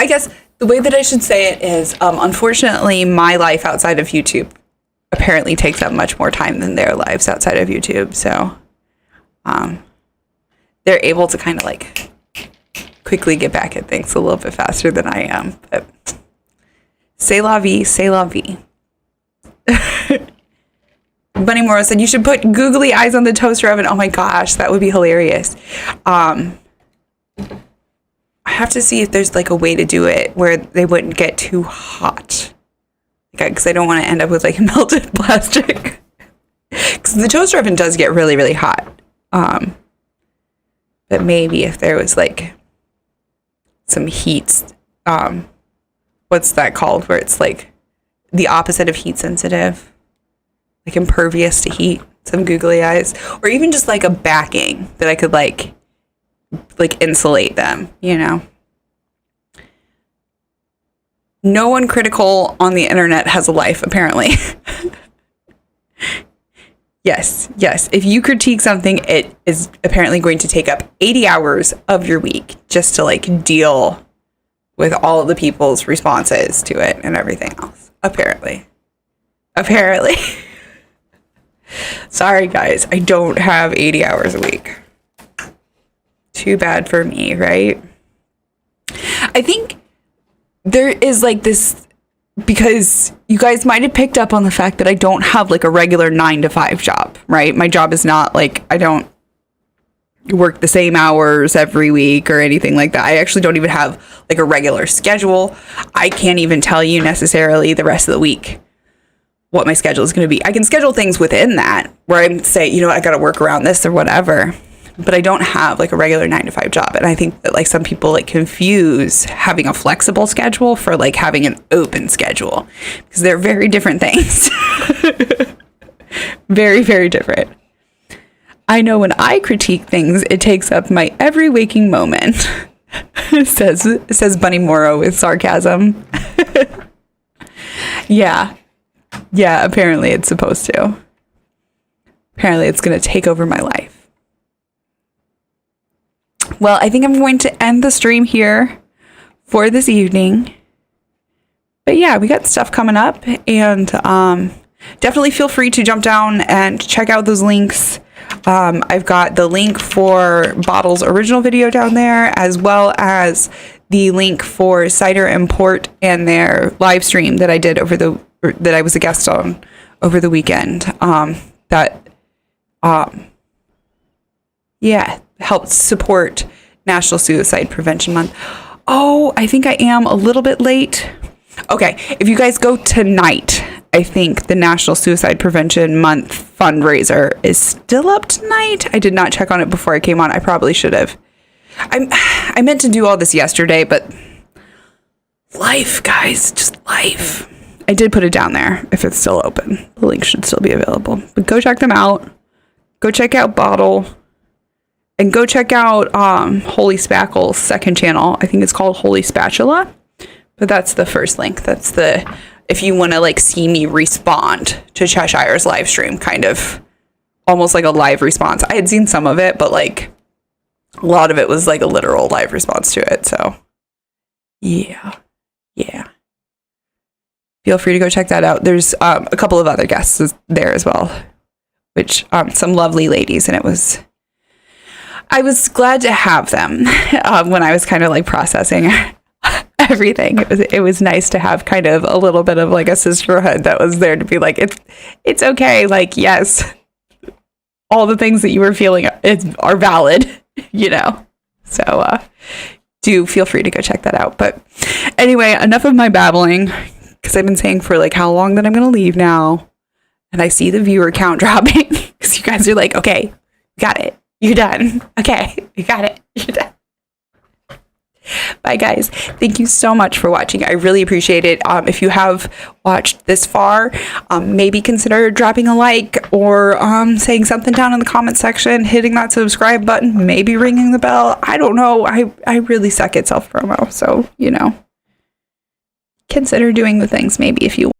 guess the way that I should say it is, unfortunately, my life outside of YouTube apparently takes up much more time than their lives outside of YouTube. So they're able to kind of like quickly get back at things a little bit faster than I am. But c'est la vie, c'est la vie. Bunny Morrow said you should put googly eyes on the toaster oven. Oh my gosh, that would be hilarious. I have to see if there's like a way to do it where they wouldn't get too hot. Because I don't want to end up with like melted plastic. Because the toaster oven does get really, really hot. But maybe if there was like some heat, what's that called? Where it's like the opposite of heat sensitive. Like impervious to heat, some googly eyes, or even just like a backing that I could like insulate them, you know. No one critical on the internet has a life, apparently. Yes. If you critique something, it is apparently going to take up 80 hours of your week just to like deal with all of the people's responses to it and everything else. Apparently. Sorry, guys. I don't have 80 hours a week. Too bad for me, right? I think there is like this, because you guys might have picked up on the fact that I don't have like a regular 9-to-5 job, right? My job is not like, I don't work the same hours every week or anything like that. I actually don't even have like a regular schedule. I can't even tell you necessarily the rest of the week what my schedule is going to be. I can schedule things within that where I say, you know, I got to work around this or whatever, but I don't have like a regular 9-to-5 job. And I think that like some people like confuse having a flexible schedule for like having an open schedule, because they're very different things. Very, very different. I know when I critique things, it takes up my every waking moment. says Bunny Morrow with sarcasm. Yeah, apparently it's supposed to. Apparently it's going to take over my life. Well, I think I'm going to end the stream here for this evening. But yeah, we got stuff coming up, and definitely feel free to jump down and check out those links. I've got the link for Bottle's original video down there, as well as the link for Cider Import and their live stream that I did that I was a guest on over the weekend. Helped support National Suicide Prevention Month. Oh, I think I am a little bit late. Okay, if you guys go tonight, I think the National Suicide Prevention Month fundraiser is still up tonight. I did not check on it before I came on. I probably should have. I meant to do all this yesterday, but life, guys, just life. I did put it down there if it's still open. The link should still be available. But go check them out. Go check out Bottle. And go check out Holy Spackle's second channel. I think it's called Holy Spatula. But that's the first link. That's if you want to like see me respond to Cheshire's live stream, kind of almost like a live response. I had seen some of it, but like a lot of it was like a literal live response to it. So yeah. Feel free to go check that out. There's a couple of other guests there as well, which some lovely ladies, and I was glad to have them when I was kind of like processing everything. It was nice to have kind of a little bit of like a sisterhood that was there to be like, it's okay. Like, yes, all the things that you were feeling are valid, you know? So do feel free to go check that out. But anyway, enough of my babbling, because I've been saying for like how long that I'm going to leave now. And I see the viewer count dropping because you guys are like, okay, got it. You're done. Okay, you got it. You're done. Bye, guys. Thank you so much for watching. I really appreciate it. If you have watched this far, maybe consider dropping a like or saying something down in the comment section, hitting that subscribe button, maybe ringing the bell. I don't know. I really suck at self-promo. So, you know, consider doing the things maybe if you want.